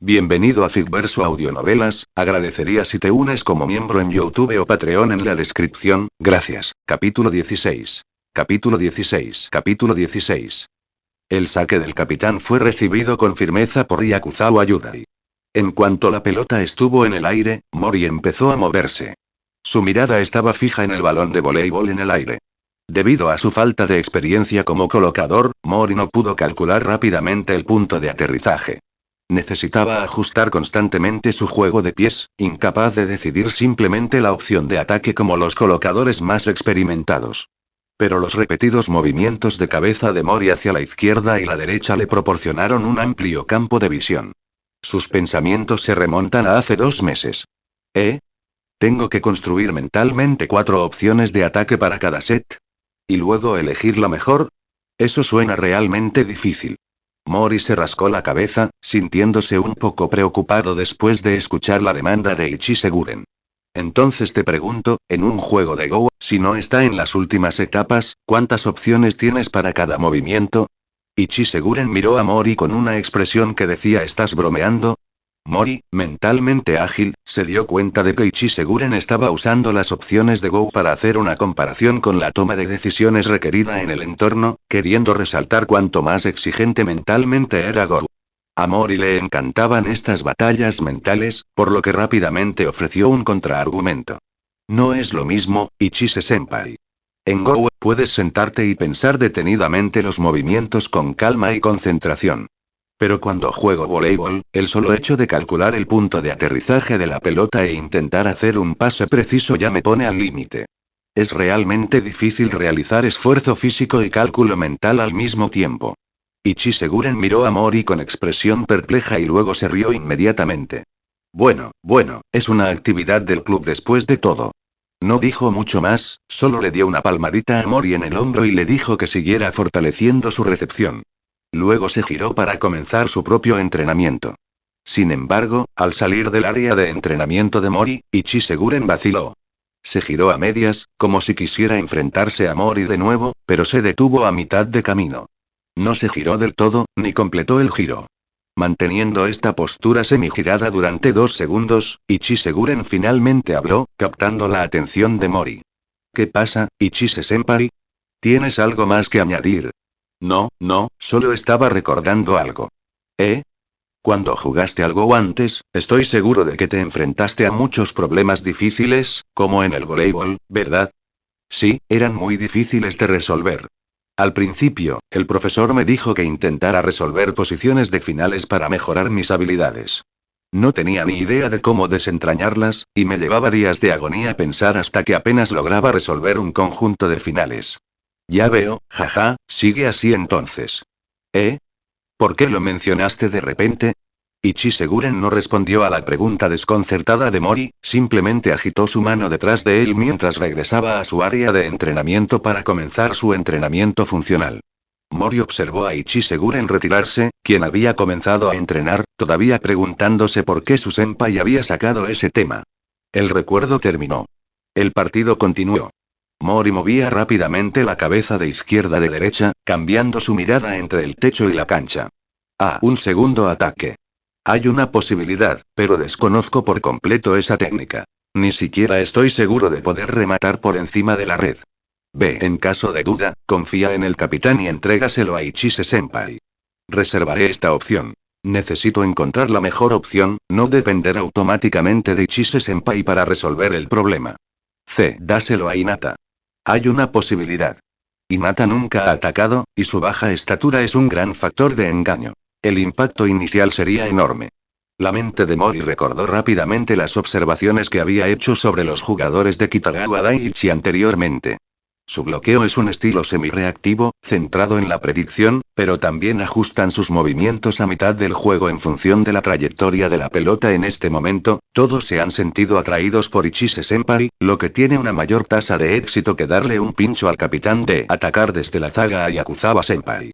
Bienvenido a Figverso Audionovelas, agradecería si te unes como miembro en YouTube o Patreon en la descripción, gracias. Capítulo 16. Capítulo 16. Capítulo 16. El saque del capitán fue recibido con firmeza por Yakuzawa Yudai. En cuanto la pelota estuvo en el aire, Mori empezó a moverse. Su mirada estaba fija en el balón de voleibol en el aire. Debido a su falta de experiencia como colocador, Mori no pudo calcular rápidamente el punto de aterrizaje. Necesitaba ajustar constantemente su juego de pies, incapaz de decidir simplemente la opción de ataque como los colocadores más experimentados. Pero los repetidos movimientos de cabeza de Mori hacia la izquierda y la derecha le proporcionaron un amplio campo de visión. Sus pensamientos se remontan a hace 2 meses. Tengo que construir mentalmente 4 opciones de ataque para cada set. ¿Y luego elegir la mejor? Eso suena realmente difícil. Mori se rascó la cabeza, sintiéndose un poco preocupado después de escuchar la demanda de Ichiseguren. Entonces te pregunto, en un juego de Go, si no está en las últimas etapas, ¿cuántas opciones tienes para cada movimiento? Ichiseguren miró a Mori con una expresión que decía ¿estás bromeando? Mori, mentalmente ágil, se dio cuenta de que Ichiseguren estaba usando las opciones de Go para hacer una comparación con la toma de decisiones requerida en el entorno, queriendo resaltar cuánto más exigente mentalmente era Go. A Mori le encantaban estas batallas mentales, por lo que rápidamente ofreció un contraargumento. No es lo mismo, Ichise-senpai. En Go, puedes sentarte y pensar detenidamente los movimientos con calma y concentración. Pero cuando juego voleibol, el solo hecho de calcular el punto de aterrizaje de la pelota e intentar hacer un pase preciso ya me pone al límite. Es realmente difícil realizar esfuerzo físico y cálculo mental al mismo tiempo. Ichiseguren miró a Mori con expresión perpleja y luego se rió inmediatamente. Bueno, es una actividad del club después de todo. No dijo mucho más, solo le dio una palmadita a Mori en el hombro y le dijo que siguiera fortaleciendo su recepción. Luego se giró para comenzar su propio entrenamiento. Sin embargo, al salir del área de entrenamiento de Mori, Ichiseguren vaciló. Se giró a medias, como si quisiera enfrentarse a Mori de nuevo, pero se detuvo a mitad de camino. No se giró del todo, ni completó el giro. Manteniendo esta postura semigirada durante 2 segundos, Ichiseguren finalmente habló, captando la atención de Mori. ¿Qué pasa, Ichise-senpai? ¿Tienes algo más que añadir? No, solo estaba recordando algo. Cuando jugaste algo antes, estoy seguro de que te enfrentaste a muchos problemas difíciles, como en el voleibol, ¿verdad? Sí, eran muy difíciles de resolver. Al principio, el profesor me dijo que intentara resolver posiciones de finales para mejorar mis habilidades. No tenía ni idea de cómo desentrañarlas, y me llevaba días de agonía pensar hasta que apenas lograba resolver un conjunto de finales. Ya veo, jaja, sigue así entonces. ¿Por qué lo mencionaste de repente? Ichiseguren no respondió a la pregunta desconcertada de Mori, simplemente agitó su mano detrás de él mientras regresaba a su área de entrenamiento para comenzar su entrenamiento funcional. Mori observó a Ichiseguren retirarse, quien había comenzado a entrenar, todavía preguntándose por qué su senpai había sacado ese tema. El recuerdo terminó. El partido continuó. Mori movía rápidamente la cabeza de izquierda a derecha, cambiando su mirada entre el techo y la cancha. Un segundo ataque. Hay una posibilidad, pero desconozco por completo esa técnica. Ni siquiera estoy seguro de poder rematar por encima de la red. En caso de duda, confía en el capitán y entrégaselo a Ichise-senpai. Reservaré esta opción. Necesito encontrar la mejor opción, no depender automáticamente de Ichise-senpai para resolver el problema. Dáselo a Hinata. Hay una posibilidad. Hinata nunca ha atacado, y su baja estatura es un gran factor de engaño. El impacto inicial sería enorme. La mente de Mori recordó rápidamente las observaciones que había hecho sobre los jugadores de Kitagawa Daiichi anteriormente. Su bloqueo es un estilo semi-reactivo, centrado en la predicción, pero también ajustan sus movimientos a mitad del juego en función de la trayectoria de la pelota en este momento. Todos se han sentido atraídos por Ichise-senpai, lo que tiene una mayor tasa de éxito que darle un pincho al capitán de atacar desde la zaga a Yakuzawa-senpai.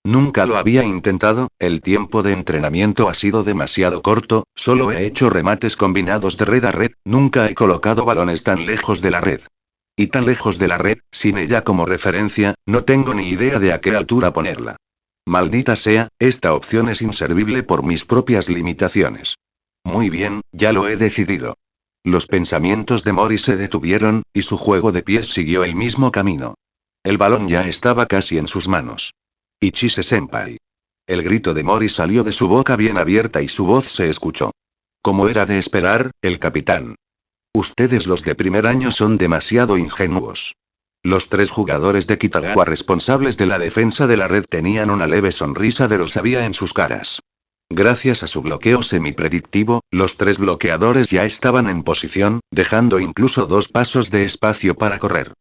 Nunca lo había intentado, el tiempo de entrenamiento ha sido demasiado corto, solo he hecho remates combinados de red a red, nunca he colocado balones tan lejos de la red. Y tan lejos de la red, sin ella como referencia, no tengo ni idea de a qué altura ponerla. Maldita sea, esta opción es inservible por mis propias limitaciones. Muy bien, ya lo he decidido. Los pensamientos de Mori se detuvieron, y su juego de pies siguió el mismo camino. El balón ya estaba casi en sus manos. Ichise-senpai. El grito de Mori salió de su boca bien abierta y su voz se escuchó. Como era de esperar, el capitán. Ustedes los de primer año son demasiado ingenuos. Los 3 jugadores de Kitagawa responsables de la defensa de la red tenían una leve sonrisa de lo sabía en sus caras. Gracias a su bloqueo semipredictivo, los 3 bloqueadores ya estaban en posición, dejando incluso 2 pasos de espacio para correr.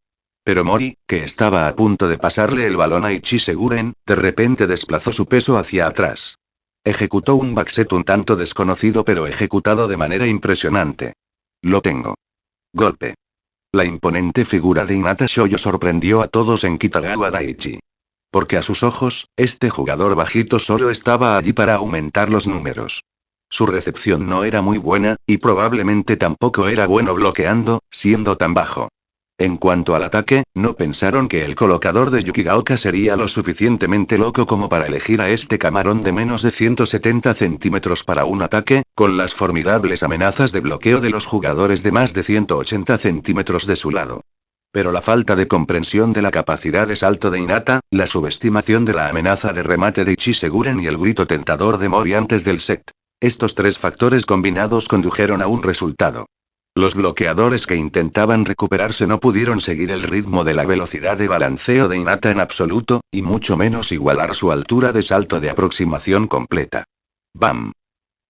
Pero Mori, que estaba a punto de pasarle el balón a Ichise-guren, de repente desplazó su peso hacia atrás. Ejecutó un backset un tanto desconocido pero ejecutado de manera impresionante. Lo tengo. Golpe. La imponente figura de Hinata Shoyo sorprendió a todos en Kitagawa Daiichi. Porque a sus ojos, este jugador bajito solo estaba allí para aumentar los números. Su recepción no era muy buena, y probablemente tampoco era bueno bloqueando, siendo tan bajo. En cuanto al ataque, no pensaron que el colocador de Yukigaoka sería lo suficientemente loco como para elegir a este camarón de menos de 170 centímetros para un ataque, con las formidables amenazas de bloqueo de los jugadores de más de 180 centímetros de su lado. Pero la falta de comprensión de la capacidad de salto de Hinata, la subestimación de la amenaza de remate de Ichise-guren y el grito tentador de Mori antes del set. Estos 3 factores combinados condujeron a un resultado. Los bloqueadores que intentaban recuperarse no pudieron seguir el ritmo de la velocidad de balanceo de Hinata en absoluto, y mucho menos igualar su altura de salto de aproximación completa. ¡Bam!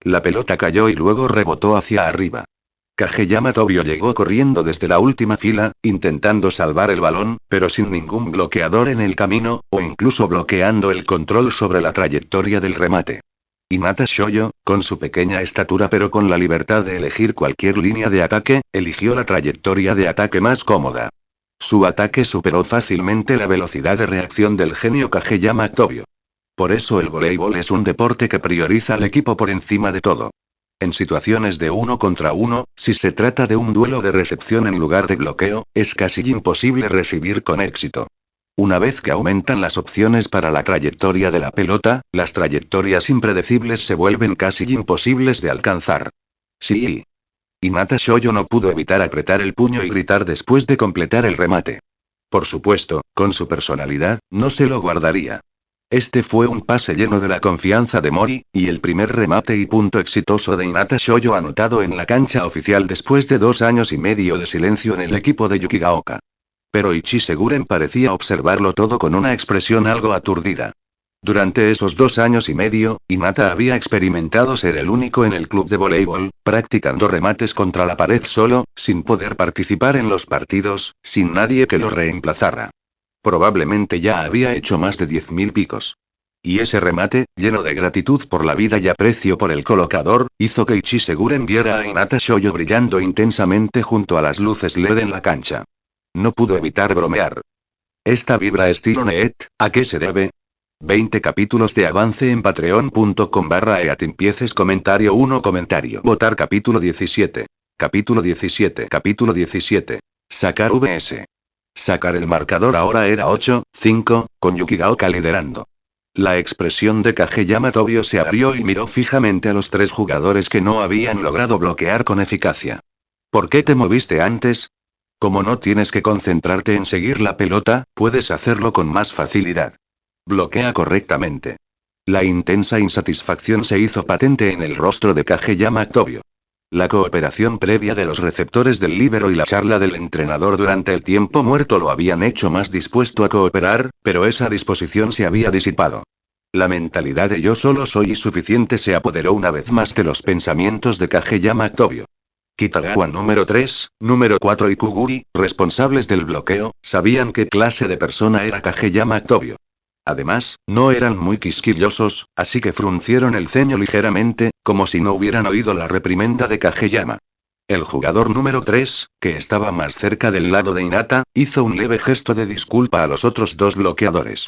La pelota cayó y luego rebotó hacia arriba. Kageyama Tobio llegó corriendo desde la última fila, intentando salvar el balón, pero sin ningún bloqueador en el camino, o incluso bloqueando el control sobre la trayectoria del remate. Hinata Shoyo, con su pequeña estatura pero con la libertad de elegir cualquier línea de ataque, eligió la trayectoria de ataque más cómoda. Su ataque superó fácilmente la velocidad de reacción del genio Kageyama Tobio. Por eso el voleibol es un deporte que prioriza al equipo por encima de todo. En situaciones de 1 contra 1, si se trata de un duelo de recepción en lugar de bloqueo, es casi imposible recibir con éxito. Una vez que aumentan las opciones para la trayectoria de la pelota, las trayectorias impredecibles se vuelven casi imposibles de alcanzar. Sí. Hinata Shoyo no pudo evitar apretar el puño y gritar después de completar el remate. Por supuesto, con su personalidad, no se lo guardaría. Este fue un pase lleno de la confianza de Mori, y el primer remate y punto exitoso de Hinata Shoyo anotado en la cancha oficial después de 2 años y medio de silencio en el equipo de Yukigaoka. Pero Ichise-guren parecía observarlo todo con una expresión algo aturdida. Durante esos 2 años y medio, Hinata había experimentado ser el único en el club de voleibol, practicando remates contra la pared solo, sin poder participar en los partidos, sin nadie que lo reemplazara. Probablemente ya había hecho más de 10.000 picos. Y ese remate, lleno de gratitud por la vida y aprecio por el colocador, hizo que Ichise-guren viera a Hinata Shoyo brillando intensamente junto a las luces LED en la cancha. No pudo evitar bromear. Esta vibra estilo Need, ¿a qué se debe? 20 capítulos de avance en patreon.com/eatimpieces comentario 1 comentario. Votar capítulo 17. Capítulo 17. Capítulo 17. Sacar vs. Sacar el marcador ahora era 8-5, con Yukigaoka liderando. La expresión de Kageyama Tobio se abrió y miró fijamente a los 3 jugadores que no habían logrado bloquear con eficacia. ¿Por qué te moviste antes? Como no tienes que concentrarte en seguir la pelota, puedes hacerlo con más facilidad. Bloquea correctamente. La intensa insatisfacción se hizo patente en el rostro de Kageyama Tobio. La cooperación previa de los receptores del líbero y la charla del entrenador durante el tiempo muerto lo habían hecho más dispuesto a cooperar, pero esa disposición se había disipado. La mentalidad de yo solo soy suficiente se apoderó una vez más de los pensamientos de Kageyama Tobio. Kitagawa número 3, número 4 y Kuguri, responsables del bloqueo, sabían qué clase de persona era Kageyama Tobio. Además, no eran muy quisquillosos, así que fruncieron el ceño ligeramente, como si no hubieran oído la reprimenda de Kageyama. El jugador número 3, que estaba más cerca del lado de Hinata, hizo un leve gesto de disculpa a los otros 2 bloqueadores.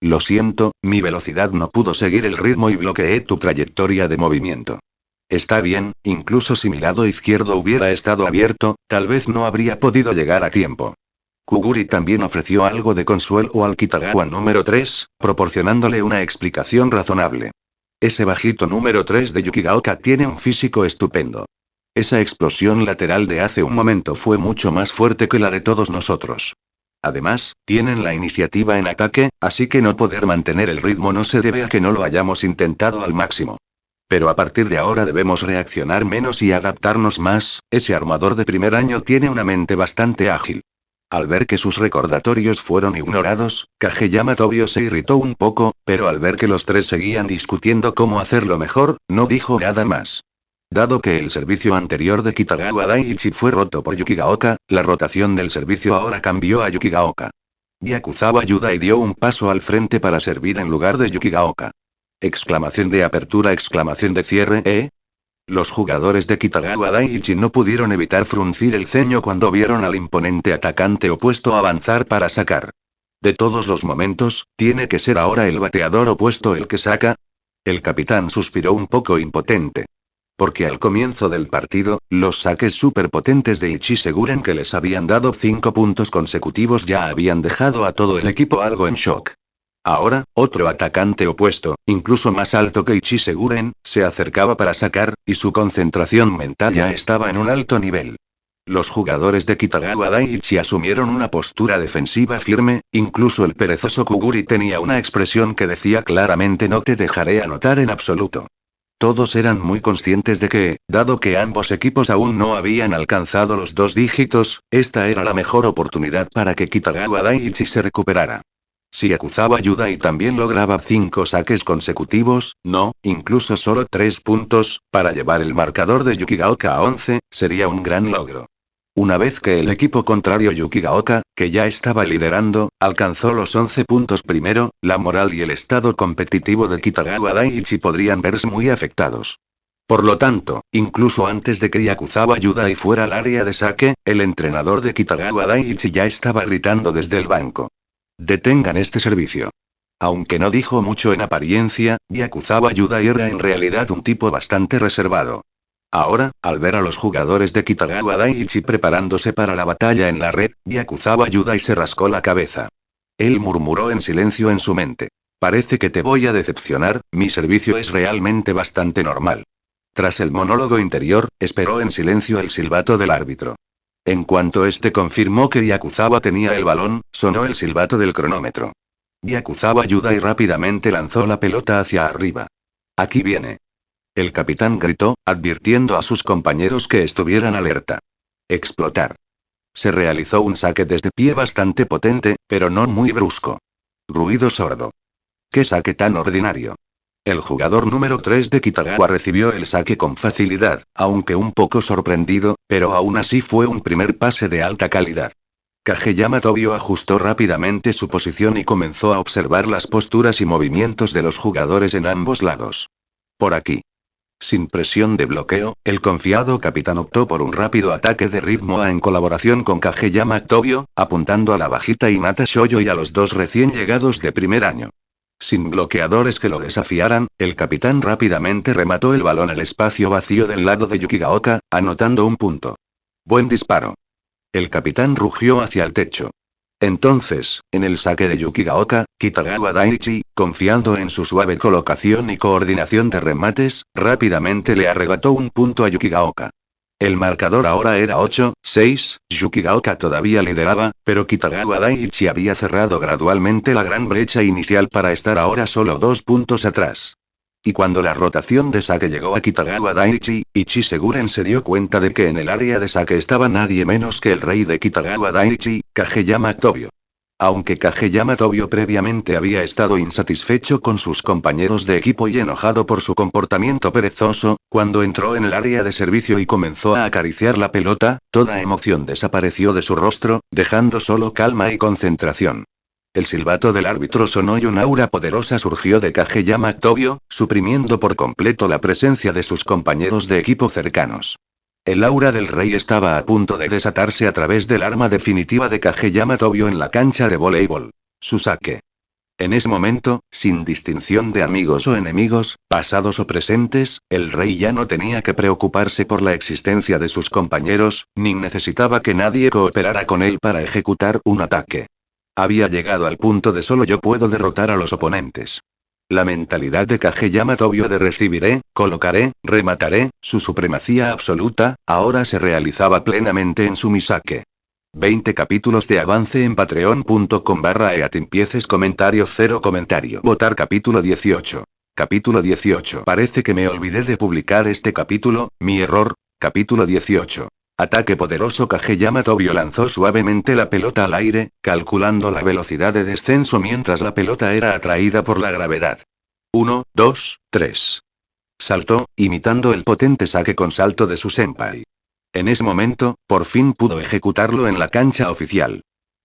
Lo siento, mi velocidad no pudo seguir el ritmo y bloqueé tu trayectoria de movimiento. Está bien, incluso si mi lado izquierdo hubiera estado abierto, tal vez no habría podido llegar a tiempo. Kuguri también ofreció algo de consuelo al Kitagawa número 3, proporcionándole una explicación razonable. Ese bajito número 3 de Yukigaoka tiene un físico estupendo. Esa explosión lateral de hace un momento fue mucho más fuerte que la de todos nosotros. Además, tienen la iniciativa en ataque, así que no poder mantener el ritmo no se debe a que no lo hayamos intentado al máximo. Pero a partir de ahora debemos reaccionar menos y adaptarnos más. Ese armador de primer año tiene una mente bastante ágil. Al ver que sus recordatorios fueron ignorados, Kageyama Tobio se irritó un poco, pero al ver que los tres seguían discutiendo cómo hacerlo mejor, no dijo nada más. Dado que el servicio anterior de Kitagawa Daiichi fue roto por Yukigaoka, la rotación del servicio ahora cambió a Yukigaoka. Byakuzawa Yudai dio un paso al frente para servir en lugar de Yukigaoka. Exclamación de apertura, exclamación de cierre, ¿eh? Los jugadores de Kitagawa Daiichi no pudieron evitar fruncir el ceño cuando vieron al imponente atacante opuesto avanzar para sacar. De todos los momentos, ¿tiene que ser ahora el bateador opuesto el que saca? El capitán suspiró un poco impotente. Porque al comienzo del partido, los saques superpotentes de Ichi Seguren que les habían dado 5 puntos consecutivos ya habían dejado a todo el equipo algo en shock. Ahora, otro atacante opuesto, incluso más alto que Ichi Seguren, se acercaba para sacar, y su concentración mental ya estaba en un alto nivel. Los jugadores de Kitagawa Daiichi asumieron una postura defensiva firme, incluso el perezoso Kuguri tenía una expresión que decía claramente no te dejaré anotar en absoluto. Todos eran muy conscientes de que, dado que ambos equipos aún no habían alcanzado los 2 dígitos, esta era la mejor oportunidad para que Kitagawa Daiichi se recuperara. Si Akuzawa Yudai también lograba 5 saques consecutivos, no, incluso solo 3 puntos, para llevar el marcador de Yukigaoka a 11, sería un gran logro. Una vez que el equipo contrario Yukigaoka, que ya estaba liderando, alcanzó los 11 puntos primero, la moral y el estado competitivo de Kitagawa Daiichi podrían verse muy afectados. Por lo tanto, incluso antes de que Byakuzawa Yudai fuera al área de saque, el entrenador de Kitagawa Daiichi ya estaba gritando desde el banco. Detengan este servicio. Aunque no dijo mucho en apariencia, Byakuzawa Yudai era en realidad un tipo bastante reservado. Ahora, al ver a los jugadores de Kitagawa Daiichi preparándose para la batalla en la red, Byakuzawa Yudai se rascó la cabeza. Él murmuró en silencio en su mente. Parece que te voy a decepcionar, mi servicio es realmente bastante normal. Tras el monólogo interior, esperó en silencio el silbato del árbitro. En cuanto este confirmó que Byakuzawa tenía el balón, sonó el silbato del cronómetro. Byakuzawa Yudai rápidamente lanzó la pelota hacia arriba. Aquí viene. El capitán gritó, advirtiendo a sus compañeros que estuvieran alerta. Explotar. Se realizó un saque desde pie bastante potente, pero no muy brusco. Ruido sordo. ¡Qué saque tan ordinario! El jugador número 3 de Kitagawa recibió el saque con facilidad, aunque un poco sorprendido, pero aún así fue un primer pase de alta calidad. Kageyama Tobio ajustó rápidamente su posición y comenzó a observar las posturas y movimientos de los jugadores en ambos lados. Por aquí. Sin presión de bloqueo, el confiado capitán optó por un rápido ataque de ritmo en colaboración con Kageyama Tobio, apuntando a la bajita Hinata Shoyo y a los 2 recién llegados de primer año. Sin bloqueadores que lo desafiaran, el capitán rápidamente remató el balón al espacio vacío del lado de Yukigaoka, anotando un punto. Buen disparo. El capitán rugió hacia el techo. Entonces, en el saque de Yukigaoka, Kitagawa Daiichi, confiando en su suave colocación y coordinación de remates, rápidamente le arrebató un punto a Yukigaoka. El marcador ahora era 8-6, Yukigaoka todavía lideraba, pero Kitagawa Daiichi había cerrado gradualmente la gran brecha inicial para estar ahora solo 2 puntos atrás. Y cuando la rotación de saque llegó a Kitagawa Daiichi, Ichi Seguren se dio cuenta de que en el área de saque estaba nadie menos que el rey de Kitagawa Daiichi, Kageyama Tobio. Aunque Kageyama Tobio previamente había estado insatisfecho con sus compañeros de equipo y enojado por su comportamiento perezoso, cuando entró en el área de servicio y comenzó a acariciar la pelota, toda emoción desapareció de su rostro, dejando solo calma y concentración. El silbato del árbitro sonó y un aura poderosa surgió de Kageyama Tobio, suprimiendo por completo la presencia de sus compañeros de equipo cercanos. El aura del rey estaba a punto de desatarse a través del arma definitiva de Kageyama Tobio en la cancha de voleibol. Su saque. En ese momento, sin distinción de amigos o enemigos, pasados o presentes, el rey ya no tenía que preocuparse por la existencia de sus compañeros, ni necesitaba que nadie cooperara con él para ejecutar un ataque. Había llegado al punto de solo yo puedo derrotar a los oponentes. La mentalidad de Kageyama Tobio de recibiré, colocaré, remataré, su supremacía absoluta, ahora se realizaba plenamente en su Misake. 20 capítulos de avance en patreon.com/eatimpieces comentario 0 comentario. Votar capítulo 18. Capítulo 18. Parece que me olvidé de publicar este capítulo, mi error. Capítulo 18. Ataque poderoso. Kageyama Tobio lanzó suavemente la pelota al aire, calculando la velocidad de descenso mientras la pelota era atraída por la gravedad. 1, 2, 3. Saltó, imitando el potente saque con salto de su senpai. En ese momento, por fin pudo ejecutarlo en la cancha oficial.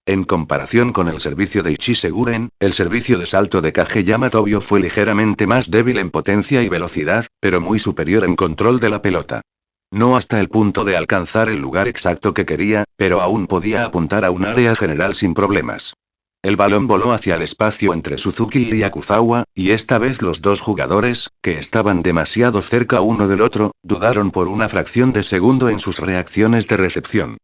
En comparación con el servicio de Ichiseguren, el servicio de salto de Kageyama Tobio fue ligeramente más débil en potencia y velocidad, pero muy superior en control de la pelota. No hasta el punto de alcanzar el lugar exacto que quería, pero aún podía apuntar a un área general sin problemas. El balón voló hacia el espacio entre Suzuki y Yakuzawa, y esta vez los dos jugadores, que estaban demasiado cerca uno del otro, dudaron por una fracción de segundo en sus reacciones de recepción.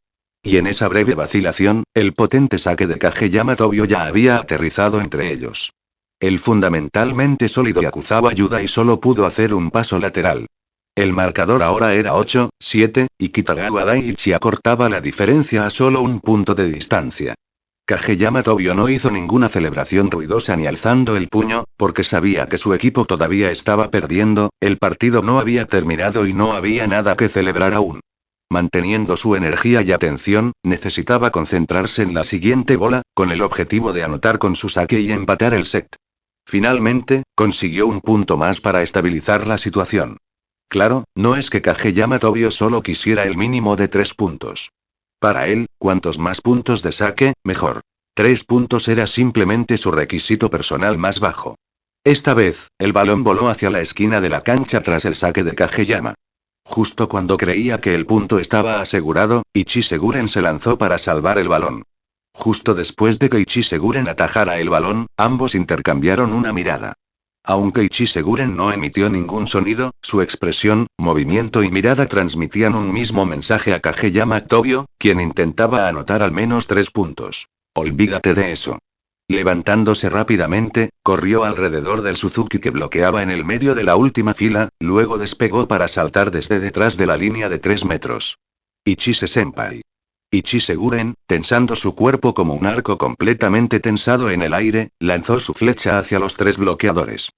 Y en esa breve vacilación, el potente saque de Kageyama Tobio ya había aterrizado entre ellos. El fundamentalmente sólido Yakuzawa Yudai solo pudo hacer un paso lateral. El marcador ahora era 8-7, y Kitagawa Daiichi acortaba la diferencia a solo un punto de distancia. Kageyama Tobio no hizo ninguna celebración ruidosa ni alzando el puño, porque sabía que su equipo todavía estaba perdiendo, el partido no había terminado y no había nada que celebrar aún. Manteniendo su energía y atención, necesitaba concentrarse en la siguiente bola, con el objetivo de anotar con su saque y empatar el set. Finalmente, consiguió un punto más para estabilizar la situación. Claro, no es que Kageyama Tobio solo quisiera el mínimo de 3 puntos. Para él, cuantos más puntos de saque, mejor. 3 puntos era simplemente su requisito personal más bajo. Esta vez, el balón voló hacia la esquina de la cancha tras el saque de Kageyama. Justo cuando creía que el punto estaba asegurado, Ichiseguren se lanzó para salvar el balón. Justo después de que Ichiseguren atajara el balón, ambos intercambiaron una mirada. Aunque Ichiseguren no emitió ningún sonido, su expresión, movimiento y mirada transmitían un mismo mensaje a Kageyama Tobio, quien intentaba anotar al menos 3 puntos. Olvídate de eso. Levantándose rápidamente, corrió alrededor del Suzuki que bloqueaba en el medio de la última fila, luego despegó para saltar desde detrás de la línea de 3 metros. Ichise-senpai. Ichiseguren, tensando su cuerpo como un arco completamente tensado en el aire, lanzó su flecha hacia los 3 bloqueadores.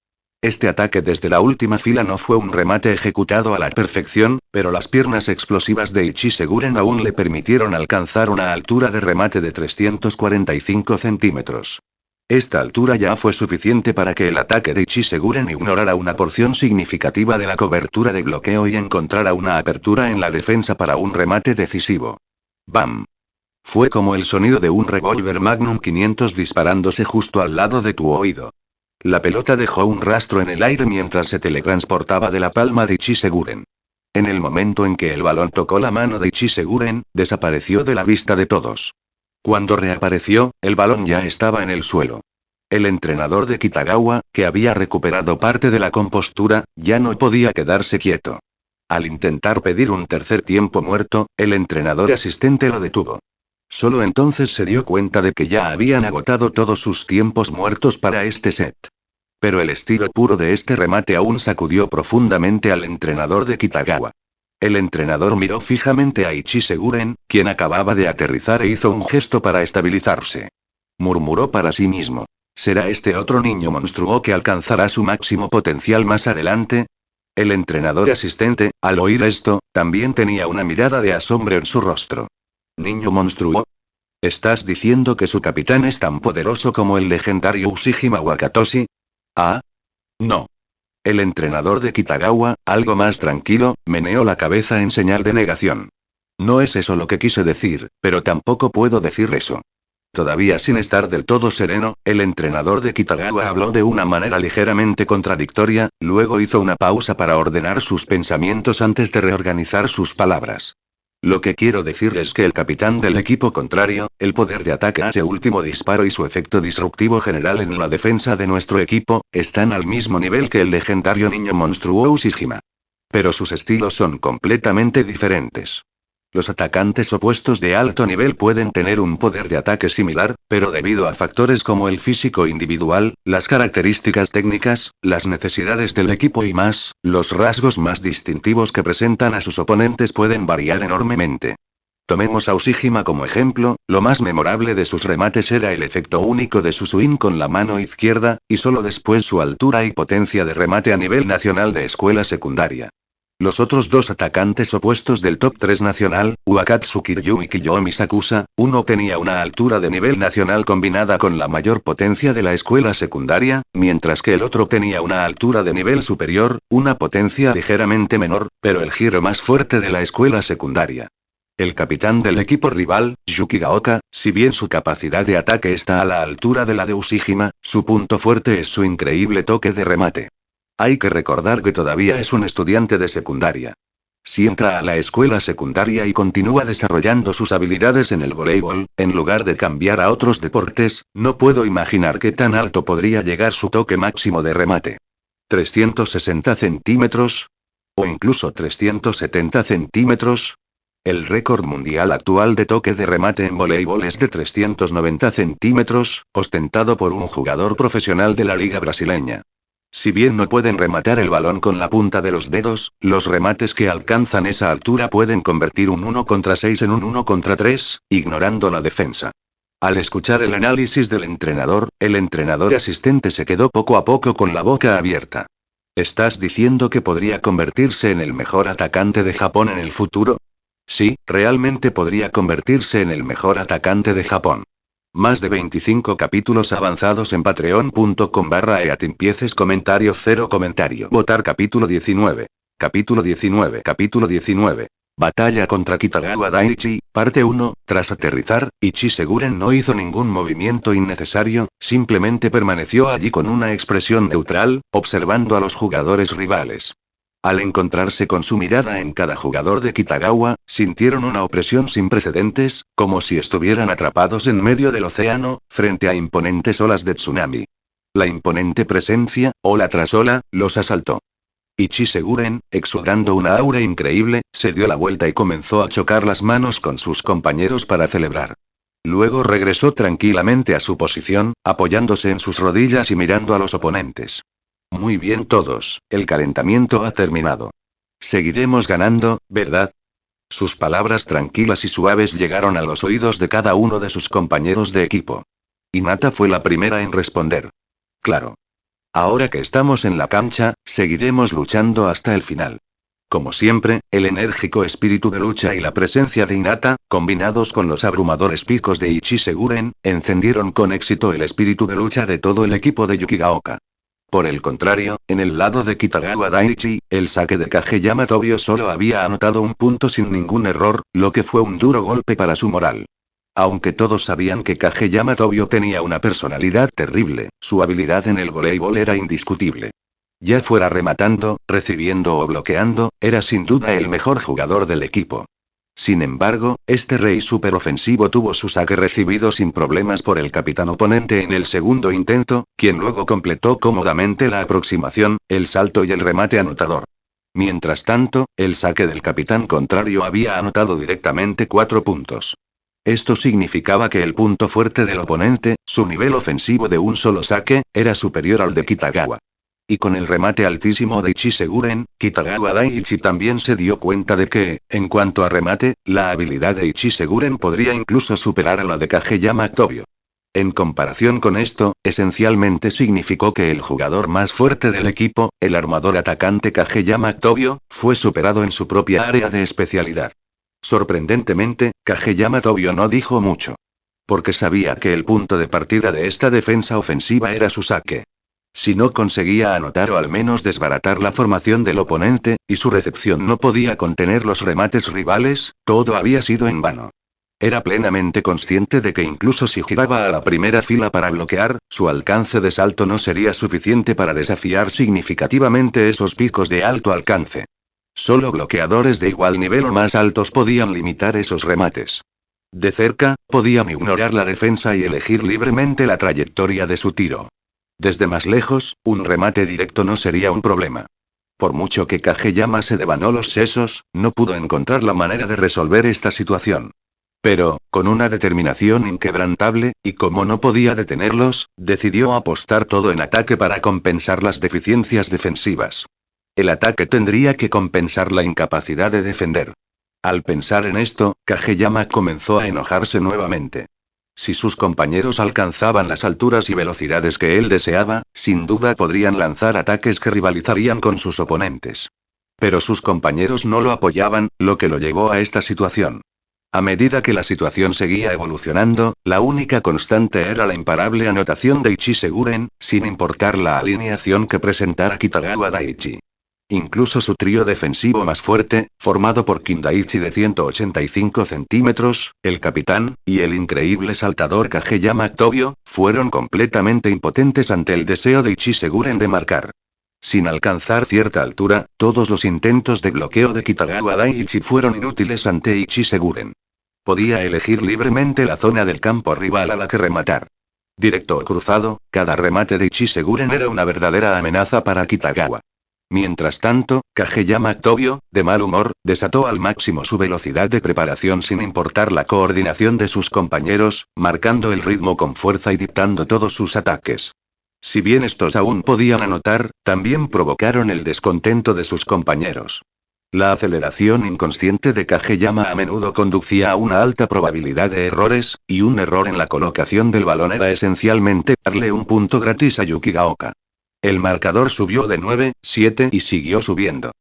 Este ataque desde la última fila no fue un remate ejecutado a la perfección, pero las piernas explosivas de Ichiseguren aún le permitieron alcanzar una altura de remate de 345 centímetros. Esta altura ya fue suficiente para que el ataque de Ichiseguren ignorara una porción significativa de la cobertura de bloqueo y encontrara una apertura en la defensa para un remate decisivo. ¡Bam! Fue como el sonido de un revólver Magnum 500 disparándose justo al lado de tu oído. La pelota dejó un rastro en el aire mientras se teletransportaba de la palma de Ichiseguren. En el momento en que el balón tocó la mano de Ichiseguren, desapareció de la vista de todos. Cuando reapareció, el balón ya estaba en el suelo. El entrenador de Kitagawa, que había recuperado parte de la compostura, ya no podía quedarse quieto. Al intentar pedir un tercer tiempo muerto, el entrenador asistente lo detuvo. Solo entonces se dio cuenta de que ya habían agotado todos sus tiempos muertos para este set. Pero el estilo puro de este remate aún sacudió profundamente al entrenador de Kitagawa. El entrenador miró fijamente a Ichiseguren, quien acababa de aterrizar e hizo un gesto para estabilizarse. Murmuró para sí mismo. ¿Será este otro niño monstruo que alcanzará su máximo potencial más adelante? El entrenador asistente, al oír esto, también tenía una mirada de asombro en su rostro. ¿Niño monstruo? ¿Estás diciendo que su capitán es tan poderoso como el legendario Ushijima Wakatoshi? Ah. No. El entrenador de Kitagawa, algo más tranquilo, meneó la cabeza en señal de negación. No es eso lo que quise decir, pero tampoco puedo decir eso. Todavía sin estar del todo sereno, el entrenador de Kitagawa habló de una manera ligeramente contradictoria, luego hizo una pausa para ordenar sus pensamientos antes de reorganizar sus palabras. Lo que quiero decir es que el capitán del equipo contrario, el poder de ataque a ese último disparo y su efecto disruptivo general en la defensa de nuestro equipo, están al mismo nivel que el legendario niño monstruo Ushijima. Pero sus estilos son completamente diferentes. Los atacantes opuestos de alto nivel pueden tener un poder de ataque similar, pero debido a factores como el físico individual, las características técnicas, las necesidades del equipo y más, los rasgos más distintivos que presentan a sus oponentes pueden variar enormemente. Tomemos a Ushijima como ejemplo, lo más memorable de sus remates era el efecto único de su swing con la mano izquierda, y solo después su altura y potencia de remate a nivel nacional de escuela secundaria. Los otros dos atacantes opuestos del top 3 nacional, Wakatsuki Ryu y Kiyomi Sakusa, uno tenía una altura de nivel nacional combinada con la mayor potencia de la escuela secundaria, mientras que el otro tenía una altura de nivel superior, una potencia ligeramente menor, pero el giro más fuerte de la escuela secundaria. El capitán del equipo rival, Yuki Gaoka, si bien su capacidad de ataque está a la altura de la de Ushijima, su punto fuerte es su increíble toque de remate. Hay que recordar que todavía es un estudiante de secundaria. Si entra a la escuela secundaria y continúa desarrollando sus habilidades en el voleibol, en lugar de cambiar a otros deportes, no puedo imaginar qué tan alto podría llegar su toque máximo de remate. ¿360 centímetros? ¿O incluso 370 centímetros? El récord mundial actual de toque de remate en voleibol es de 390 centímetros, ostentado por un jugador profesional de la liga brasileña. Si bien no pueden rematar el balón con la punta de los dedos, los remates que alcanzan esa altura pueden convertir un 1 contra 6 en un 1 contra 3, ignorando la defensa. Al escuchar el análisis del entrenador, el entrenador asistente se quedó poco a poco con la boca abierta. ¿Estás diciendo que podría convertirse en el mejor atacante de Japón en el futuro? Sí, realmente podría convertirse en el mejor atacante de Japón. Más de 25 capítulos avanzados en patreon.com/eatimpieces comentario 0 comentario. Votar capítulo 19. Capítulo 19. Capítulo 19. Batalla contra Kitagawa Daichi, parte 1. Tras aterrizar, Ichi Seguren no hizo ningún movimiento innecesario, simplemente permaneció allí con una expresión neutral, observando a los jugadores rivales. Al encontrarse con su mirada en cada jugador de Kitagawa, sintieron una opresión sin precedentes, como si estuvieran atrapados en medio del océano, frente a imponentes olas de tsunami. La imponente presencia, ola tras ola, los asaltó. Ichi Seguren, exudando una aura increíble, se dio la vuelta y comenzó a chocar las manos con sus compañeros para celebrar. Luego regresó tranquilamente a su posición, apoyándose en sus rodillas y mirando a los oponentes. Muy bien todos, el calentamiento ha terminado. Seguiremos ganando, ¿verdad? Sus palabras tranquilas y suaves llegaron a los oídos de cada uno de sus compañeros de equipo. Hinata fue la primera en responder. Claro. Ahora que estamos en la cancha, seguiremos luchando hasta el final. Como siempre, el enérgico espíritu de lucha y la presencia de Hinata, combinados con los abrumadores picos de Ichi Seguren, encendieron con éxito el espíritu de lucha de todo el equipo de Yukigaoka. Por el contrario, en el lado de Kitagawa Daichi, el saque de Kageyama Tobio solo había anotado un punto sin ningún error, lo que fue un duro golpe para su moral. Aunque todos sabían que Kageyama Tobio tenía una personalidad terrible, su habilidad en el voleibol era indiscutible. Ya fuera rematando, recibiendo o bloqueando, era sin duda el mejor jugador del equipo. Sin embargo, este rey superofensivo tuvo su saque recibido sin problemas por el capitán oponente en el segundo intento, quien luego completó cómodamente la aproximación, el salto y el remate anotador. Mientras tanto, el saque del capitán contrario había anotado directamente 4 puntos. Esto significaba que el punto fuerte del oponente, su nivel ofensivo de un solo saque, era superior al de Kitagawa. Y con el remate altísimo de Ichi Seguren, Kitagawa Daichi también se dio cuenta de que, en cuanto a remate, la habilidad de Ichi Seguren podría incluso superar a la de Kageyama Tobio. En comparación con esto, esencialmente significó que el jugador más fuerte del equipo, el armador atacante Kageyama Tobio, fue superado en su propia área de especialidad. Sorprendentemente, Kageyama Tobio no dijo mucho. Porque sabía que el punto de partida de esta defensa ofensiva era su saque. Si no conseguía anotar o al menos desbaratar la formación del oponente, y su recepción no podía contener los remates rivales, todo había sido en vano. Era plenamente consciente de que incluso si giraba a la primera fila para bloquear, su alcance de salto no sería suficiente para desafiar significativamente esos picos de alto alcance. Solo bloqueadores de igual nivel o más altos podían limitar esos remates. De cerca, podían ignorar la defensa y elegir libremente la trayectoria de su tiro. Desde más lejos, un remate directo no sería un problema. Por mucho que Kageyama se devanó los sesos, no pudo encontrar la manera de resolver esta situación. Pero, con una determinación inquebrantable, y como no podía detenerlos, decidió apostar todo en ataque para compensar las deficiencias defensivas. El ataque tendría que compensar la incapacidad de defender. Al pensar en esto, Kageyama comenzó a enojarse nuevamente. Si sus compañeros alcanzaban las alturas y velocidades que él deseaba, sin duda podrían lanzar ataques que rivalizarían con sus oponentes. Pero sus compañeros no lo apoyaban, lo que lo llevó a esta situación. A medida que la situación seguía evolucionando, la única constante era la imparable anotación de Ichiseguren, sin importar la alineación que presentara Kitagawa Daichi. Incluso su trío defensivo más fuerte, formado por Kindaichi de 185 centímetros, el capitán, y el increíble saltador Kageyama Tobio, fueron completamente impotentes ante el deseo de Ichiseguren de marcar. Sin alcanzar cierta altura, todos los intentos de bloqueo de Kitagawa Daichi fueron inútiles ante Ichiseguren. Podía elegir libremente la zona del campo rival a la que rematar. Directo o cruzado, cada remate de Ichiseguren era una verdadera amenaza para Kitagawa. Mientras tanto, Kageyama Tobio, de mal humor, desató al máximo su velocidad de preparación sin importar la coordinación de sus compañeros, marcando el ritmo con fuerza y dictando todos sus ataques. Si bien estos aún podían anotar, también provocaron el descontento de sus compañeros. La aceleración inconsciente de Kageyama a menudo conducía a una alta probabilidad de errores, y un error en la colocación del balón era esencialmente darle un punto gratis a Yukigaoka. El marcador subió de 9, 7 y siguió subiendo.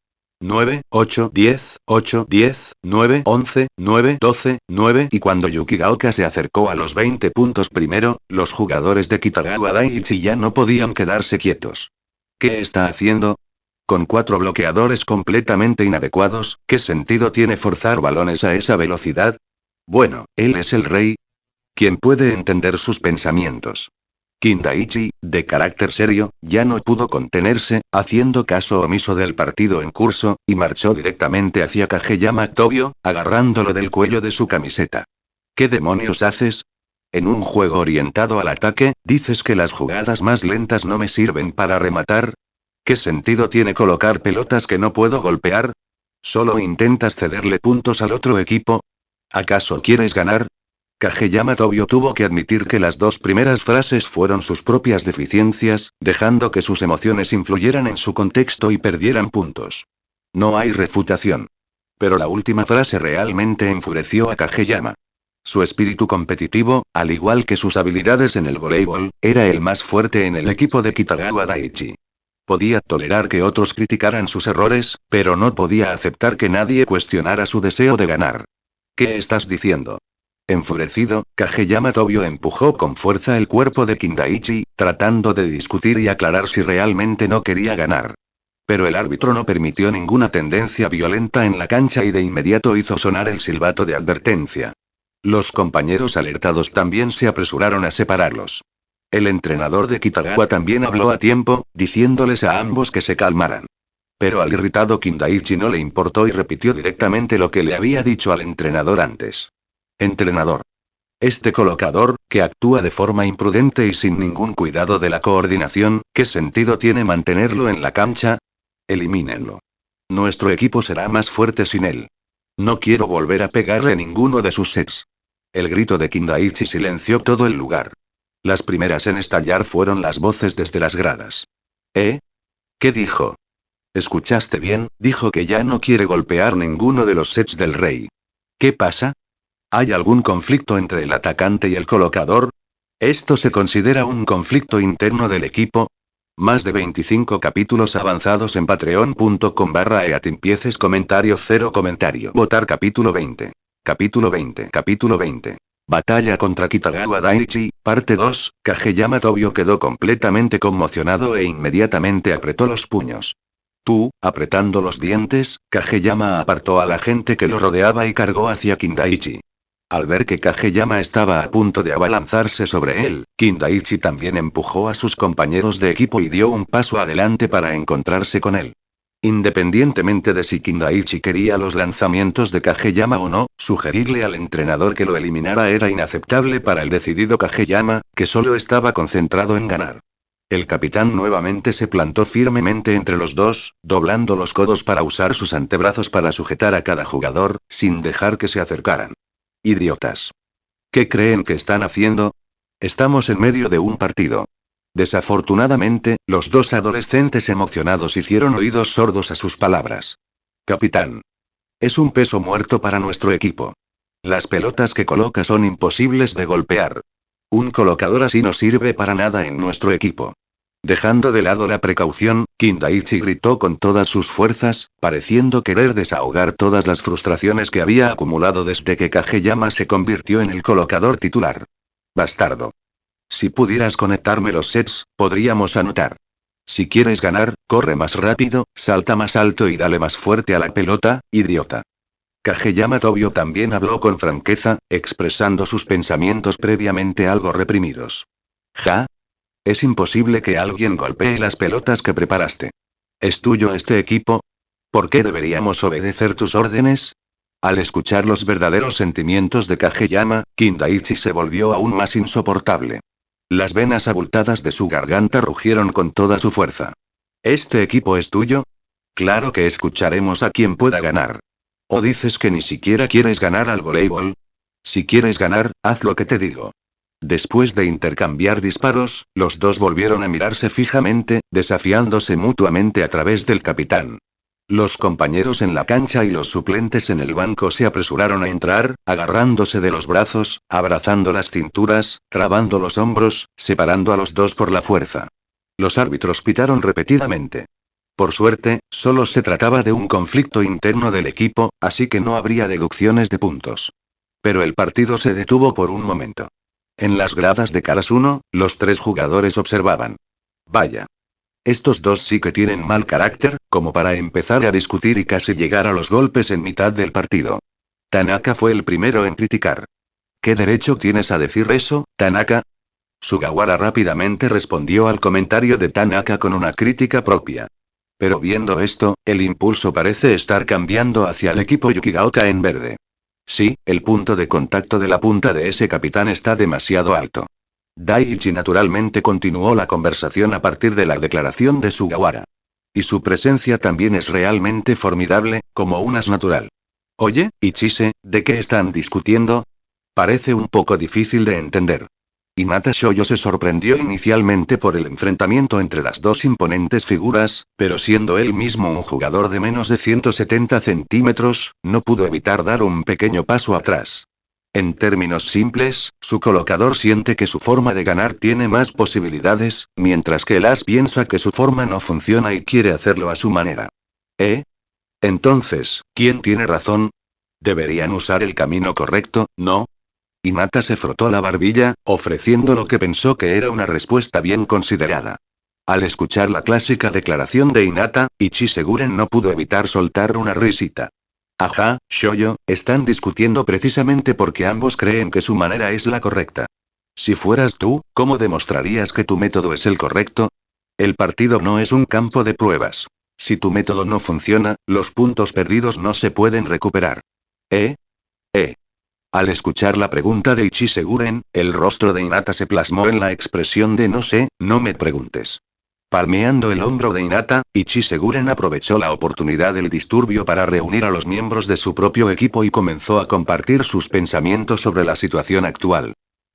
9, 8, 10, 8, 10, 9, 11, 9, 12, 9 y cuando Yukigaoka se acercó a los 20 puntos primero, los jugadores de Kitagawa Daichi ya no podían quedarse quietos. ¿Qué está haciendo? Con 4 bloqueadores completamente inadecuados, ¿qué sentido tiene forzar balones a esa velocidad? Bueno, él es el rey. ¿Quién puede entender sus pensamientos? Kindaichi, de carácter serio, ya no pudo contenerse, haciendo caso omiso del partido en curso, y marchó directamente hacia Kageyama Tobio, agarrándolo del cuello de su camiseta. ¿Qué demonios haces? En un juego orientado al ataque, ¿dices que las jugadas más lentas no me sirven para rematar? ¿Qué sentido tiene colocar pelotas que no puedo golpear? ¿Solo intentas cederle puntos al otro equipo? ¿Acaso quieres ganar? Kageyama Tobio tuvo que admitir que las 2 primeras frases fueron sus propias deficiencias, dejando que sus emociones influyeran en su contexto y perdieran puntos. No hay refutación. Pero la última frase realmente enfureció a Kageyama. Su espíritu competitivo, al igual que sus habilidades en el voleibol, era el más fuerte en el equipo de Kitagawa Daichi. Podía tolerar que otros criticaran sus errores, pero no podía aceptar que nadie cuestionara su deseo de ganar. ¿Qué estás diciendo? Enfurecido, Kageyama Tobio empujó con fuerza el cuerpo de Kindaichi, tratando de discutir y aclarar si realmente no quería ganar. Pero el árbitro no permitió ninguna tendencia violenta en la cancha y de inmediato hizo sonar el silbato de advertencia. Los compañeros alertados también se apresuraron a separarlos. El entrenador de Kitagawa también habló a tiempo, diciéndoles a ambos que se calmaran. Pero al irritado Kindaichi no le importó y repitió directamente lo que le había dicho al entrenador antes. Entrenador. Este colocador, que actúa de forma imprudente y sin ningún cuidado de la coordinación, ¿qué sentido tiene mantenerlo en la cancha? Elimínenlo. Nuestro equipo será más fuerte sin él. No quiero volver a pegarle ninguno de sus sets. El grito de Kindaichi silenció todo el lugar. Las primeras en estallar fueron las voces desde las gradas. ¿Eh? ¿Qué dijo? ¿Escuchaste bien? Dijo que ya no quiere golpear ninguno de los sets del rey. ¿Qué pasa? ¿Hay algún conflicto entre el atacante y el colocador? ¿Esto se considera un conflicto interno del equipo? Más de 25 capítulos avanzados en patreon.com/eatimpieces comentario 0 comentario. Votar capítulo 20. Capítulo 20. Capítulo 20. Batalla contra Kitagawa Daichi, parte 2. Kageyama Tobio quedó completamente conmocionado e inmediatamente apretó los puños. Apretando los dientes, Kageyama apartó a la gente que lo rodeaba y cargó hacia Kindaichi. Al ver que Kageyama estaba a punto de abalanzarse sobre él, Kindaichi también empujó a sus compañeros de equipo y dio un paso adelante para encontrarse con él. Independientemente de si Kindaichi quería los lanzamientos de Kageyama o no, sugerirle al entrenador que lo eliminara era inaceptable para el decidido Kageyama, que solo estaba concentrado en ganar. El capitán nuevamente se plantó firmemente entre los dos, doblando los codos para usar sus antebrazos para sujetar a cada jugador, sin dejar que se acercaran. Idiotas. ¿Qué creen que están haciendo? Estamos en medio de un partido. Desafortunadamente, los dos adolescentes emocionados hicieron oídos sordos a sus palabras. Capitán. Es un peso muerto para nuestro equipo. Las pelotas que coloca son imposibles de golpear. Un colocador así no sirve para nada en nuestro equipo. Dejando de lado la precaución, Kindaichi gritó con todas sus fuerzas, pareciendo querer desahogar todas las frustraciones que había acumulado desde que Kageyama se convirtió en el colocador titular. Bastardo. Si pudieras conectarme los sets, podríamos anotar. Si quieres ganar, corre más rápido, salta más alto y dale más fuerte a la pelota, idiota. Kageyama Tobio también habló con franqueza, expresando sus pensamientos previamente algo reprimidos. ¿Ja? Es imposible que alguien golpee las pelotas que preparaste. ¿Es tuyo este equipo? ¿Por qué deberíamos obedecer tus órdenes? Al escuchar los verdaderos sentimientos de Kageyama, Kindaichi se volvió aún más insoportable. Las venas abultadas de su garganta rugieron con toda su fuerza. ¿Este equipo es tuyo? Claro que escucharemos a quien pueda ganar. ¿O dices que ni siquiera quieres ganar al voleibol? Si quieres ganar, haz lo que te digo. Después de intercambiar disparos, los dos volvieron a mirarse fijamente, desafiándose mutuamente a través del capitán. Los compañeros en la cancha y los suplentes en el banco se apresuraron a entrar, agarrándose de los brazos, abrazando las cinturas, trabando los hombros, separando a los dos por la fuerza. Los árbitros pitaron repetidamente. Por suerte, solo se trataba de un conflicto interno del equipo, así que no habría deducciones de puntos. Pero el partido se detuvo por un momento. En las gradas de Karasuno, los tres jugadores observaban. Vaya. Estos dos sí que tienen mal carácter, como para empezar a discutir y casi llegar a los golpes en mitad del partido. Tanaka fue el primero en criticar. ¿Qué derecho tienes a decir eso, Tanaka? Sugawara rápidamente respondió al comentario de Tanaka con una crítica propia. Pero viendo esto, el impulso parece estar cambiando hacia el equipo Yukigaoka en verde. Sí, el punto de contacto de la punta de ese capitán está demasiado alto. Daiichi naturalmente continuó la conversación a partir de la declaración de Sugawara. Y su presencia también es realmente formidable, como un as natural. Oye, Ichise, ¿de qué están discutiendo? Parece un poco difícil de entender. Hinata Shoyo se sorprendió inicialmente por el enfrentamiento entre las dos imponentes figuras, pero siendo él mismo un jugador de menos de 170 centímetros, no pudo evitar dar un pequeño paso atrás. En términos simples, su colocador siente que su forma de ganar tiene más posibilidades, mientras que el as piensa que su forma no funciona y quiere hacerlo a su manera. ¿Eh? Entonces, ¿quién tiene razón? Deberían usar el camino correcto, ¿no? Hinata se frotó la barbilla, ofreciendo lo que pensó que era una respuesta bien considerada. Al escuchar la clásica declaración de Hinata, Ichiguren no pudo evitar soltar una risita. Ajá, Shoyo, están discutiendo precisamente porque ambos creen que su manera es la correcta. Si fueras tú, ¿cómo demostrarías que tu método es el correcto? El partido no es un campo de pruebas. Si tu método no funciona, los puntos perdidos no se pueden recuperar. ¿Eh? Al escuchar la pregunta de Ichiguren, el rostro de Hinata se plasmó en la expresión de no sé, no me preguntes. Palmeando el hombro de Hinata, Ichiguren aprovechó la oportunidad del disturbio para reunir a los miembros de su propio equipo y comenzó a compartir sus pensamientos sobre la situación actual.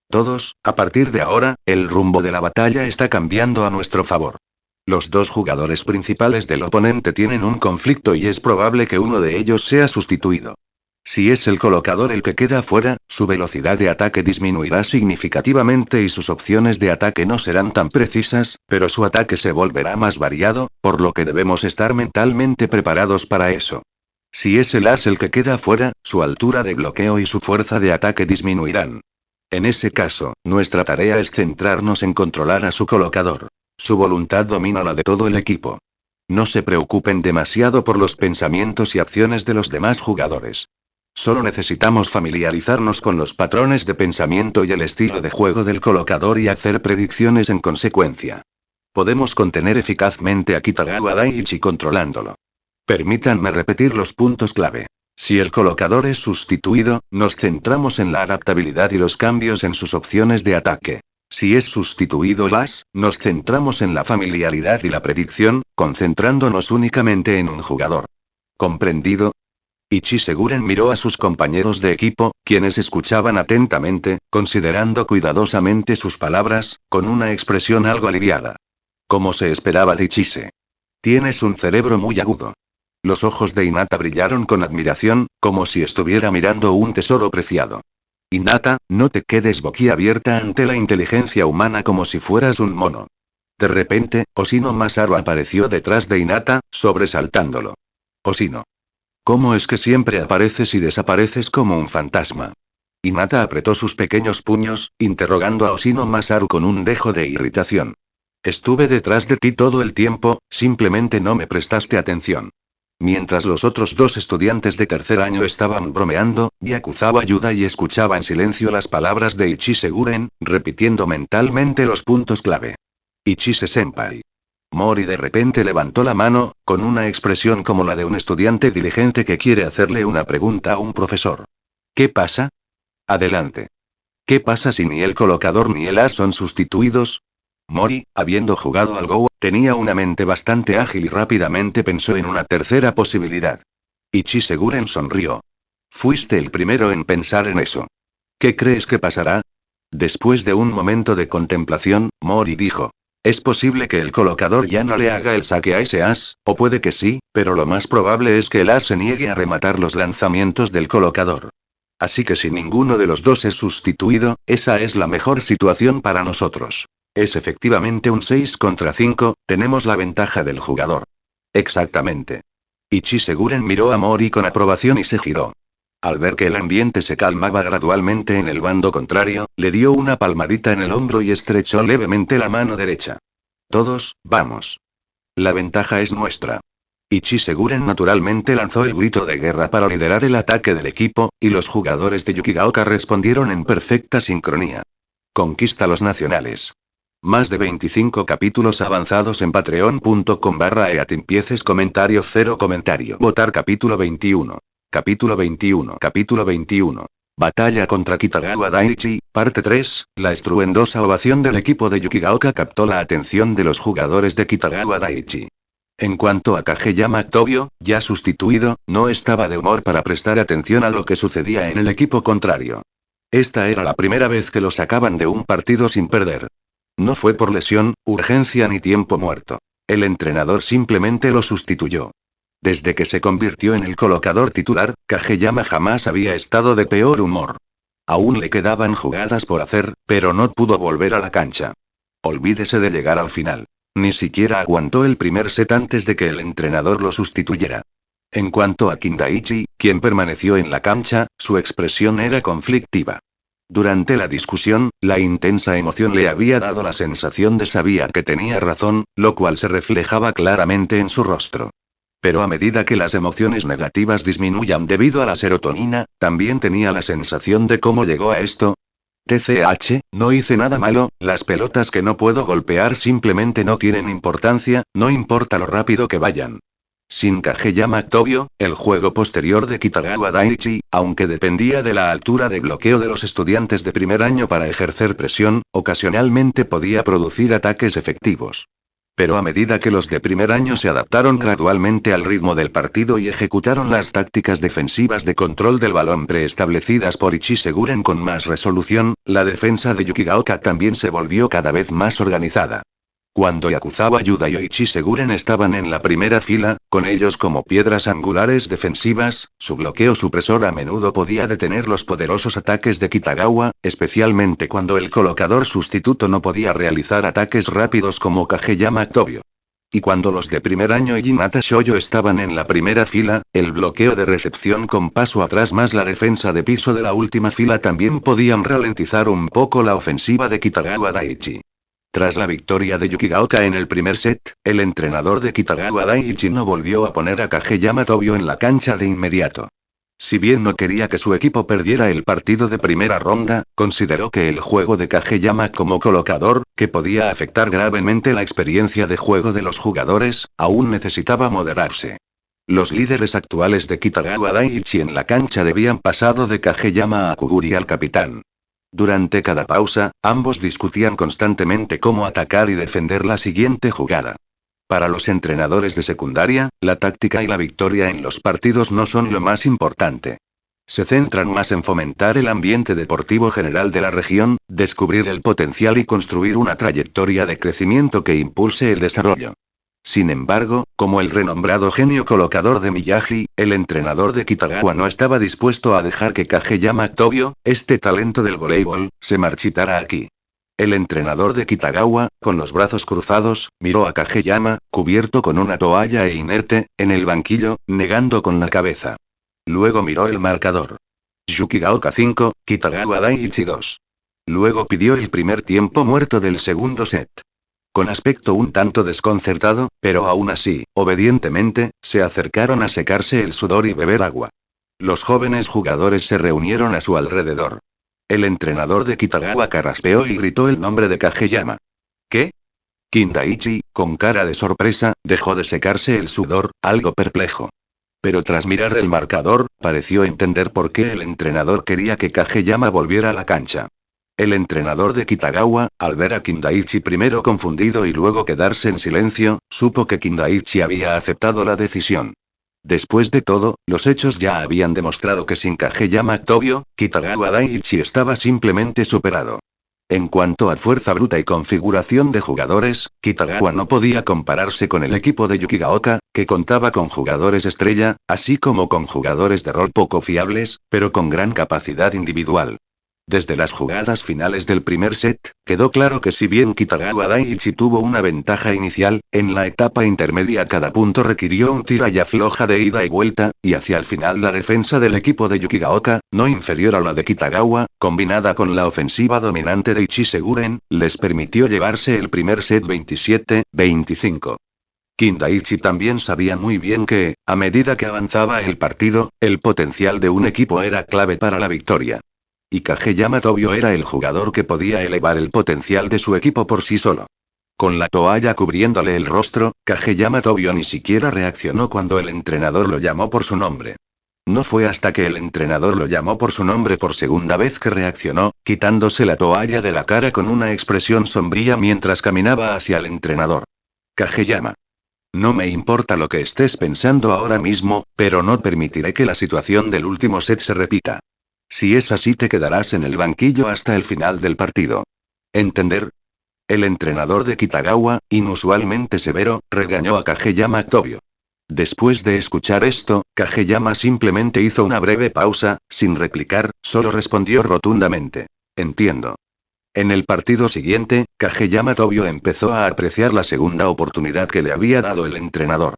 Todos, a partir de ahora, el rumbo de la batalla está cambiando a nuestro favor. Los dos jugadores principales del oponente tienen un conflicto y es probable que uno de ellos sea sustituido. Si es el colocador el que queda fuera, su velocidad de ataque disminuirá significativamente y sus opciones de ataque no serán tan precisas, pero su ataque se volverá más variado, por lo que debemos estar mentalmente preparados para eso. Si es el as el que queda fuera, su altura de bloqueo y su fuerza de ataque disminuirán. En ese caso, nuestra tarea es centrarnos en controlar a su colocador. Su voluntad domina la de todo el equipo. No se preocupen demasiado por los pensamientos y acciones de los demás jugadores. Solo necesitamos familiarizarnos con los patrones de pensamiento y el estilo de juego del colocador y hacer predicciones en consecuencia. Podemos contener eficazmente a Kitagawa Daiichi controlándolo. Permítanme repetir los puntos clave. Si el colocador es sustituido, nos centramos en la adaptabilidad y los cambios en sus opciones de ataque. Si es sustituido nos centramos en la familiaridad y la predicción, concentrándonos únicamente en un jugador. ¿Comprendido? Ichi Seguren miró a sus compañeros de equipo, quienes escuchaban atentamente, considerando cuidadosamente sus palabras, con una expresión algo aliviada. Como se esperaba de Ichise. Tienes un cerebro muy agudo. Los ojos de Hinata brillaron con admiración, como si estuviera mirando un tesoro preciado. Hinata, no te quedes boquiabierta ante la inteligencia humana como si fueras un mono. De repente, Oshino Masaru apareció detrás de Hinata, sobresaltándolo. Oshino. ¿Cómo es que siempre apareces y desapareces como un fantasma? Hinata apretó sus pequeños puños, interrogando a Oshino Masaru con un dejo de irritación. Estuve detrás de ti todo el tiempo, simplemente no me prestaste atención. Mientras los otros dos estudiantes de tercer año estaban bromeando, Yakuzawa ayuda y escuchaba en silencio las palabras de Ichi Seguren, repitiendo mentalmente los puntos clave. Ichise-senpai. Mori de repente levantó la mano, con una expresión como la de un estudiante diligente que quiere hacerle una pregunta a un profesor. ¿Qué pasa? Adelante. ¿Qué pasa si ni el colocador ni el as son sustituidos? Mori, habiendo jugado al Go, tenía una mente bastante ágil y rápidamente pensó en una tercera posibilidad. Ichi Seguren sonrió. Fuiste el primero en pensar en eso. ¿Qué crees que pasará? Después de un momento de contemplación, Mori dijo. Es posible que el colocador ya no le haga el saque a ese as, o puede que sí, pero lo más probable es que el as se niegue a rematar los lanzamientos del colocador. Así que si ninguno de los dos es sustituido, esa es la mejor situación para nosotros. Es efectivamente un 6 contra 5, tenemos la ventaja del jugador. Exactamente. Ichi Seguren miró a Mori con aprobación y se giró. Al ver que el ambiente se calmaba gradualmente en el bando contrario, le dio una palmadita en el hombro y estrechó levemente la mano derecha. Todos, vamos. La ventaja es nuestra. Ichi Seguren naturalmente lanzó el grito de guerra para liderar el ataque del equipo, y los jugadores de Yukigaoka respondieron en perfecta sincronía. Conquista los nacionales. Más de 25 capítulos avanzados en patreon.com/eatimpieces comentario 0 comentario. Votar capítulo 21. Capítulo 21. Capítulo 21. Batalla contra Kitagawa Daiichi, parte 3. La estruendosa ovación del equipo de Yukigaoka captó la atención de los jugadores de Kitagawa Daiichi. En cuanto a Kageyama Tobio, ya sustituido, no estaba de humor para prestar atención a lo que sucedía en el equipo contrario. Esta era la primera vez que lo sacaban de un partido sin perder. No fue por lesión, urgencia ni tiempo muerto. El entrenador simplemente lo sustituyó. Desde que se convirtió en el colocador titular, Kageyama jamás había estado de peor humor. Aún le quedaban jugadas por hacer, pero no pudo volver a la cancha. Olvídese de llegar al final. Ni siquiera aguantó el primer set antes de que el entrenador lo sustituyera. En cuanto a Kindaichi, quien permaneció en la cancha, su expresión era conflictiva. Durante la discusión, la intensa emoción le había dado la sensación de sabía que tenía razón, lo cual se reflejaba claramente en su rostro. Pero a medida que las emociones negativas disminuyan debido a la serotonina, también tenía la sensación de cómo llegó a esto. TCH, no hice nada malo, las pelotas que no puedo golpear simplemente no tienen importancia, no importa lo rápido que vayan. Sin Kageyama Tobio, el juego posterior de Kitagawa Daiichi, aunque dependía de la altura de bloqueo de los estudiantes de primer año para ejercer presión, ocasionalmente podía producir ataques efectivos. Pero a medida que los de primer año se adaptaron gradualmente al ritmo del partido y ejecutaron las tácticas defensivas de control del balón preestablecidas por Ichi Seguren con más resolución, la defensa de Yukigaoka también se volvió cada vez más organizada. Cuando Yakuzawa Yuda y Ichi Seguren estaban en la primera fila, con ellos como piedras angulares defensivas, su bloqueo supresor a menudo podía detener los poderosos ataques de Kitagawa, especialmente cuando el colocador sustituto no podía realizar ataques rápidos como Kageyama Tobio. Y cuando los de primer año y Hinata Shoyo estaban en la primera fila, el bloqueo de recepción con paso atrás más la defensa de piso de la última fila también podían ralentizar un poco la ofensiva de Kitagawa Daiichi. Tras la victoria de Yukigaoka en el primer set, el entrenador de Kitagawa Daiichi no volvió a poner a Kageyama Tobio en la cancha de inmediato. Si bien no quería que su equipo perdiera el partido de primera ronda, consideró que el juego de Kageyama como colocador, que podía afectar gravemente la experiencia de juego de los jugadores, aún necesitaba moderarse. Los líderes actuales de Kitagawa Daiichi en la cancha debían pasado de Kageyama a Kuguri al capitán. Durante cada pausa, ambos discutían constantemente cómo atacar y defender la siguiente jugada. Para los entrenadores de secundaria, la táctica y la victoria en los partidos no son lo más importante. Se centran más en fomentar el ambiente deportivo general de la región, descubrir el potencial y construir una trayectoria de crecimiento que impulse el desarrollo. Sin embargo, como el renombrado genio colocador de Miyagi, el entrenador de Kitagawa no estaba dispuesto a dejar que Kageyama Tobio, este talento del voleibol, se marchitara aquí. El entrenador de Kitagawa, con los brazos cruzados, miró a Kageyama, cubierto con una toalla e inerte, en el banquillo, negando con la cabeza. Luego miró el marcador. Yukigaoka 5, Kitagawa Daiichi 2. Luego pidió el primer tiempo muerto del segundo set. Con aspecto un tanto desconcertado, pero aún así, obedientemente, se acercaron a secarse el sudor y beber agua. Los jóvenes jugadores se reunieron a su alrededor. El entrenador de Kitagawa carraspeó y gritó el nombre de Kageyama. ¿Qué? Kindaichi, con cara de sorpresa, dejó de secarse el sudor, algo perplejo. Pero tras mirar el marcador, pareció entender por qué el entrenador quería que Kageyama volviera a la cancha. El entrenador de Kitagawa, al ver a Kindaichi primero confundido y luego quedarse en silencio, supo que Kindaichi había aceptado la decisión. Después de todo, los hechos ya habían demostrado que sin Kageyama Tobio, Kitagawa Daiichi estaba simplemente superado. En cuanto a fuerza bruta y configuración de jugadores, Kitagawa no podía compararse con el equipo de Yukigaoka, que contaba con jugadores estrella, así como con jugadores de rol poco fiables, pero con gran capacidad individual. Desde las jugadas finales del primer set, quedó claro que si bien Kitagawa Daiichi tuvo una ventaja inicial, en la etapa intermedia cada punto requirió un tira y afloja de ida y vuelta, y hacia el final la defensa del equipo de Yukigaoka, no inferior a la de Kitagawa, combinada con la ofensiva dominante de Ichiseguren, les permitió llevarse el primer set 27-25. Kindaichi también sabía muy bien que, a medida que avanzaba el partido, el potencial de un equipo era clave para la victoria. Y Kageyama Tobio era el jugador que podía elevar el potencial de su equipo por sí solo. Con la toalla cubriéndole el rostro, Kageyama Tobio ni siquiera reaccionó cuando el entrenador lo llamó por su nombre. No fue hasta que el entrenador lo llamó por su nombre por segunda vez que reaccionó, quitándose la toalla de la cara con una expresión sombría mientras caminaba hacia el entrenador. Kageyama. No me importa lo que estés pensando ahora mismo, pero no permitiré que la situación del último set se repita. Si es así te quedarás en el banquillo hasta el final del partido. ¿Entender? El entrenador de Kitagawa, inusualmente severo, regañó a Kageyama Tobio. Después de escuchar esto, Kageyama simplemente hizo una breve pausa, sin replicar, solo respondió rotundamente. Entiendo. En el partido siguiente, Kageyama Tobio empezó a apreciar la segunda oportunidad que le había dado el entrenador.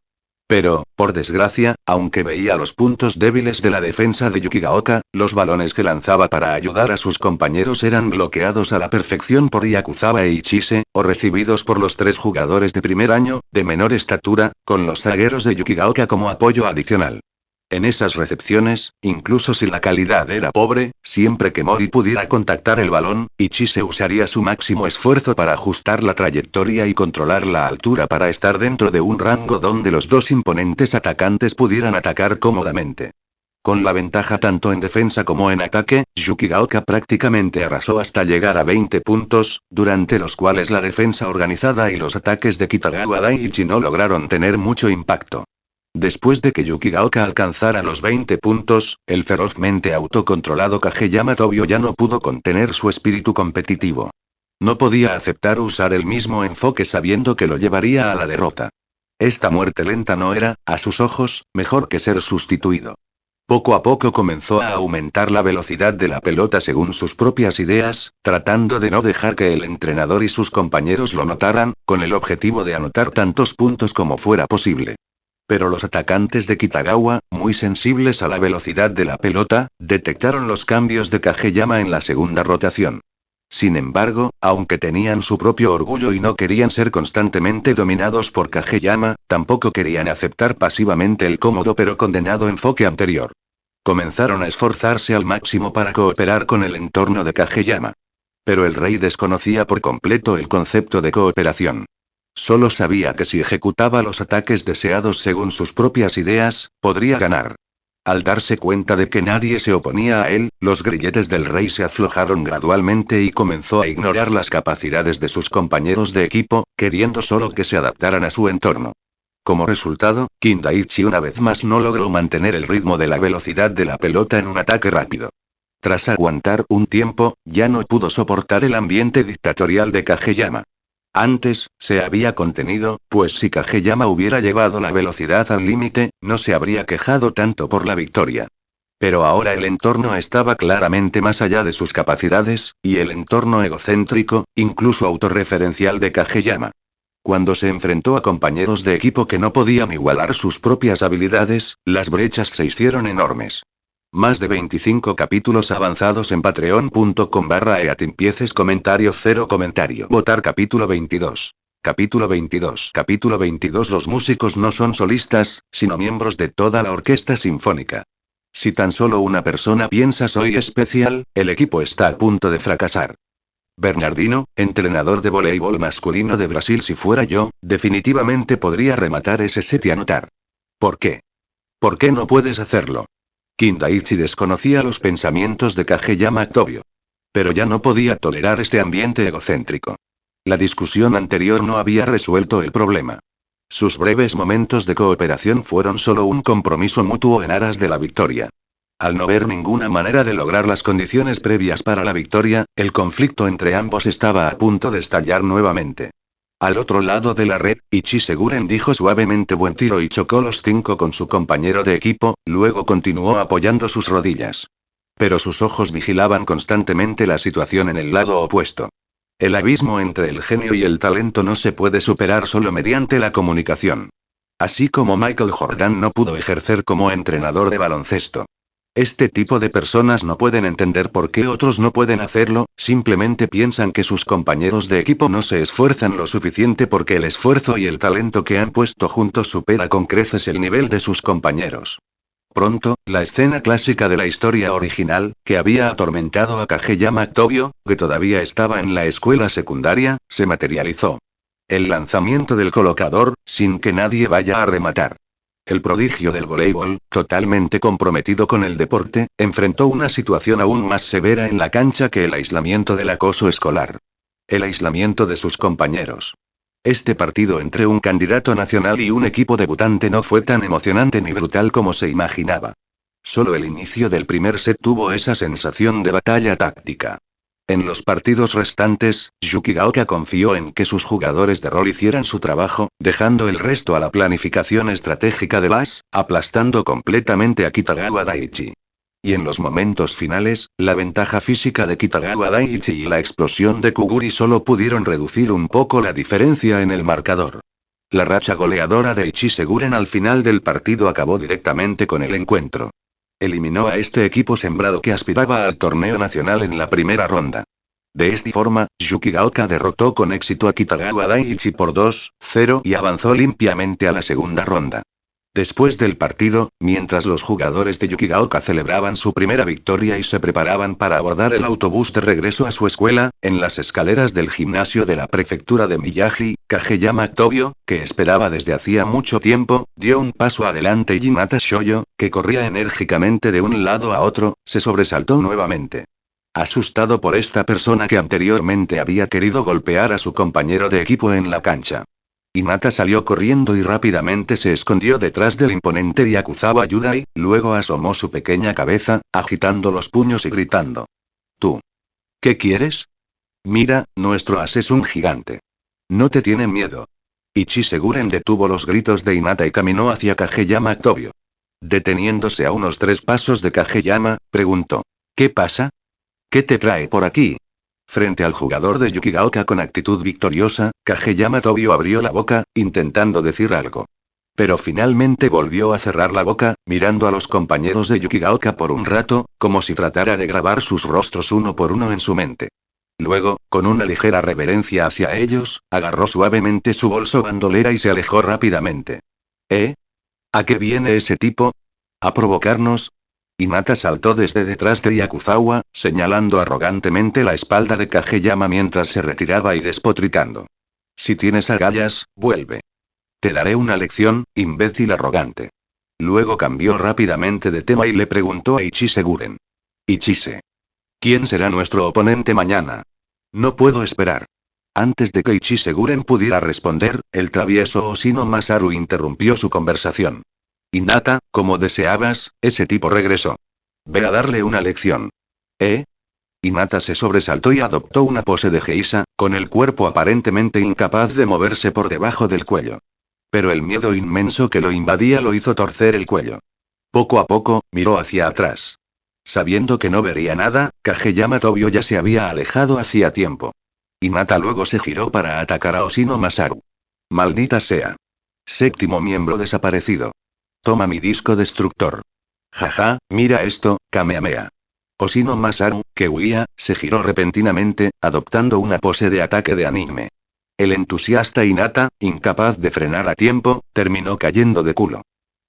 Pero, por desgracia, aunque veía los puntos débiles de la defensa de Yukigaoka, los balones que lanzaba para ayudar a sus compañeros eran bloqueados a la perfección por Yakuzawa e Ichise, o recibidos por los tres jugadores de primer año, de menor estatura, con los zagueros de Yukigaoka como apoyo adicional. En esas recepciones, incluso si la calidad era pobre, siempre que Mori pudiera contactar el balón, Ichise usaría su máximo esfuerzo para ajustar la trayectoria y controlar la altura para estar dentro de un rango donde los dos imponentes atacantes pudieran atacar cómodamente. Con la ventaja tanto en defensa como en ataque, Yukigaoka prácticamente arrasó hasta llegar a 20 puntos, durante los cuales la defensa organizada y los ataques de Kitagawa Daiichi no lograron tener mucho impacto. Después de que Yukigaoka alcanzara los 20 puntos, el ferozmente autocontrolado Kageyama Tobio ya no pudo contener su espíritu competitivo. No podía aceptar usar el mismo enfoque sabiendo que lo llevaría a la derrota. Esta muerte lenta no era, a sus ojos, mejor que ser sustituido. Poco a poco comenzó a aumentar la velocidad de la pelota según sus propias ideas, tratando de no dejar que el entrenador y sus compañeros lo notaran, con el objetivo de anotar tantos puntos como fuera posible. Pero los atacantes de Kitagawa, muy sensibles a la velocidad de la pelota, detectaron los cambios de Kageyama en la segunda rotación. Sin embargo, aunque tenían su propio orgullo y no querían ser constantemente dominados por Kageyama, tampoco querían aceptar pasivamente el cómodo pero condenado enfoque anterior. Comenzaron a esforzarse al máximo para cooperar con el entorno de Kageyama. Pero el rey desconocía por completo el concepto de cooperación. Solo sabía que si ejecutaba los ataques deseados según sus propias ideas, podría ganar. Al darse cuenta de que nadie se oponía a él, los grilletes del rey se aflojaron gradualmente y comenzó a ignorar las capacidades de sus compañeros de equipo, queriendo solo que se adaptaran a su entorno. Como resultado, Kindaichi una vez más no logró mantener el ritmo de la velocidad de la pelota en un ataque rápido. Tras aguantar un tiempo, ya no pudo soportar el ambiente dictatorial de Kageyama. Antes, se había contenido, pues si Kageyama hubiera llevado la velocidad al límite, no se habría quejado tanto por la victoria. Pero ahora el entorno estaba claramente más allá de sus capacidades, y el entorno egocéntrico, incluso autorreferencial de Kageyama. Cuando se enfrentó a compañeros de equipo que no podían igualar sus propias habilidades, las brechas se hicieron enormes. Más de 25 capítulos avanzados en patreon.com/eatimpieces comentario 0 comentario. Votar capítulo 22. Capítulo 22. Capítulo 22. Los músicos no son solistas, sino miembros de toda la orquesta sinfónica. Si tan solo una persona piensa soy especial, el equipo está a punto de fracasar. Bernardino, entrenador de voleibol masculino de Brasil. Si fuera yo, definitivamente podría rematar ese set y anotar. ¿Por qué? ¿Por qué no puedes hacerlo? Kindaichi desconocía los pensamientos de Kageyama Octavio. Pero ya no podía tolerar este ambiente egocéntrico. La discusión anterior no había resuelto el problema. Sus breves momentos de cooperación fueron solo un compromiso mutuo en aras de la victoria. Al no ver ninguna manera de lograr las condiciones previas para la victoria, el conflicto entre ambos estaba a punto de estallar nuevamente. Al otro lado de la red, Ichi Seguren dijo suavemente buen tiro y chocó los 5 con su compañero de equipo, luego continuó apoyando sus rodillas. Pero sus ojos vigilaban constantemente la situación en el lado opuesto. El abismo entre el genio y el talento no se puede superar solo mediante la comunicación. Así como Michael Jordan no pudo ejercer como entrenador de baloncesto. Este tipo de personas no pueden entender por qué otros no pueden hacerlo, simplemente piensan que sus compañeros de equipo no se esfuerzan lo suficiente porque el esfuerzo y el talento que han puesto juntos supera con creces el nivel de sus compañeros. Pronto, la escena clásica de la historia original, que había atormentado a Kageyama Octavio, que todavía estaba en la escuela secundaria, se materializó. El lanzamiento del colocador, sin que nadie vaya a rematar. El prodigio del voleibol, totalmente comprometido con el deporte, enfrentó una situación aún más severa en la cancha que el aislamiento del acoso escolar. El aislamiento de sus compañeros. Este partido entre un candidato nacional y un equipo debutante no fue tan emocionante ni brutal como se imaginaba. Solo el inicio del primer set tuvo esa sensación de batalla táctica. En los partidos restantes, Yukigaoka confió en que sus jugadores de rol hicieran su trabajo, dejando el resto a la planificación estratégica de las, aplastando completamente a Kitagawa Daichi. Y en los momentos finales, la ventaja física de Kitagawa Daichi y la explosión de Kuguri solo pudieron reducir un poco la diferencia en el marcador. La racha goleadora de Ichi Seguren al final del partido acabó directamente con el encuentro. Eliminó a este equipo sembrado que aspiraba al torneo nacional en la primera ronda. De esta forma, Yukigaoka derrotó con éxito a Kitagawa Daichi por 2-0 y avanzó limpiamente a la segunda ronda. Después del partido, mientras los jugadores de Yukigaoka celebraban su primera victoria y se preparaban para abordar el autobús de regreso a su escuela, en las escaleras del gimnasio de la prefectura de Miyagi, Kageyama Octavio, que esperaba desde hacía mucho tiempo, dio un paso adelante y Hinata Shoyo, que corría enérgicamente de un lado a otro, se sobresaltó nuevamente. Asustado por esta persona que anteriormente había querido golpear a su compañero de equipo en la cancha. Hinata salió corriendo y rápidamente se escondió detrás del imponente Yakuzawa Yudai, luego asomó su pequeña cabeza, agitando los puños y gritando. ¿Tú? ¿Qué quieres? Mira, nuestro as es un gigante. No te tiene miedo. Ichi Seguren detuvo los gritos de Hinata y caminó hacia Kageyama Octavio. Deteniéndose a unos 3 pasos de Kageyama, preguntó. ¿Qué pasa? ¿Qué te trae por aquí? Frente al jugador de Yukigaoka con actitud victoriosa, Kageyama Octavio abrió la boca, intentando decir algo. Pero finalmente volvió a cerrar la boca, mirando a los compañeros de Yukigaoka por un rato, como si tratara de grabar sus rostros uno por uno en su mente. Luego, con una ligera reverencia hacia ellos, agarró suavemente su bolso bandolera y se alejó rápidamente. ¿Eh? ¿A qué viene ese tipo? ¿A provocarnos? Hinata saltó desde detrás de Yakuzawa, señalando arrogantemente la espalda de Kageyama mientras se retiraba y despotricando. Si tienes agallas, vuelve. Te daré una lección, imbécil arrogante. Luego cambió rápidamente de tema y le preguntó a Ichiseguren. Ichise. ¿Quién será nuestro oponente mañana? No puedo esperar. Antes de que Ichiseguren pudiera responder, el travieso Oshino Masaru interrumpió su conversación. Hinata, como deseabas, ese tipo regresó. Ve a darle una lección. ¿Eh? Hinata se sobresaltó y adoptó una pose de geisha, con el cuerpo aparentemente incapaz de moverse por debajo del cuello. Pero el miedo inmenso que lo invadía lo hizo torcer el cuello. Poco a poco, miró hacia atrás. Sabiendo que no vería nada, Kageyama Tobio ya se había alejado hacía tiempo. Hinata luego se giró para atacar a Oshino Masaru. Maldita sea. Séptimo miembro desaparecido. Toma mi disco destructor. Jaja, mira esto, Kamehameha. Oshino Masaru, que huía, se giró repentinamente, adoptando una pose de ataque de anime. El entusiasta Hinata, incapaz de frenar a tiempo, terminó cayendo de culo.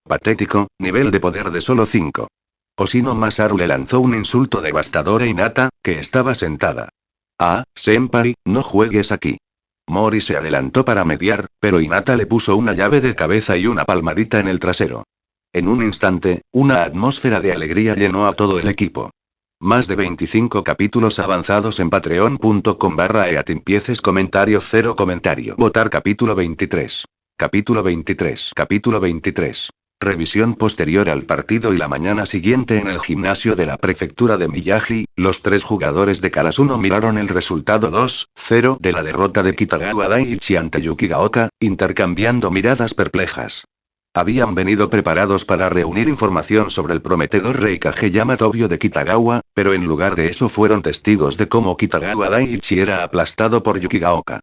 Patético, nivel de poder de solo 5. Oshino Masaru le lanzó un insulto devastador a Hinata, que estaba sentada. Ah, senpai, no juegues aquí. Mori se adelantó para mediar, pero Hinata le puso una llave de cabeza y una palmadita en el trasero. En un instante, una atmósfera de alegría llenó a todo el equipo. Más de 25 capítulos avanzados en patreon.com/eatimpieces comentario 0 comentario. Votar capítulo 23. Capítulo 23. Capítulo 23. Revisión posterior al partido y la mañana siguiente en el gimnasio de la prefectura de Miyagi, los tres jugadores de Karasuno miraron el resultado 2-0 de la derrota de Kitagawa Daiichi ante Yukigaoka, intercambiando miradas perplejas. Habían venido preparados para reunir información sobre el prometedor rey Kageyama Tobio de Kitagawa, pero en lugar de eso fueron testigos de cómo Kitagawa Daiichi era aplastado por Yukigaoka.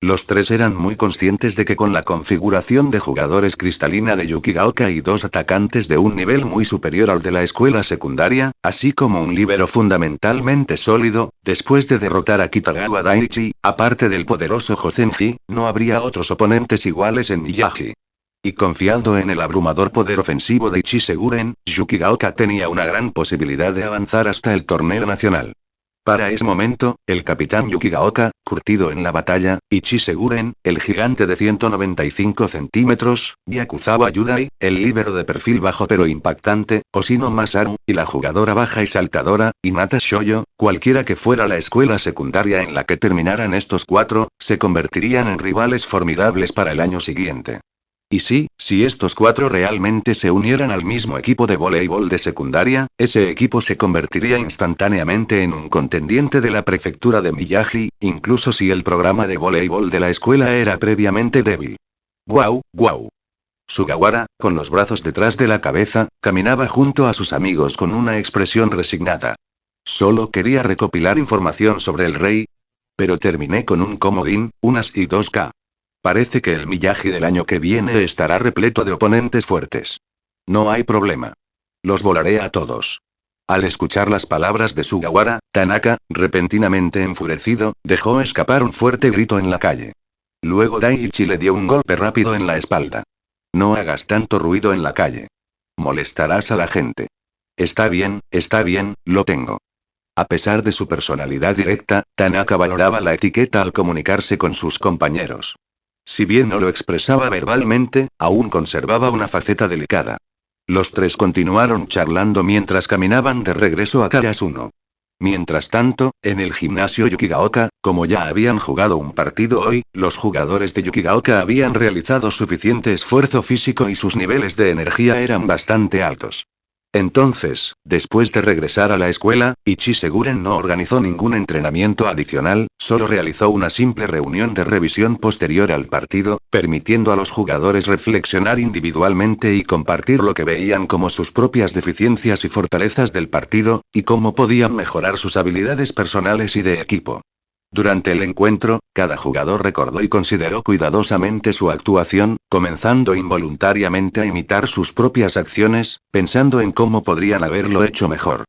Los tres eran muy conscientes de que con la configuración de jugadores cristalina de Yukigaoka y dos atacantes de un nivel muy superior al de la escuela secundaria, así como un líbero fundamentalmente sólido, después de derrotar a Kitagawa Daiichi, aparte del poderoso Hozenji, no habría otros oponentes iguales en Miyagi. Y confiando en el abrumador poder ofensivo de Ichiseguren, Yukigaoka tenía una gran posibilidad de avanzar hasta el torneo nacional. Para ese momento, el capitán Yukigaoka, curtido en la batalla, Ichiseguren, el gigante de 195 centímetros, Yakuzawa Yudai, el líbero de perfil bajo pero impactante, Oshino Masaru, y la jugadora baja y saltadora, Hinata Shoyo, cualquiera que fuera la escuela secundaria en la que terminaran estos cuatro, se convertirían en rivales formidables para el año siguiente. Y sí, si estos cuatro realmente se unieran al mismo equipo de voleibol de secundaria, ese equipo se convertiría instantáneamente en un contendiente de la prefectura de Miyagi, incluso si el programa de voleibol de la escuela era previamente débil. ¡Guau, guau! Sugawara, con los brazos detrás de la cabeza, caminaba junto a sus amigos con una expresión resignada. Solo quería recopilar información sobre el rey. Pero terminé con un comodín, unas y 2K. Parece que el Miyagi del año que viene estará repleto de oponentes fuertes. No hay problema. Los volaré a todos. Al escuchar las palabras de Sugawara, Tanaka, repentinamente enfurecido, dejó escapar un fuerte grito en la calle. Luego Daiichi le dio un golpe rápido en la espalda. No hagas tanto ruido en la calle. Molestarás a la gente. Está bien, lo tengo. A pesar de su personalidad directa, Tanaka valoraba la etiqueta al comunicarse con sus compañeros. Si bien no lo expresaba verbalmente, aún conservaba una faceta delicada. Los tres continuaron charlando mientras caminaban de regreso a Karasuno. Mientras tanto, en el gimnasio Yukigaoka, como ya habían jugado un partido hoy, los jugadores de Yukigaoka habían realizado suficiente esfuerzo físico y sus niveles de energía eran bastante altos. Entonces, después de regresar a la escuela, Ichiseguren no organizó ningún entrenamiento adicional, solo realizó una simple reunión de revisión posterior al partido, permitiendo a los jugadores reflexionar individualmente y compartir lo que veían como sus propias deficiencias y fortalezas del partido, y cómo podían mejorar sus habilidades personales y de equipo. Durante el encuentro, cada jugador recordó y consideró cuidadosamente su actuación, comenzando involuntariamente a imitar sus propias acciones, pensando en cómo podrían haberlo hecho mejor.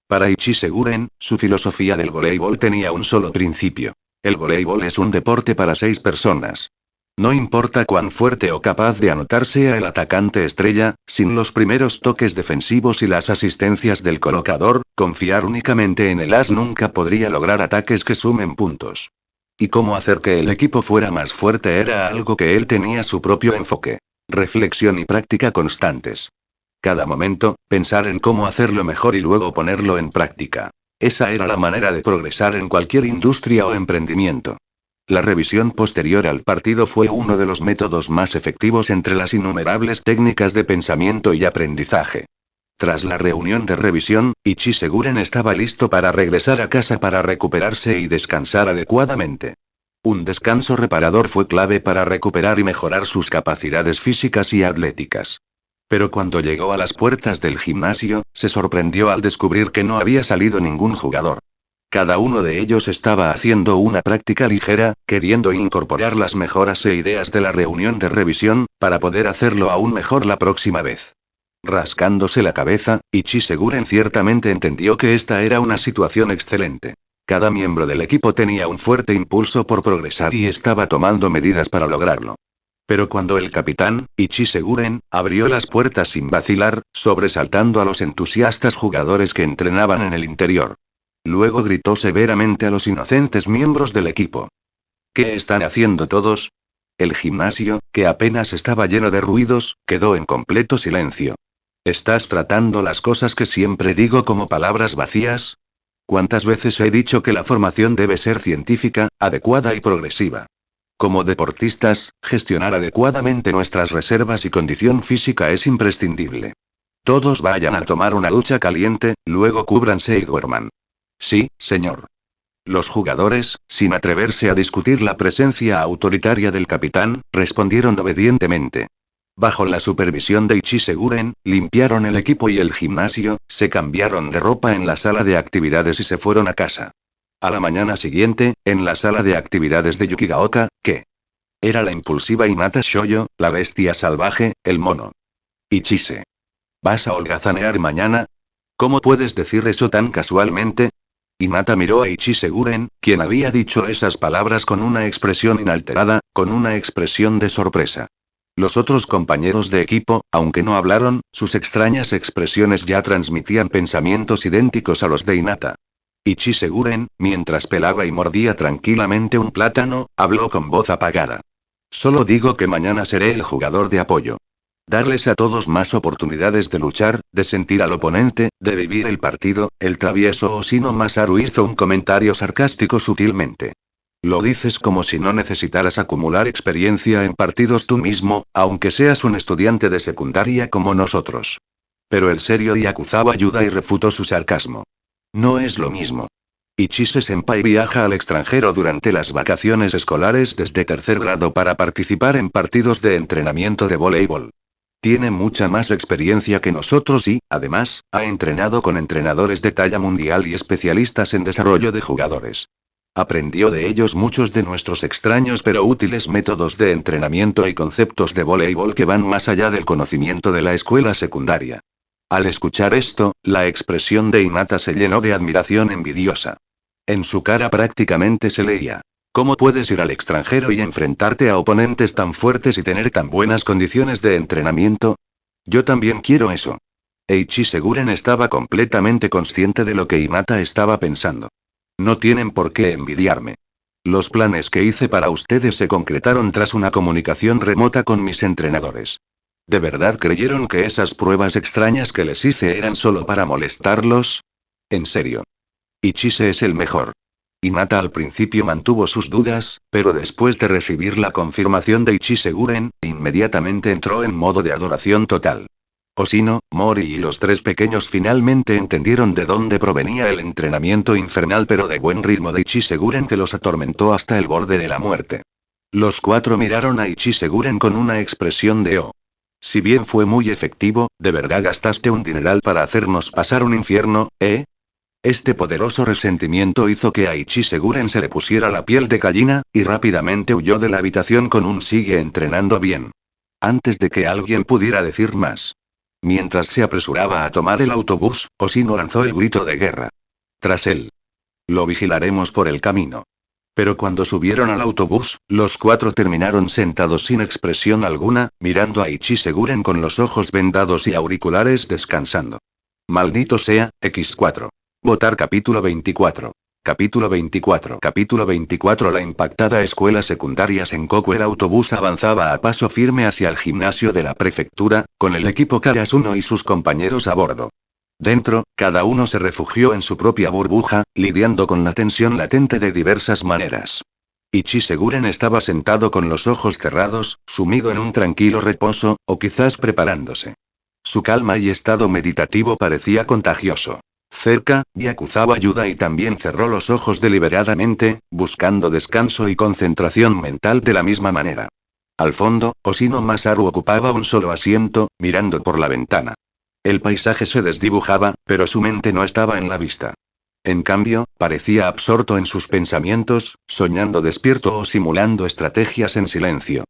Para Ichiseguren, su filosofía del voleibol tenía un solo principio. El voleibol es un deporte para 6 personas. No importa cuán fuerte o capaz de anotar sea el atacante estrella, sin los primeros toques defensivos y las asistencias del colocador, confiar únicamente en el as nunca podría lograr ataques que sumen puntos. Y cómo hacer que el equipo fuera más fuerte era algo que él tenía su propio enfoque. Reflexión y práctica constantes. Cada momento, pensar en cómo hacerlo mejor y luego ponerlo en práctica. Esa era la manera de progresar en cualquier industria o emprendimiento. La revisión posterior al partido fue uno de los métodos más efectivos entre las innumerables técnicas de pensamiento y aprendizaje. Tras la reunión de revisión, Ichi Seguren estaba listo para regresar a casa para recuperarse y descansar adecuadamente. Un descanso reparador fue clave para recuperar y mejorar sus capacidades físicas y atléticas. Pero cuando llegó a las puertas del gimnasio, se sorprendió al descubrir que no había salido ningún jugador. Cada uno de ellos estaba haciendo una práctica ligera, queriendo incorporar las mejoras e ideas de la reunión de revisión, para poder hacerlo aún mejor la próxima vez. Rascándose la cabeza, Ichi Seguren ciertamente entendió que esta era una situación excelente. Cada miembro del equipo tenía un fuerte impulso por progresar y estaba tomando medidas para lograrlo. Pero cuando el capitán, Ichi Seguren, abrió las puertas sin vacilar, sobresaltando a los entusiastas jugadores que entrenaban en el interior. Luego gritó severamente a los inocentes miembros del equipo. ¿Qué están haciendo todos? El gimnasio, que apenas estaba lleno de ruidos, quedó en completo silencio. ¿Estás tratando las cosas que siempre digo como palabras vacías? ¿Cuántas veces he dicho que la formación debe ser científica, adecuada y progresiva? Como deportistas, gestionar adecuadamente nuestras reservas y condición física es imprescindible. Todos vayan a tomar una ducha caliente, luego cúbranse y duerman. Sí, señor. Los jugadores, sin atreverse a discutir la presencia autoritaria del capitán, respondieron obedientemente. Bajo la supervisión de Ichi Seguren, limpiaron el equipo y el gimnasio, se cambiaron de ropa en la sala de actividades y se fueron a casa. A la mañana siguiente, en la sala de actividades de Yukigaoka, ¿qué? Era la impulsiva Hinata Shoyo, la bestia salvaje, el mono. Ichise. ¿Vas a holgazanear mañana? ¿Cómo puedes decir eso tan casualmente? Hinata miró a Ichi Seguren, quien había dicho esas palabras con una expresión inalterada, con una expresión de sorpresa. Los otros compañeros de equipo, aunque no hablaron, sus extrañas expresiones ya transmitían pensamientos idénticos a los de Hinata. Ichi Seguren, mientras pelaba y mordía tranquilamente un plátano, habló con voz apagada. Solo digo que mañana seré el jugador de apoyo. Darles a todos más oportunidades de luchar, de sentir al oponente, de vivir el partido. El travieso Oshino Masaru hizo un comentario sarcástico sutilmente. Lo dices como si no necesitaras acumular experiencia en partidos tú mismo, aunque seas un estudiante de secundaria como nosotros. Pero el serio Yakuzawa ayuda y refutó su sarcasmo. No es lo mismo. Ichise-senpai viaja al extranjero durante las vacaciones escolares desde tercer grado para participar en partidos de entrenamiento de voleibol. Tiene mucha más experiencia que nosotros y, además, ha entrenado con entrenadores de talla mundial y especialistas en desarrollo de jugadores. Aprendió de ellos muchos de nuestros extraños pero útiles métodos de entrenamiento y conceptos de voleibol que van más allá del conocimiento de la escuela secundaria. Al escuchar esto, la expresión de Hinata se llenó de admiración envidiosa. En su cara prácticamente se leía: ¿cómo puedes ir al extranjero y enfrentarte a oponentes tan fuertes y tener tan buenas condiciones de entrenamiento? Yo también quiero eso. Ichi Seguren estaba completamente consciente de lo que Hinata estaba pensando. No tienen por qué envidiarme. Los planes que hice para ustedes se concretaron tras una comunicación remota con mis entrenadores. ¿De verdad creyeron que esas pruebas extrañas que les hice eran solo para molestarlos? En serio. Ichise es el mejor. Hinata al principio mantuvo sus dudas, pero después de recibir la confirmación de Ichi Seguren, inmediatamente entró en modo de adoración total. Oshino, Mori y los tres pequeños finalmente entendieron de dónde provenía el entrenamiento infernal pero de buen ritmo de Ichi Seguren que los atormentó hasta el borde de la muerte. Los cuatro miraron a Ichi Seguren con una expresión de "oh". Si bien fue muy efectivo, ¿de verdad gastaste un dineral para hacernos pasar un infierno, eh? Este poderoso resentimiento hizo que a Ichi Seguren se le pusiera la piel de gallina, y rápidamente huyó de la habitación con un "sigue entrenando bien". Antes de que alguien pudiera decir más. Mientras se apresuraba a tomar el autobús, Oshino lanzó el grito de guerra. Tras él. Lo vigilaremos por el camino. Pero cuando subieron al autobús, los cuatro terminaron sentados sin expresión alguna, mirando a Ichi Seguren con los ojos vendados y auriculares descansando. Maldito sea, X4. Votar capítulo 24. Capítulo 24. Capítulo 24. La impactada escuela secundaria Senkoku. El autobús avanzaba a paso firme hacia el gimnasio de la prefectura, con el equipo Karasuno y sus compañeros a bordo. Dentro, cada uno se refugió en su propia burbuja, lidiando con la tensión latente de diversas maneras. Ichise Guren estaba sentado con los ojos cerrados, sumido en un tranquilo reposo, o quizás preparándose. Su calma y estado meditativo parecía contagioso. Cerca, Yakuza ayuda y también cerró los ojos deliberadamente, buscando descanso y concentración mental de la misma manera. Al fondo, Oshino Masaru ocupaba un solo asiento, mirando por la ventana. El paisaje se desdibujaba, pero su mente no estaba en la vista. En cambio, parecía absorto en sus pensamientos, soñando despierto o simulando estrategias en silencio.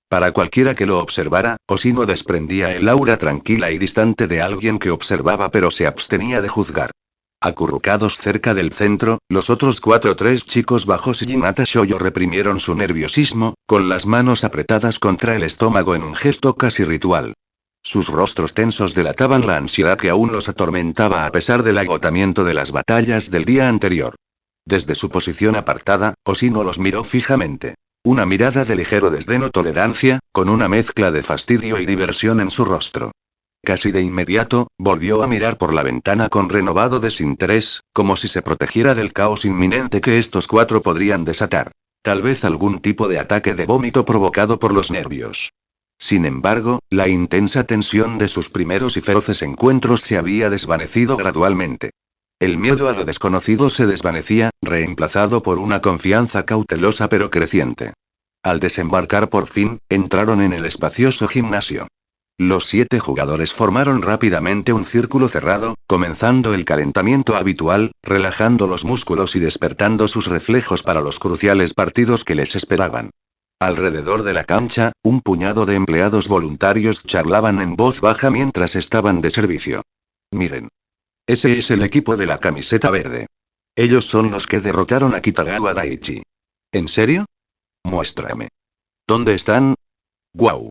Para cualquiera que lo observara, Oshino desprendía el aura tranquila y distante de alguien que observaba pero se abstenía de juzgar. Acurrucados cerca del centro, los otros 4 o 3 chicos bajos y Hinata Shoyo reprimieron su nerviosismo, con las manos apretadas contra el estómago en un gesto casi ritual. Sus rostros tensos delataban la ansiedad que aún los atormentaba a pesar del agotamiento de las batallas del día anterior. Desde su posición apartada, Oshino los miró fijamente. Una mirada de ligero desdén o tolerancia, con una mezcla de fastidio y diversión en su rostro. Casi de inmediato, volvió a mirar por la ventana con renovado desinterés, como si se protegiera del caos inminente que estos 4 podrían desatar. Tal vez algún tipo de ataque de vómito provocado por los nervios. Sin embargo, la intensa tensión de sus primeros y feroces encuentros se había desvanecido gradualmente. El miedo a lo desconocido se desvanecía, reemplazado por una confianza cautelosa pero creciente. Al desembarcar por fin, entraron en el espacioso gimnasio. Los 7 jugadores formaron rápidamente un círculo cerrado, comenzando el calentamiento habitual, relajando los músculos y despertando sus reflejos para los cruciales partidos que les esperaban. Alrededor de la cancha, un puñado de empleados voluntarios charlaban en voz baja mientras estaban de servicio. Miren. Ese es el equipo de la camiseta verde. Ellos son los que derrotaron a Kitagawa Daichi. ¿En serio? Muéstrame. ¿Dónde están? ¡Guau!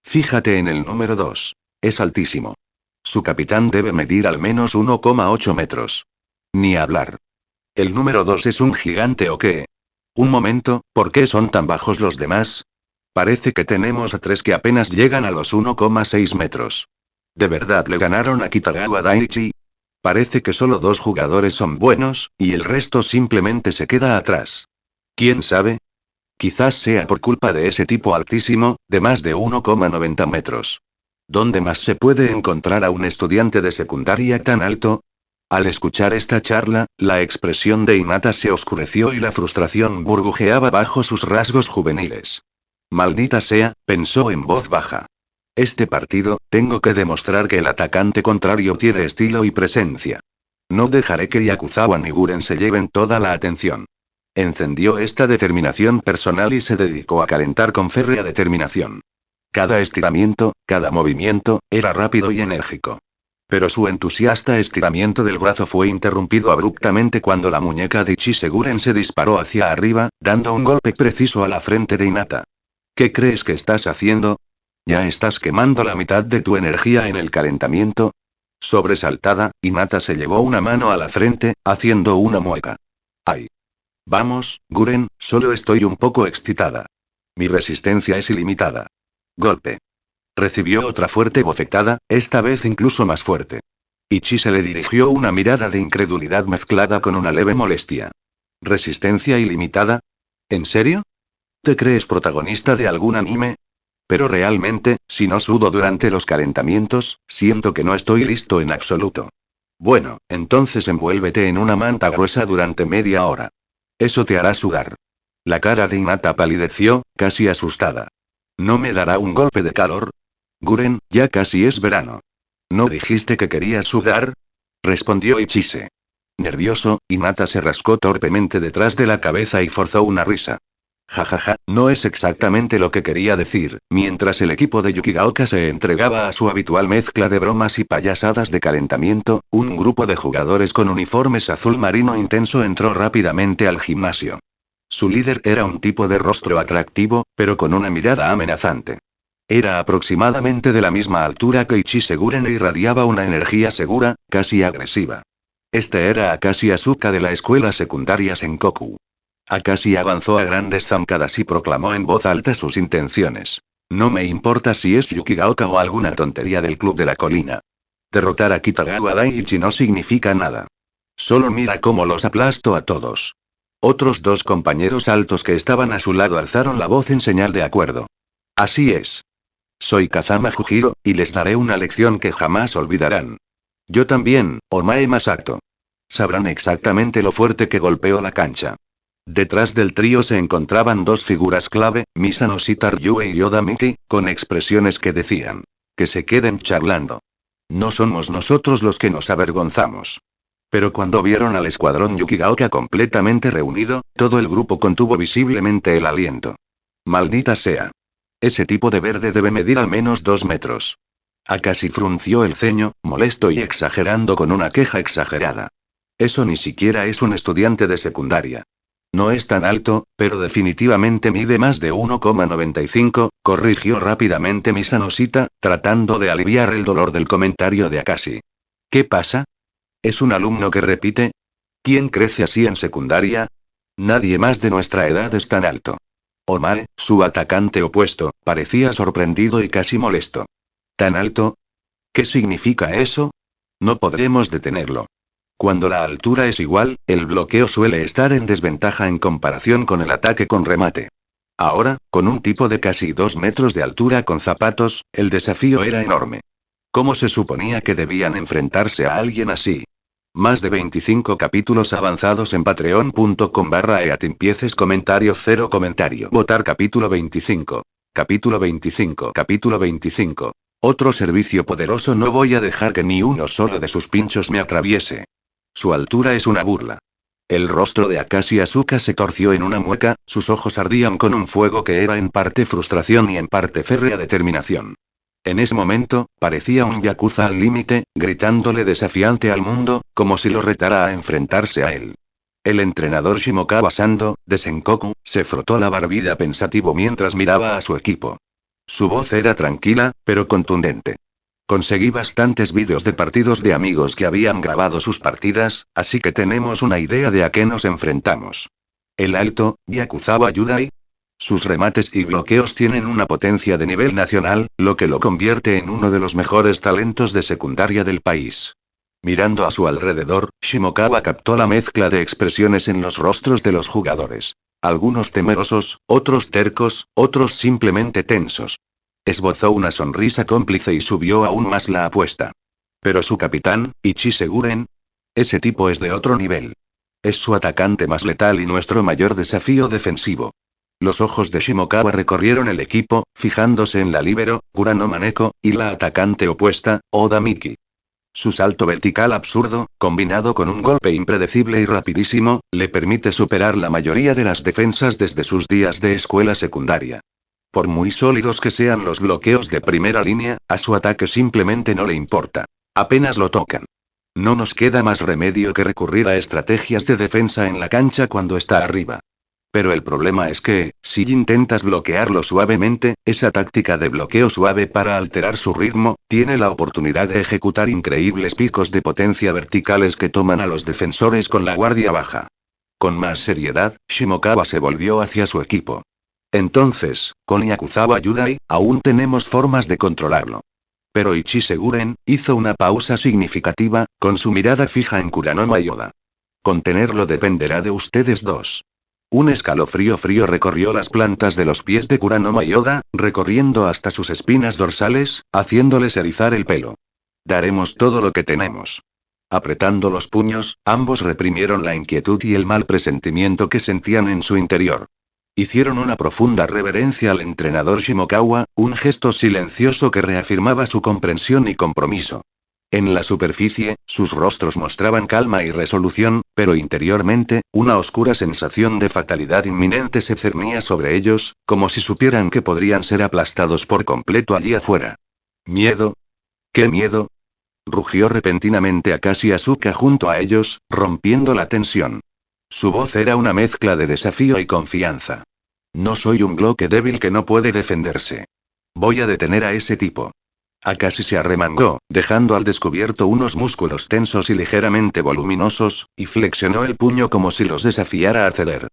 Fíjate en el número 2. Es altísimo. Su capitán debe medir al menos 1,8 metros. Ni hablar. ¿El número 2 es un gigante o qué? Un momento, ¿por qué son tan bajos los demás? Parece que tenemos a 3 que apenas llegan a los 1,6 metros. ¿De verdad le ganaron a Kitagawa Daichi? Parece que solo 2 jugadores son buenos, y el resto simplemente se queda atrás. ¿Quién sabe? Quizás sea por culpa de ese tipo altísimo, de más de 1,90 metros. ¿Dónde más se puede encontrar a un estudiante de secundaria tan alto? Al escuchar esta charla, la expresión de Hinata se oscureció y la frustración burbujeaba bajo sus rasgos juveniles. Maldita sea, pensó en voz baja. Este partido, tengo que demostrar que el atacante contrario tiene estilo y presencia. No dejaré que Yakuzawa ni Guren se lleven toda la atención. Encendió esta determinación personal y se dedicó a calentar con férrea determinación. Cada estiramiento, cada movimiento, era rápido y enérgico. Pero su entusiasta estiramiento del brazo fue interrumpido abruptamente cuando la muñeca de Ichise Guren se disparó hacia arriba, dando un golpe preciso a la frente de Hinata. ¿Qué crees que estás haciendo? ¿Ya estás quemando la mitad de tu energía en el calentamiento? Sobresaltada, Hinata se llevó una mano a la frente, haciendo una mueca. ¡Ay! Vamos, Guren, solo estoy un poco excitada. Mi resistencia es ilimitada. Golpe. Recibió otra fuerte bofetada, esta vez incluso más fuerte. Ichise le dirigió una mirada de incredulidad mezclada con una leve molestia. ¿Resistencia ilimitada? ¿En serio? ¿Te crees protagonista de algún anime? Pero realmente, si no sudo durante los calentamientos, siento que no estoy listo en absoluto. Bueno, entonces envuélvete en una manta gruesa durante media hora. Eso te hará sudar. La cara de Hinata palideció, casi asustada. ¿No me dará un golpe de calor? Guren, ya casi es verano. ¿No dijiste que querías sudar? Respondió Ichise. Nervioso, Hinata se rascó torpemente detrás de la cabeza y forzó una risa. Jajaja, no es exactamente lo que quería decir. Mientras el equipo de Yukigaoka se entregaba a su habitual mezcla de bromas y payasadas de calentamiento, un grupo de jugadores con uniformes azul marino intenso entró rápidamente al gimnasio. Su líder era un tipo de rostro atractivo, pero con una mirada amenazante. Era aproximadamente de la misma altura que Ichise Guren e irradiaba una energía segura, casi agresiva. Este era Akashi Asuka de la escuela secundaria Senkoku. Akashi avanzó a grandes zancadas y proclamó en voz alta sus intenciones. No me importa si es Yukigaoka o alguna tontería del club de la colina. Derrotar a Kitagawa Daiichi no significa nada. Solo mira cómo los aplasto a todos. Otros dos compañeros altos que estaban a su lado alzaron la voz en señal de acuerdo. Así es. Soy Kazama Fujiro, y les daré una lección que jamás olvidarán. Yo también, Omae Masato. Sabrán exactamente lo fuerte que golpeó la cancha. Detrás del trío se encontraban dos figuras clave, Misanoshita Ryue y Oda Miki, con expresiones que decían: que se queden charlando. No somos nosotros los que nos avergonzamos. Pero cuando vieron al escuadrón Yukigaoka completamente reunido, todo el grupo contuvo visiblemente el aliento. Maldita sea. Ese tipo de verde debe medir al menos 2 metros. Akashi frunció el ceño, molesto y exagerando con una queja exagerada. Eso ni siquiera es un estudiante de secundaria. No es tan alto, pero definitivamente mide más de 1,95, corrigió rápidamente Misanoshita, tratando de aliviar el dolor del comentario de Akashi. ¿Qué pasa? ¿Es un alumno que repite? ¿Quién crece así en secundaria? Nadie más de nuestra edad es tan alto. Omae, su atacante opuesto, parecía sorprendido y casi molesto. ¿Tan alto? ¿Qué significa eso? No podremos detenerlo. Cuando la altura es igual, el bloqueo suele estar en desventaja en comparación con el ataque con remate. Ahora, con un tipo de casi 2 metros de altura con zapatos, el desafío era enorme. ¿Cómo se suponía que debían enfrentarse a alguien así? Más de 25 capítulos avanzados en patreon.com/eatimpieces comentario 0 comentario. Votar capítulo 25. Capítulo 25. Capítulo 25. Otro servicio poderoso. No voy a dejar que ni uno solo de sus pinchos me atraviese. Su altura es una burla. El rostro de Akashi Asuka se torció en una mueca, sus ojos ardían con un fuego que era en parte frustración y en parte férrea determinación. En ese momento, parecía un yakuza al límite, gritándole desafiante al mundo, como si lo retara a enfrentarse a él. El entrenador Shimokawa Sando, de Senkoku, se frotó la barbilla pensativo mientras miraba a su equipo. Su voz era tranquila, pero contundente. Conseguí bastantes vídeos de partidos de amigos que habían grabado sus partidas, así que tenemos una idea de a qué nos enfrentamos. El alto, Yakuzawa Yudai. Sus remates y bloqueos tienen una potencia de nivel nacional, lo que lo convierte en uno de los mejores talentos de secundaria del país. Mirando a su alrededor, Shimokawa captó la mezcla de expresiones en los rostros de los jugadores. Algunos temerosos, otros tercos, otros simplemente tensos. Esbozó una sonrisa cómplice y subió aún más la apuesta. Pero su capitán, Ichi Seguren. Ese tipo es de otro nivel. Es su atacante más letal y nuestro mayor desafío defensivo. Los ojos de Shimokawa recorrieron el equipo, fijándose en la líbero, Kurano Maneko, y la atacante opuesta, Oda Miki. Su salto vertical absurdo, combinado con un golpe impredecible y rapidísimo, le permite superar la mayoría de las defensas desde sus días de escuela secundaria. Por muy sólidos que sean los bloqueos de primera línea, a su ataque simplemente no le importa. Apenas lo tocan. No nos queda más remedio que recurrir a estrategias de defensa en la cancha cuando está arriba. Pero el problema es que, si intentas bloquearlo suavemente, esa táctica de bloqueo suave para alterar su ritmo, tiene la oportunidad de ejecutar increíbles picos de potencia verticales que toman a los defensores con la guardia baja. Con más seriedad, Shimokawa se volvió hacia su equipo. Entonces, con Yakuzawa Yudai, aún tenemos formas de controlarlo. Pero Ichi Seguren hizo una pausa significativa, con su mirada fija en Kuranoma y Oda. Contenerlo dependerá de ustedes dos. Un escalofrío frío recorrió las plantas de los pies de Kuranoma y Oda, recorriendo hasta sus espinas dorsales, haciéndoles erizar el pelo. Daremos todo lo que tenemos. Apretando los puños, ambos reprimieron la inquietud y el mal presentimiento que sentían en su interior. Hicieron una profunda reverencia al entrenador Shimokawa, un gesto silencioso que reafirmaba su comprensión y compromiso. En la superficie, sus rostros mostraban calma y resolución, pero interiormente, una oscura sensación de fatalidad inminente se cernía sobre ellos, como si supieran que podrían ser aplastados por completo allí afuera. ¿Miedo? ¿Qué miedo? Rugió repentinamente Akashi Asuka junto a ellos, rompiendo la tensión. Su voz era una mezcla de desafío y confianza. No soy un bloque débil que no puede defenderse. Voy a detener a ese tipo. Akashi se arremangó, dejando al descubierto unos músculos tensos y ligeramente voluminosos, y flexionó el puño como si los desafiara a ceder.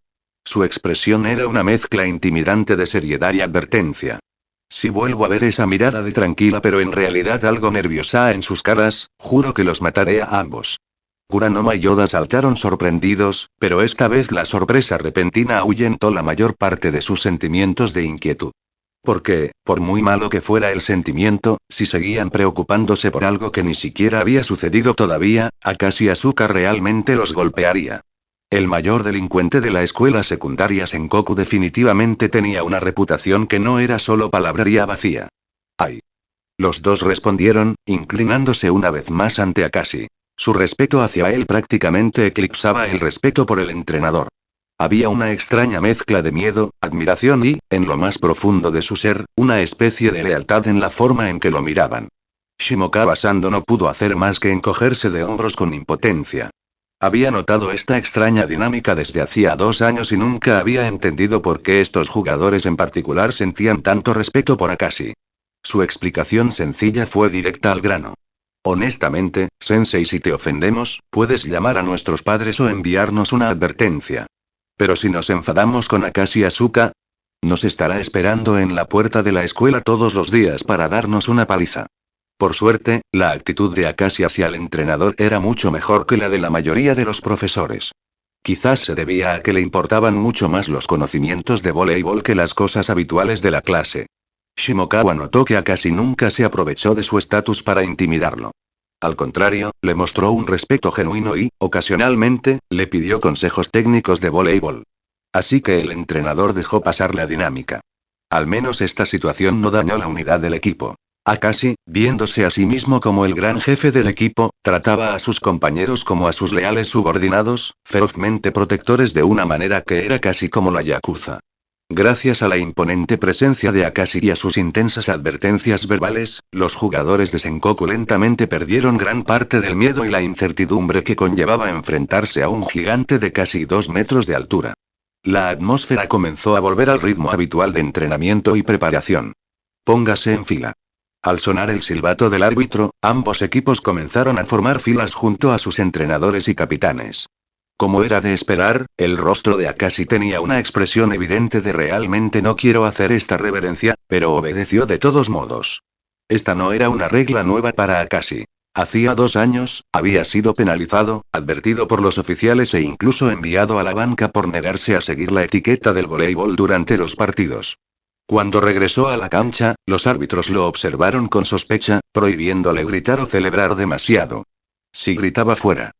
Su expresión era una mezcla intimidante de seriedad y advertencia. Si vuelvo a ver esa mirada de tranquila pero en realidad algo nerviosa en sus caras, juro que los mataré a ambos. Kuranoma y Yoda saltaron sorprendidos, pero esta vez la sorpresa repentina ahuyentó la mayor parte de sus sentimientos de inquietud. Porque, por muy malo que fuera el sentimiento, si seguían preocupándose por algo que ni siquiera había sucedido todavía, Akashi Asuka realmente los golpearía. El mayor delincuente de la escuela secundaria Sengoku definitivamente tenía una reputación que no era solo palabrería vacía. ¡Ay! Los dos respondieron, inclinándose una vez más ante Akashi. Su respeto hacia él prácticamente eclipsaba el respeto por el entrenador. Había una extraña mezcla de miedo, admiración y, en lo más profundo de su ser, una especie de lealtad en la forma en que lo miraban. Shimokawa Sando no pudo hacer más que encogerse de hombros con impotencia. Había notado esta extraña dinámica desde hacía 2 años y nunca había entendido por qué estos jugadores en particular sentían tanto respeto por Akashi. Su explicación sencilla fue directa al grano. Honestamente, Sensei, si te ofendemos, puedes llamar a nuestros padres o enviarnos una advertencia. Pero si nos enfadamos con Akashi Asuka, nos estará esperando en la puerta de la escuela todos los días para darnos una paliza. Por suerte, la actitud de Akashi hacia el entrenador era mucho mejor que la de la mayoría de los profesores. Quizás se debía a que le importaban mucho más los conocimientos de voleibol que las cosas habituales de la clase. Shimokawa notó que Akashi nunca se aprovechó de su estatus para intimidarlo. Al contrario, le mostró un respeto genuino y, ocasionalmente, le pidió consejos técnicos de voleibol. Así que el entrenador dejó pasar la dinámica. Al menos esta situación no dañó la unidad del equipo. Akashi, viéndose a sí mismo como el gran jefe del equipo, trataba a sus compañeros como a sus leales subordinados, ferozmente protectores de una manera que era casi como la yakuza. Gracias a la imponente presencia de Akashi y a sus intensas advertencias verbales, los jugadores de Sengoku lentamente perdieron gran parte del miedo y la incertidumbre que conllevaba enfrentarse a un gigante de casi 2 metros de altura. La atmósfera comenzó a volver al ritmo habitual de entrenamiento y preparación. Póngase en fila. Al sonar el silbato del árbitro, ambos equipos comenzaron a formar filas junto a sus entrenadores y capitanes. Como era de esperar, el rostro de Akashi tenía una expresión evidente de realmente no quiero hacer esta reverencia, pero obedeció de todos modos. Esta no era una regla nueva para Akashi. Hacía 2 años, había sido penalizado, advertido por los oficiales e incluso enviado a la banca por negarse a seguir la etiqueta del voleibol durante los partidos. Cuando regresó a la cancha, los árbitros lo observaron con sospecha, prohibiéndole gritar o celebrar demasiado. Si gritaba fuera.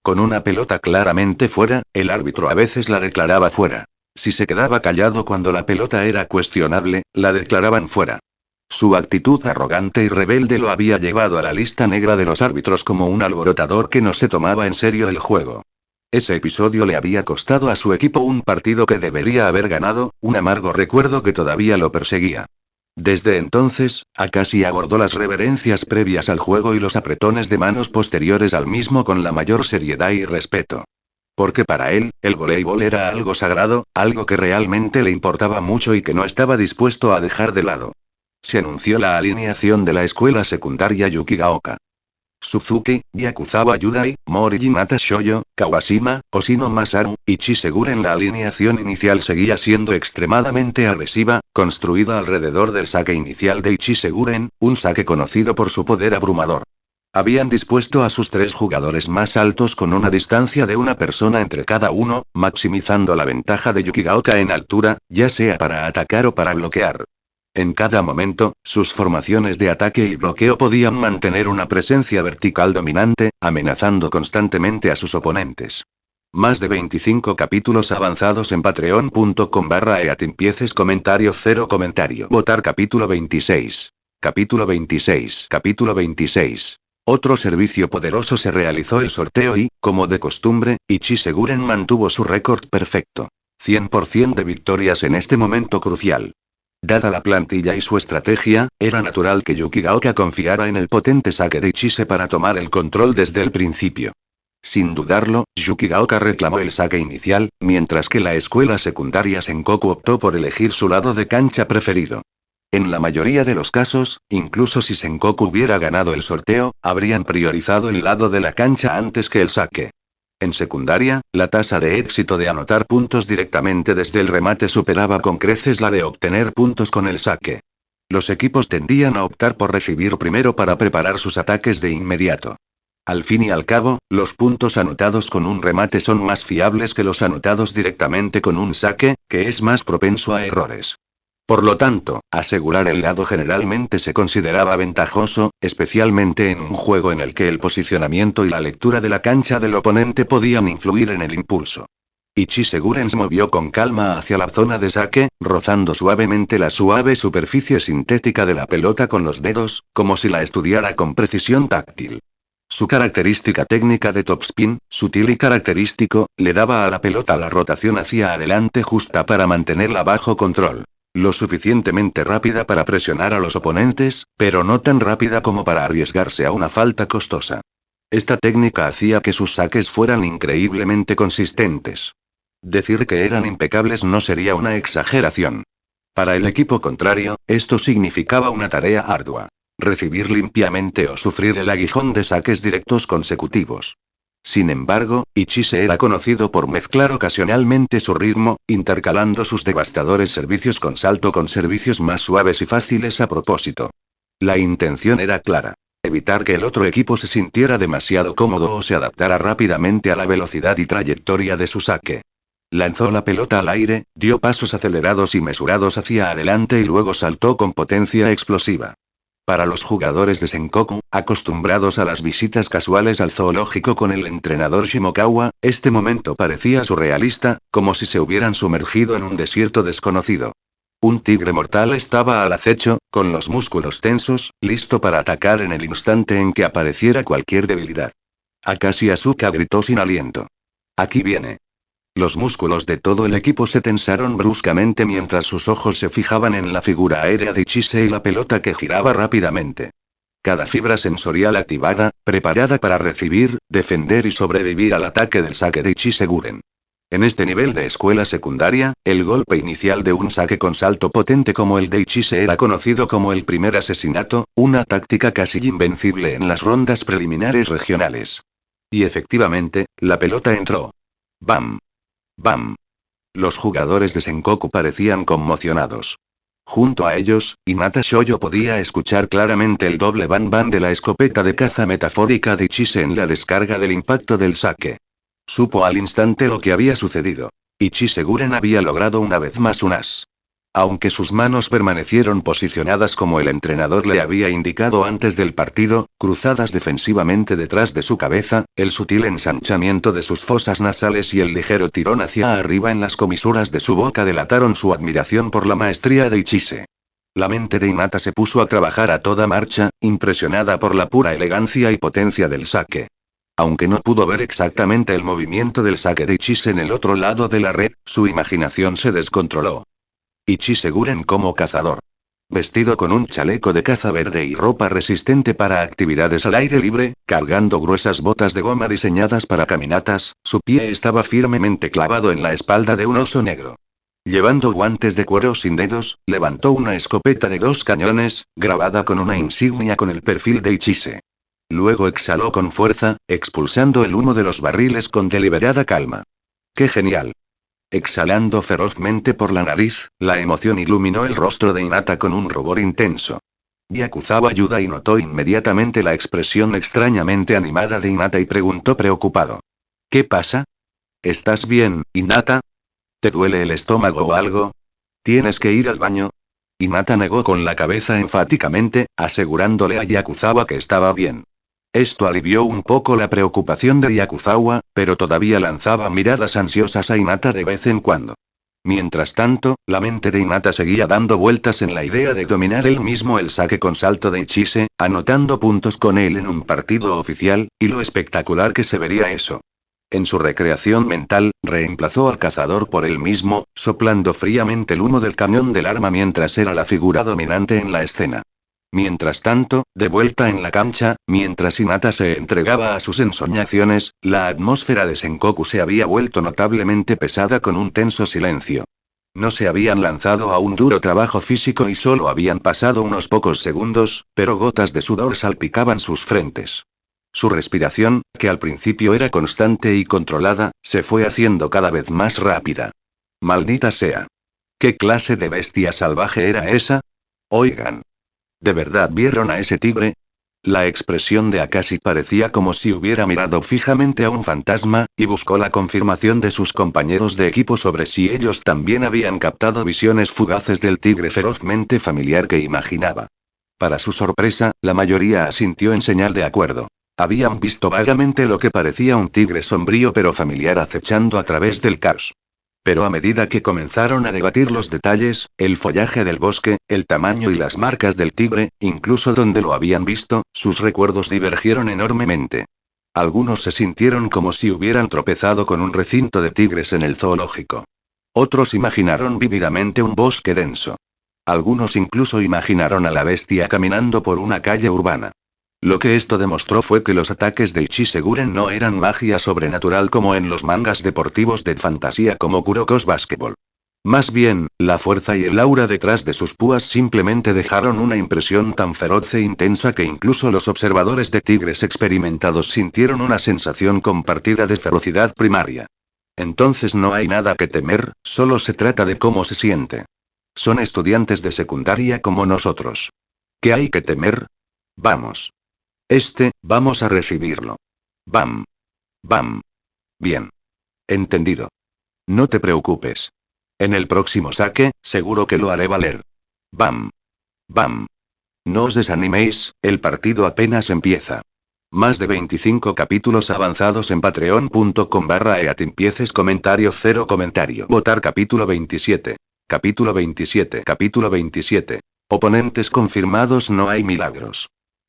Con una pelota claramente fuera, el árbitro a veces la declaraba fuera. Si se quedaba callado cuando la pelota era cuestionable, la declaraban fuera. Su actitud arrogante y rebelde lo había llevado a la lista negra de los árbitros como un alborotador que no se tomaba en serio el juego. Ese episodio le había costado a su equipo un partido que debería haber ganado, un amargo recuerdo que todavía lo perseguía. Desde entonces, Akashi abordó las reverencias previas al juego y los apretones de manos posteriores al mismo con la mayor seriedad y respeto. Porque para él, el voleibol era algo sagrado, algo que realmente le importaba mucho y que no estaba dispuesto a dejar de lado. Se anunció la alineación de la escuela secundaria Yukigaoka. Suzuki, Yakuzawa Yudai, Mori Mata Shoyo, Kawashima, Oshino Masaru, y Chisegure. La alineación inicial seguía siendo extremadamente agresiva, construida alrededor del saque inicial de Ichiseguren, un saque conocido por su poder abrumador. Habían dispuesto a sus 3 jugadores más altos con una distancia de una persona entre cada uno, maximizando la ventaja de Yukigaoka en altura, ya sea para atacar o para bloquear. En cada momento, sus formaciones de ataque y bloqueo podían mantener una presencia vertical dominante, amenazando constantemente a sus oponentes. Más de 25 capítulos avanzados en patreon.com/eatimpieces. Comentario 0 comentario. Votar capítulo 26. Capítulo 26. Capítulo 26. Otro servicio poderoso se realizó el sorteo y, como de costumbre, Ichiseguren mantuvo su récord perfecto. 100% de victorias en este momento crucial. Dada la plantilla y su estrategia, era natural que Yukigaoka confiara en el potente saque de Ichise para tomar el control desde el principio. Sin dudarlo, Yukigaoka reclamó el saque inicial, mientras que la escuela secundaria Sengoku optó por elegir su lado de cancha preferido. En la mayoría de los casos, incluso si Sengoku hubiera ganado el sorteo, habrían priorizado el lado de la cancha antes que el saque. En secundaria, la tasa de éxito de anotar puntos directamente desde el remate superaba con creces la de obtener puntos con el saque. Los equipos tendían a optar por recibir primero para preparar sus ataques de inmediato. Al fin y al cabo, los puntos anotados con un remate son más fiables que los anotados directamente con un saque, que es más propenso a errores. Por lo tanto, asegurar el lado generalmente se consideraba ventajoso, especialmente en un juego en el que el posicionamiento y la lectura de la cancha del oponente podían influir en el impulso. Ichisuguren se movió con calma hacia la zona de saque, rozando suavemente la suave superficie sintética de la pelota con los dedos, como si la estudiara con precisión táctil. Su característica técnica de topspin, sutil y característico, le daba a la pelota la rotación hacia adelante justa para mantenerla bajo control. Lo suficientemente rápida para presionar a los oponentes, pero no tan rápida como para arriesgarse a una falta costosa. Esta técnica hacía que sus saques fueran increíblemente consistentes. Decir que eran impecables no sería una exageración. Para el equipo contrario, esto significaba una tarea ardua. Recibir limpiamente o sufrir el aguijón de saques directos consecutivos. Sin embargo, Ichise era conocido por mezclar ocasionalmente su ritmo, intercalando sus devastadores servicios con servicios más suaves y fáciles a propósito. La intención era clara. Evitar que el otro equipo se sintiera demasiado cómodo o se adaptara rápidamente a la velocidad y trayectoria de su saque. Lanzó la pelota al aire, dio pasos acelerados y mesurados hacia adelante y luego saltó con potencia explosiva. Para los jugadores de Sengoku, acostumbrados a las visitas casuales al zoológico con el entrenador Shimokawa, este momento parecía surrealista, como si se hubieran sumergido en un desierto desconocido. Un tigre mortal estaba al acecho, con los músculos tensos, listo para atacar en el instante en que apareciera cualquier debilidad. Akashi Asuka gritó sin aliento. Aquí viene. Los músculos de todo el equipo se tensaron bruscamente mientras sus ojos se fijaban en la figura aérea de Ichise y la pelota que giraba rápidamente. Cada fibra sensorial activada, preparada para recibir, defender y sobrevivir al ataque del saque de Ichisuguren. En este nivel de escuela secundaria, el golpe inicial de un saque con salto potente como el de Ichise era conocido como el primer asesinato, una táctica casi invencible en las rondas preliminares regionales. Y efectivamente, la pelota entró. ¡Bam! ¡Bam! Los jugadores de Sengoku parecían conmocionados. Junto a ellos, Hinata Shoyo podía escuchar claramente el doble bam bam de la escopeta de caza metafórica de Ichise en la descarga del impacto del saque. Supo al instante lo que había sucedido. Ichisuguren había logrado una vez más un as. Aunque sus manos permanecieron posicionadas como el entrenador le había indicado antes del partido, cruzadas defensivamente detrás de su cabeza, el sutil ensanchamiento de sus fosas nasales y el ligero tirón hacia arriba en las comisuras de su boca delataron su admiración por la maestría de Ichise. La mente de Hinata se puso a trabajar a toda marcha, impresionada por la pura elegancia y potencia del saque. Aunque no pudo ver exactamente el movimiento del saque de Ichise en el otro lado de la red, su imaginación se descontroló. Ichisuguren como cazador. Vestido con un chaleco de caza verde y ropa resistente para actividades al aire libre, cargando gruesas botas de goma diseñadas para caminatas, su pie estaba firmemente clavado en la espalda de un oso negro. Llevando guantes de cuero sin dedos, levantó una escopeta de 2 cañones, grabada con una insignia con el perfil de Ichise. Luego exhaló con fuerza, expulsando el humo de los barriles con deliberada calma. ¡Qué genial! Exhalando ferozmente por la nariz, la emoción iluminó el rostro de Hinata con un rubor intenso. Byakuzawa ayuda y notó inmediatamente la expresión extrañamente animada de Hinata y preguntó preocupado. ¿Qué pasa? ¿Estás bien, Hinata? ¿Te duele el estómago o algo? ¿Tienes que ir al baño? Hinata negó con la cabeza enfáticamente, asegurándole a Byakuzawa que estaba bien. Esto alivió un poco la preocupación de Byakuzawa, pero todavía lanzaba miradas ansiosas a Hinata de vez en cuando. Mientras tanto, la mente de Hinata seguía dando vueltas en la idea de dominar él mismo el saque con salto de Ichise, anotando puntos con él en un partido oficial, y lo espectacular que se vería eso. En su recreación mental, reemplazó al cazador por él mismo, soplando fríamente el humo del cañón del arma mientras era la figura dominante en la escena. Mientras tanto, de vuelta en la cancha, mientras Hinata se entregaba a sus ensoñaciones, la atmósfera de Sengoku se había vuelto notablemente pesada con un tenso silencio. No se habían lanzado a un duro trabajo físico y solo habían pasado unos pocos segundos, pero gotas de sudor salpicaban sus frentes. Su respiración, que al principio era constante y controlada, se fue haciendo cada vez más rápida. Maldita sea. ¿Qué clase de bestia salvaje era esa? Oigan. ¿De verdad vieron a ese tigre? La expresión de Akashi parecía como si hubiera mirado fijamente a un fantasma, y buscó la confirmación de sus compañeros de equipo sobre si ellos también habían captado visiones fugaces del tigre ferozmente familiar que imaginaba. Para su sorpresa, la mayoría asintió en señal de acuerdo. Habían visto vagamente lo que parecía un tigre sombrío pero familiar acechando a través del caos. Pero a medida que comenzaron a debatir los detalles, el follaje del bosque, el tamaño y las marcas del tigre, incluso donde lo habían visto, sus recuerdos divergieron enormemente. Algunos se sintieron como si hubieran tropezado con un recinto de tigres en el zoológico. Otros imaginaron vívidamente un bosque denso. Algunos incluso imaginaron a la bestia caminando por una calle urbana. Lo que esto demostró fue que los ataques de Ichiseguren no eran magia sobrenatural como en los mangas deportivos de fantasía como Kuroko's Basketball. Más bien, la fuerza y el aura detrás de sus púas simplemente dejaron una impresión tan feroz e intensa que incluso los observadores de tigres experimentados sintieron una sensación compartida de ferocidad primaria. Entonces no hay nada que temer, solo se trata de cómo se siente. Son estudiantes de secundaria como nosotros. ¿Qué hay que temer? Vamos. Vamos a recibirlo. Bam. Bam. Bien. Entendido. No te preocupes. En el próximo saque, seguro que lo haré valer. Bam. Bam. No os desaniméis, el partido apenas empieza. Más de 25 capítulos avanzados en patreon.com/eatimpieces comentario 0 comentario. Votar capítulo 27. Capítulo 27. Capítulo 27. Oponentes confirmados. No hay milagros.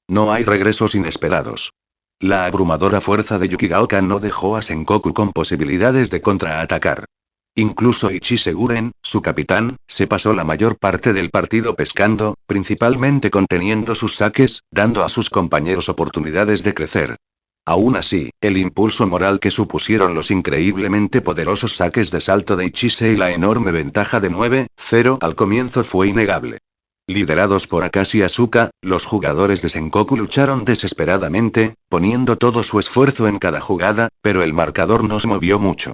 No hay regresos inesperados. La abrumadora fuerza de Yukigaoka no dejó a Sengoku con posibilidades de contraatacar. Incluso Ichiseguren, su capitán, se pasó la mayor parte del partido pescando, principalmente conteniendo sus saques, dando a sus compañeros oportunidades de crecer. Aún así, el impulso moral que supusieron los increíblemente poderosos saques de salto de Ichise y la enorme ventaja de 9-0 al comienzo fue innegable. Liderados por Akashi Asuka, los jugadores de Sengoku lucharon desesperadamente, poniendo todo su esfuerzo en cada jugada, pero el marcador no se movió mucho.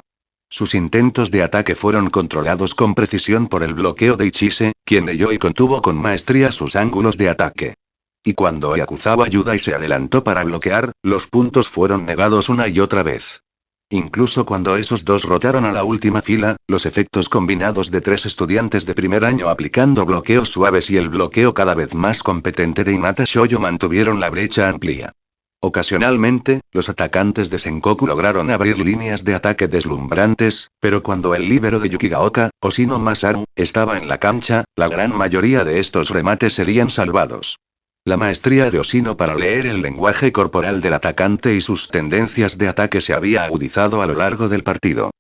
Sus intentos de ataque fueron controlados con precisión por el bloqueo de Ichise, quien leyó y contuvo con maestría sus ángulos de ataque. Y cuando acusaba ayuda y se adelantó para bloquear, los puntos fueron negados una y otra vez. Incluso cuando esos dos rotaron a la última fila, los efectos combinados de 3 estudiantes de primer año aplicando bloqueos suaves y el bloqueo cada vez más competente de Hinata Shoyo mantuvieron la brecha amplia. Ocasionalmente, los atacantes de Sengoku lograron abrir líneas de ataque deslumbrantes, pero cuando el líbero de Yukigaoka, Oshino Masaru, estaba en la cancha, la gran mayoría de estos remates serían salvados. La maestría de Oshino para leer el lenguaje corporal del atacante y sus tendencias de ataque se había agudizado a lo largo del partido.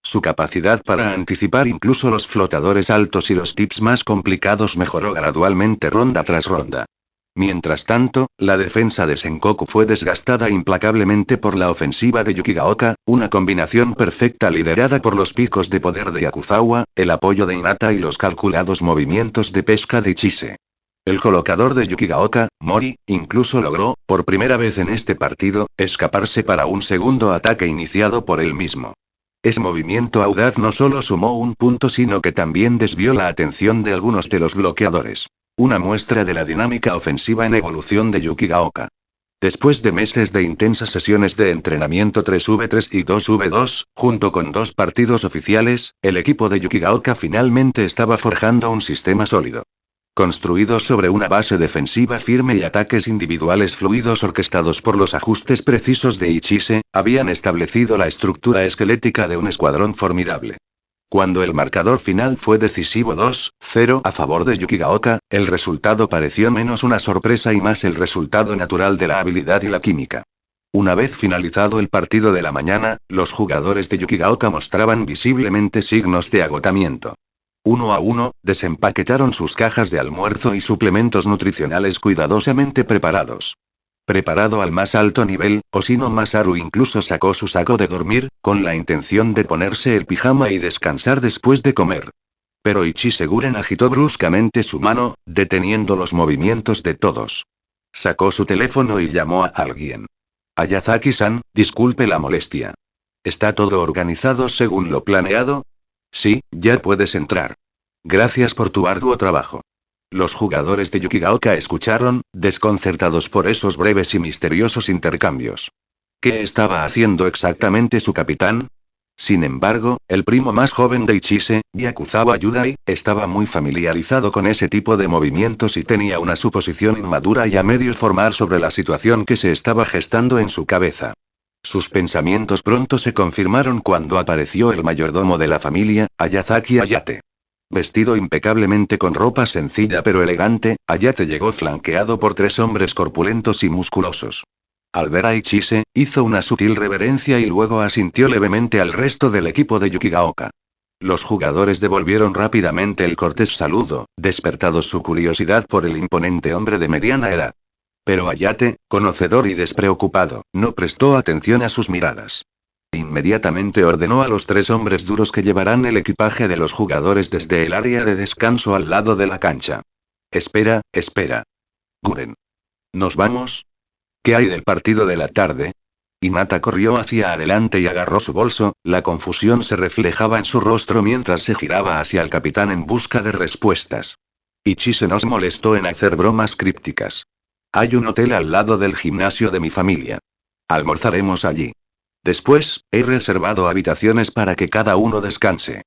Su capacidad para anticipar incluso los flotadores altos y los tips más complicados mejoró gradualmente ronda tras ronda. Mientras tanto, la defensa de Sengoku fue desgastada implacablemente por la ofensiva de Yukigaoka, una combinación perfecta liderada por los picos de poder de Yakuzawa, el apoyo de Hinata y los calculados movimientos de pesca de Ichise. El colocador de Yukigaoka, Mori, incluso logró, por primera vez en este partido, escaparse para un segundo ataque iniciado por él mismo. Ese movimiento audaz no solo sumó un punto sino que también desvió la atención de algunos de los bloqueadores. Una muestra de la dinámica ofensiva en evolución de Yukigaoka. Después de meses de intensas sesiones de entrenamiento 3v3 y 2v2, junto con 2 partidos oficiales, el equipo de Yukigaoka finalmente estaba forjando un sistema sólido. Construido sobre una base defensiva firme y ataques individuales fluidos orquestados por los ajustes precisos de Ichise, habían establecido la estructura esquelética de un escuadrón formidable. Cuando el marcador final fue decisivo 2-0 a favor de Yukigaoka, el resultado pareció menos una sorpresa y más el resultado natural de la habilidad y la química. Una vez finalizado el partido de la mañana, los jugadores de Yukigaoka mostraban visiblemente signos de agotamiento. Uno a uno, desempaquetaron sus cajas de almuerzo y suplementos nutricionales cuidadosamente preparados. Preparado al más alto nivel, Oshino Masaru incluso sacó su saco de dormir, con la intención de ponerse el pijama y descansar después de comer. Pero Ichise-guren agitó bruscamente su mano, deteniendo los movimientos de todos. Sacó su teléfono y llamó a alguien. Ayazaki-san, disculpe la molestia. ¿Está todo organizado según lo planeado? Sí, ya puedes entrar. Gracias por tu arduo trabajo. Los jugadores de Yukigaoka escucharon, desconcertados por esos breves y misteriosos intercambios. ¿Qué estaba haciendo exactamente su capitán? Sin embargo, el primo más joven de Ichise, Yakuzawa Yudai, estaba muy familiarizado con ese tipo de movimientos y tenía una suposición inmadura y a medio formar sobre la situación que se estaba gestando en su cabeza. Sus pensamientos pronto se confirmaron cuando apareció el mayordomo de la familia, Ayazaki Ayate. Vestido impecablemente con ropa sencilla pero elegante, Ayate llegó flanqueado por 3 hombres corpulentos y musculosos. Al ver a Ichise, hizo una sutil reverencia y luego asintió levemente al resto del equipo de Yukigaoka. Los jugadores devolvieron rápidamente el cortés saludo, despertado su curiosidad por el imponente hombre de mediana edad. Pero Ayate, conocedor y despreocupado, no prestó atención a sus miradas. Inmediatamente ordenó a los 3 hombres duros que llevarán el equipaje de los jugadores desde el área de descanso al lado de la cancha. Espera. Guren. ¿Nos vamos? ¿Qué hay del partido de la tarde? Hinata corrió hacia adelante y agarró su bolso, la confusión se reflejaba en su rostro mientras se giraba hacia el capitán en busca de respuestas. Ichise nos molestó en hacer bromas crípticas. Hay un hotel al lado del gimnasio de mi familia. Almorzaremos allí. Después, he reservado habitaciones para que cada uno descanse.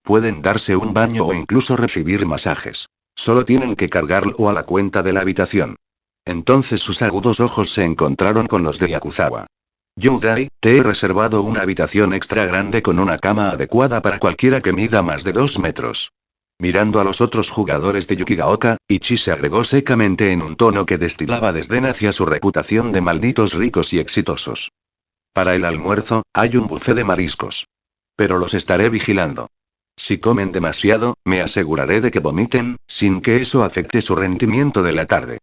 Pueden darse un baño o incluso recibir masajes. Solo tienen que cargarlo a la cuenta de la habitación. Entonces sus agudos ojos se encontraron con los de Yakuzawa. Yudai, te he reservado una habitación extra grande con una cama adecuada para cualquiera que mida más de 2 metros. Mirando a los otros jugadores de Yukigaoka, Ichise agregó secamente en un tono que destilaba desdén hacia su reputación de malditos ricos y exitosos. Para el almuerzo, hay un buffet de mariscos. Pero los estaré vigilando. Si comen demasiado, me aseguraré de que vomiten, sin que eso afecte su rendimiento de la tarde.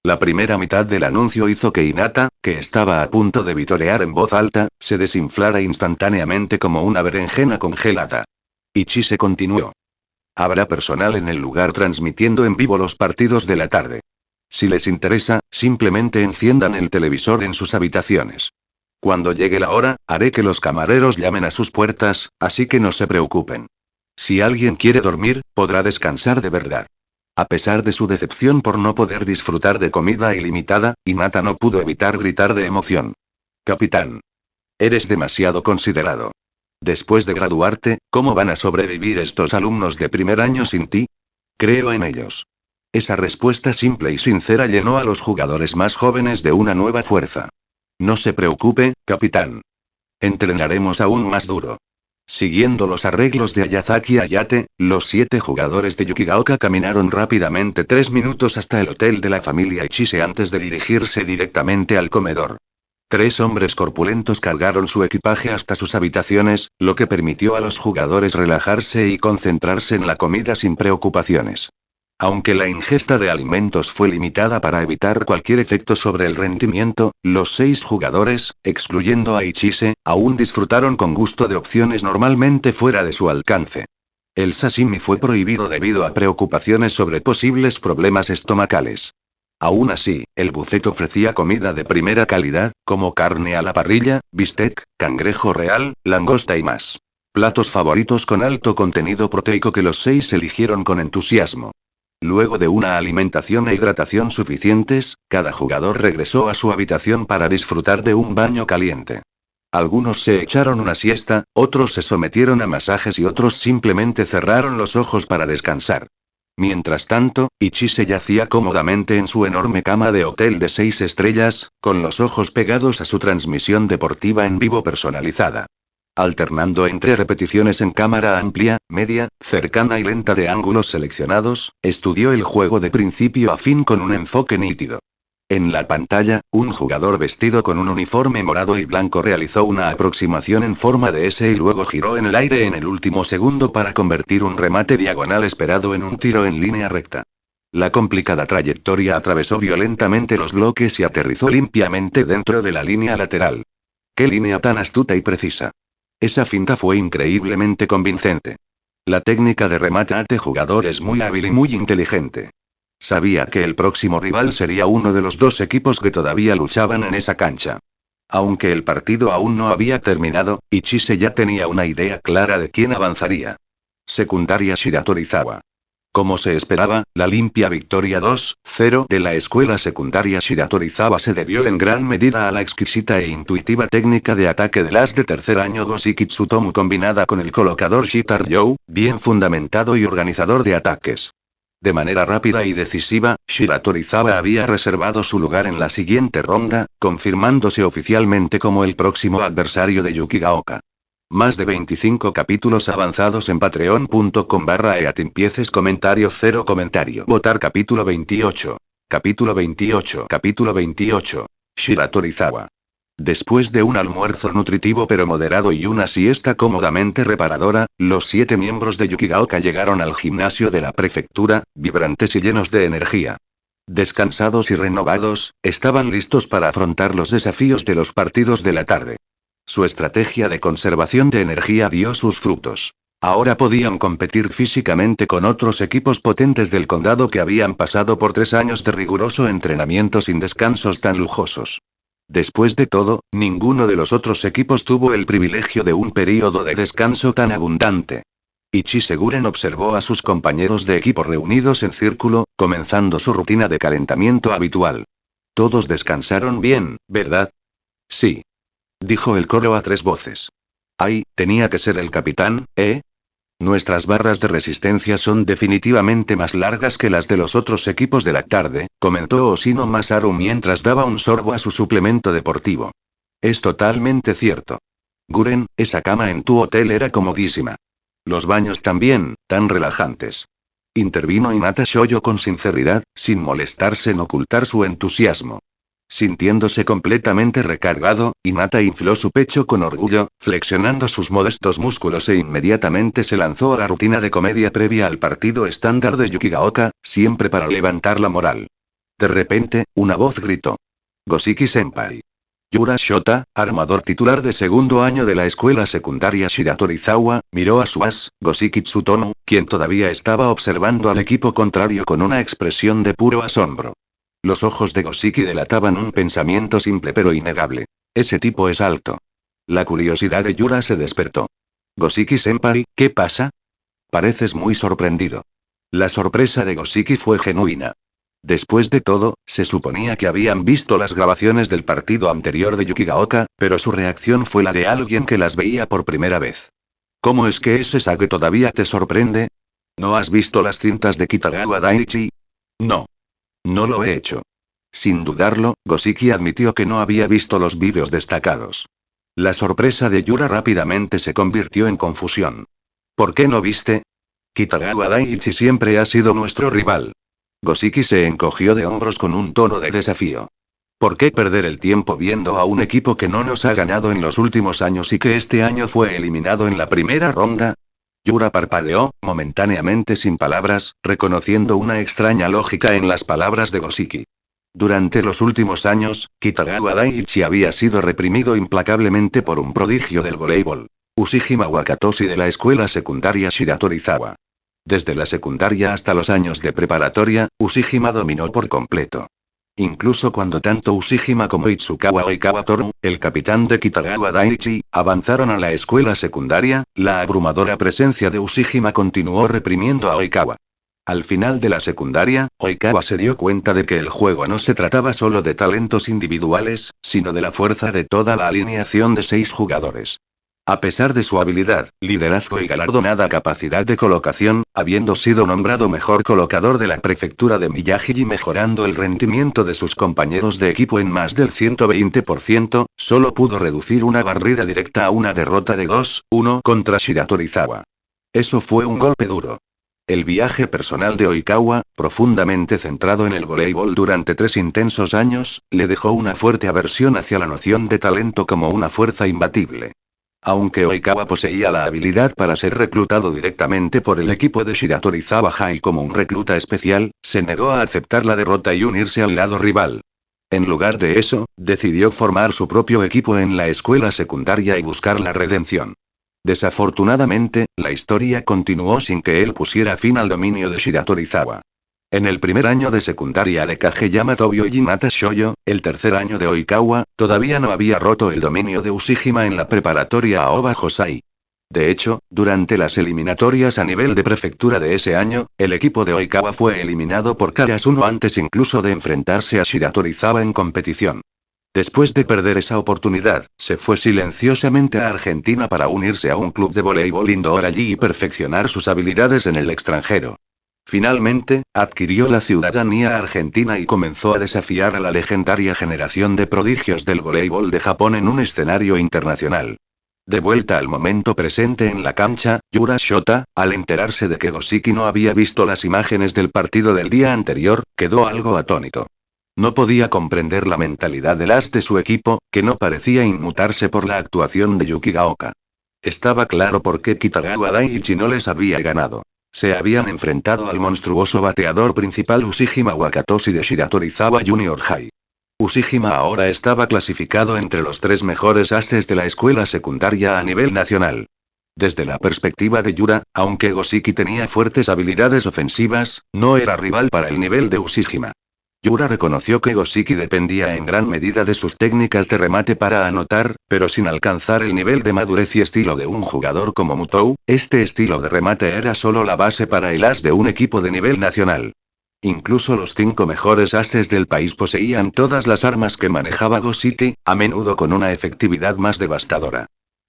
La primera mitad del anuncio hizo que Hinata, que estaba a punto de vitorear en voz alta, se desinflara instantáneamente como una berenjena congelada. Ichise continuó. Habrá personal en el lugar transmitiendo en vivo los partidos de la tarde. Si les interesa, simplemente enciendan el televisor en sus habitaciones. Cuando llegue la hora, haré que los camareros llamen a sus puertas, así que no se preocupen. Si alguien quiere dormir, podrá descansar de verdad. A pesar de su decepción por no poder disfrutar de comida ilimitada, Hinata no pudo evitar gritar de emoción. Capitán. Eres demasiado considerado. Después de graduarte, ¿cómo van a sobrevivir estos alumnos de primer año sin ti? Creo en ellos. Esa respuesta simple y sincera llenó a los jugadores más jóvenes de una nueva fuerza. No se preocupe, capitán. Entrenaremos aún más duro. Siguiendo los arreglos de Ayazaki Ayate, los 7 jugadores de Yukigaoka caminaron rápidamente 3 minutos hasta el hotel de la familia Ichise antes de dirigirse directamente al comedor. 3 hombres corpulentos cargaron su equipaje hasta sus habitaciones, lo que permitió a los jugadores relajarse y concentrarse en la comida sin preocupaciones. Aunque la ingesta de alimentos fue limitada para evitar cualquier efecto sobre el rendimiento, los 6 jugadores, excluyendo a Ichise, aún disfrutaron con gusto de opciones normalmente fuera de su alcance. El sashimi fue prohibido debido a preocupaciones sobre posibles problemas estomacales. Aún así, el buffet ofrecía comida de primera calidad, como carne a la parrilla, bistec, cangrejo real, langosta y más. Platos favoritos con alto contenido proteico que los 6 eligieron con entusiasmo. Luego de una alimentación e hidratación suficientes, cada jugador regresó a su habitación para disfrutar de un baño caliente. Algunos se echaron una siesta, otros se sometieron a masajes y otros simplemente cerraron los ojos para descansar. Mientras tanto, Ichise yacía cómodamente en su enorme cama de hotel de 6 estrellas, con los ojos pegados a su transmisión deportiva en vivo personalizada. Alternando entre repeticiones en cámara amplia, media, cercana y lenta de ángulos seleccionados, estudió el juego de principio a fin con un enfoque nítido. En la pantalla, un jugador vestido con un uniforme morado y blanco realizó una aproximación en forma de S y luego giró en el aire en el último segundo para convertir un remate diagonal esperado en un tiro en línea recta. La complicada trayectoria atravesó violentamente los bloques y aterrizó limpiamente dentro de la línea lateral. ¡Qué línea tan astuta y precisa! Esa finta fue increíblemente convincente. La técnica de remate a este jugador es muy hábil y muy inteligente. Sabía que el próximo rival sería uno de los dos equipos que todavía luchaban en esa cancha. Aunque el partido aún no había terminado, Ichise ya tenía una idea clara de quién avanzaría. Secundaria Shiratorizawa. Como se esperaba, la limpia victoria 2-0 de la escuela secundaria Shiratorizawa se debió en gran medida a la exquisita e intuitiva técnica de ataque del as de tercer año Goshiki Tsutomu combinada con el colocador Shitar-Ryu, bien fundamentado y organizador de ataques. De manera rápida y decisiva, Shiratorizawa había reservado su lugar en la siguiente ronda, confirmándose oficialmente como el próximo adversario de Yukigaoka. Más de 25 capítulos avanzados en patreon.com/eatimpieces comentario 0 comentario. Votar capítulo 28. Capítulo 28. Capítulo 28. Shiratorizawa. Después de un almuerzo nutritivo pero moderado y una siesta cómodamente reparadora, los 7 miembros de Yukigaoka llegaron al gimnasio de la prefectura, vibrantes y llenos de energía. Descansados y renovados, estaban listos para afrontar los desafíos de los partidos de la tarde. Su estrategia de conservación de energía dio sus frutos. Ahora podían competir físicamente con otros equipos potentes del condado que habían pasado por 3 años de riguroso entrenamiento sin descansos tan lujosos. Después de todo, ninguno de los otros equipos tuvo el privilegio de un período de descanso tan abundante. Ichise Guren observó a sus compañeros de equipo reunidos en círculo, comenzando su rutina de calentamiento habitual. Todos descansaron bien, ¿verdad? Sí. Dijo el coro a 3 voces. Ay, tenía que ser el capitán, ¿eh? Nuestras barras de resistencia son definitivamente más largas que las de los otros equipos de la tarde, comentó Oshino Masaru mientras daba un sorbo a su suplemento deportivo. Es totalmente cierto. Guren, esa cama en tu hotel era comodísima. Los baños también, tan relajantes. Intervino Hinata Shoyo con sinceridad, sin molestarse en ocultar su entusiasmo. Sintiéndose completamente recargado, Hinata infló su pecho con orgullo, flexionando sus modestos músculos e inmediatamente se lanzó a la rutina de comedia previa al partido estándar de Yukigaoka, siempre para levantar la moral. De repente, una voz gritó. Goshiki-senpai. Yura Shota, armador titular de segundo año de la escuela secundaria Shiratorizawa, miró a su as, Goshiki Tsutomu, quien todavía estaba observando al equipo contrario con una expresión de puro asombro. Los ojos de Goshiki delataban un pensamiento simple pero innegable. Ese tipo es alto. La curiosidad de Yura se despertó. Goshiki-senpai, ¿qué pasa? Pareces muy sorprendido. La sorpresa de Goshiki fue genuina. Después de todo, se suponía que habían visto las grabaciones del partido anterior de Yukigaoka, pero su reacción fue la de alguien que las veía por primera vez. ¿Cómo es que es esa que todavía te sorprende? ¿No has visto las cintas de Kitagawa Daichi? No. No lo he hecho. Sin dudarlo, Goshiki admitió que no había visto los vídeos destacados. La sorpresa de Yura rápidamente se convirtió en confusión. ¿Por qué no viste? Kitagawa Daichi siempre ha sido nuestro rival. Goshiki se encogió de hombros con un tono de desafío. ¿Por qué perder el tiempo viendo a un equipo que no nos ha ganado en los últimos años y que este año fue eliminado en la primera ronda? Yura parpadeó, momentáneamente sin palabras, reconociendo una extraña lógica en las palabras de Goshiki. Durante los últimos años, Kitagawa Daichi había sido reprimido implacablemente por un prodigio del voleibol, Ushijima Wakatoshi de la escuela secundaria Shiratorizawa. Desde la secundaria hasta los años de preparatoria, Ushijima dominó por completo. Incluso cuando tanto Ushijima como Itsukawa Oikawa Toru, el capitán de Kitagawa Daichi, avanzaron a la escuela secundaria, la abrumadora presencia de Ushijima continuó reprimiendo a Oikawa. Al final de la secundaria, Oikawa se dio cuenta de que el juego no se trataba solo de talentos individuales, sino de la fuerza de toda la alineación de 6 jugadores. A pesar de su habilidad, liderazgo y galardonada capacidad de colocación, habiendo sido nombrado mejor colocador de la prefectura de Miyagi y mejorando el rendimiento de sus compañeros de equipo en más del 120%, solo pudo reducir una barrida directa a una derrota de 2-1 contra Shiratorizawa. Eso fue un golpe duro. El viaje personal de Oikawa, profundamente centrado en el voleibol durante 3 intensos años, le dejó una fuerte aversión hacia la noción de talento como una fuerza imbatible. Aunque Oikawa poseía la habilidad para ser reclutado directamente por el equipo de Shiratorizawa High como un recluta especial, se negó a aceptar la derrota y unirse al lado rival. En lugar de eso, decidió formar su propio equipo en la escuela secundaria y buscar la redención. Desafortunadamente, la historia continuó sin que él pusiera fin al dominio de Shiratorizawa. En el primer año de secundaria de Kageyama Tobio y Hinata Shoyo, el tercer año de Oikawa, todavía no había roto el dominio de Ushijima en la preparatoria Aoba Hosai. De hecho, durante las eliminatorias a nivel de prefectura de ese año, el equipo de Oikawa fue eliminado por Karasuno antes incluso de enfrentarse a Shiratorizawa en competición. Después de perder esa oportunidad, se fue silenciosamente a Argentina para unirse a un club de voleibol indoor allí y perfeccionar sus habilidades en el extranjero. Finalmente, adquirió la ciudadanía argentina y comenzó a desafiar a la legendaria generación de prodigios del voleibol de Japón en un escenario internacional. De vuelta al momento presente en la cancha, Yura Shota, al enterarse de que Goshiki no había visto las imágenes del partido del día anterior, quedó algo atónito. No podía comprender la mentalidad del as de su equipo, que no parecía inmutarse por la actuación de Yukigaoka. Estaba claro por qué Kitagawa Daiichi no les había ganado. Se habían enfrentado al monstruoso bateador principal Ushijima Wakatoshi de Shiratorizawa Junior High. Ushijima ahora estaba clasificado entre los 3 mejores ases de la escuela secundaria a nivel nacional. Desde la perspectiva de Yura, aunque Goshiki tenía fuertes habilidades ofensivas, no era rival para el nivel de Ushijima. Yura reconoció que Goshiki dependía en gran medida de sus técnicas de remate para anotar, pero sin alcanzar el nivel de madurez y estilo de un jugador como Mutou, este estilo de remate era solo la base para el as de un equipo de nivel nacional. Incluso los 5 mejores ases del país poseían todas las armas que manejaba Goshiki, a menudo con una efectividad más devastadora.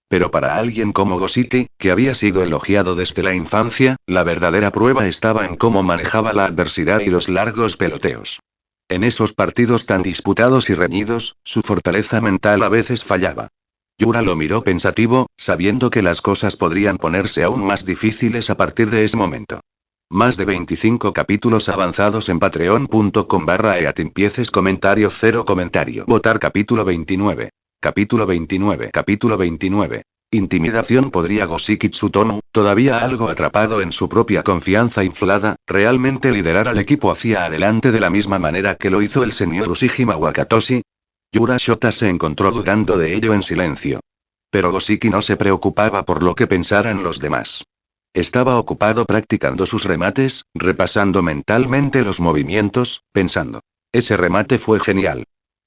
Pero para alguien como Goshiki, que había sido elogiado desde la infancia, la verdadera prueba estaba en cómo manejaba la adversidad y los largos peloteos. En esos partidos tan disputados y reñidos, su fortaleza mental a veces fallaba. Yura lo miró pensativo, sabiendo que las cosas podrían ponerse aún más difíciles a partir de ese momento. Más de 25 capítulos avanzados en patreon.com/eatimpieces comentario 0 comentario. Votar capítulo 29. Capítulo 29. Capítulo 29. Intimidación. ¿Podría Goshiki Tsutomu, todavía algo atrapado en su propia confianza inflada, realmente liderar al equipo hacia adelante de la misma manera que lo hizo el señor Ushijima Wakatoshi? Yura Shota se encontró dudando de ello en silencio. Pero Goshiki no se preocupaba por lo que pensaran los demás. Estaba ocupado practicando sus remates, repasando mentalmente los movimientos, pensando. Ese remate fue genial.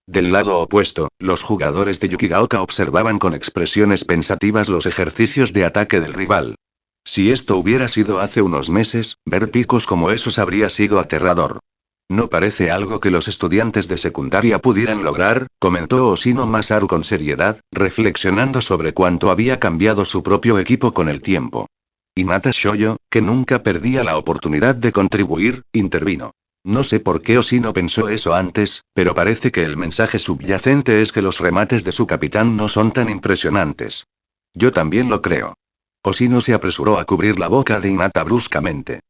Del lado opuesto, los jugadores de Yukigaoka observaban con expresiones pensativas los ejercicios de ataque del rival. Si esto hubiera sido hace unos meses, ver picos como esos habría sido aterrador. No parece algo que los estudiantes de secundaria pudieran lograr, comentó Oshino Masaru con seriedad, reflexionando sobre cuánto había cambiado su propio equipo con el tiempo. Hinata Shoyo, que nunca perdía la oportunidad de contribuir, intervino. No sé por qué Oshino pensó eso antes, pero parece que el mensaje subyacente es que los remates de su capitán no son tan impresionantes. Yo también lo creo. Oshino se apresuró a cubrir la boca de Hinata bruscamente.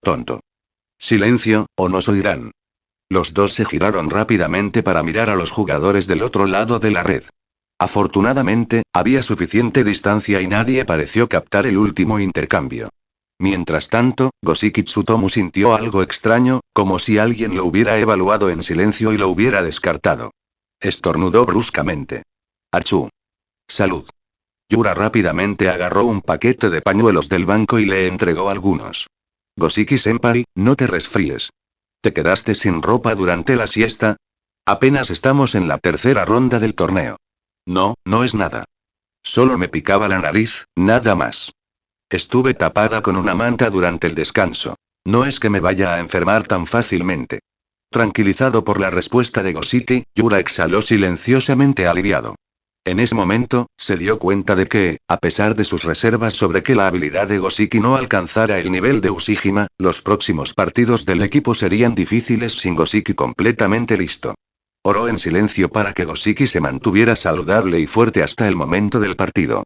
Tonto. Silencio, o nos oirán. Los dos se giraron rápidamente para mirar a los jugadores del otro lado de la red. Afortunadamente, había suficiente distancia y nadie pareció captar el último intercambio. Mientras tanto, Goshiki Tsutomu sintió algo extraño, como si alguien lo hubiera evaluado en silencio y lo hubiera descartado. Estornudó bruscamente. ¡Achú! ¡Salud! Yura rápidamente agarró un paquete de pañuelos del banco y le entregó algunos. Goshiki-senpai, no te resfríes. ¿Te quedaste sin ropa durante la siesta? Apenas estamos en la tercera ronda del torneo. No, no es nada. Solo me picaba la nariz, nada más. Estuve tapada con una manta durante el descanso. No es que me vaya a enfermar tan fácilmente. Tranquilizado por la respuesta de Goshiki, Yura exhaló silenciosamente aliviado. En ese momento, se dio cuenta de que, a pesar de sus reservas sobre que la habilidad de Goshiki no alcanzara el nivel de Ushijima, los próximos partidos del equipo serían difíciles sin Goshiki completamente listo. Oró en silencio para que Goshiki se mantuviera saludable y fuerte hasta el momento del partido.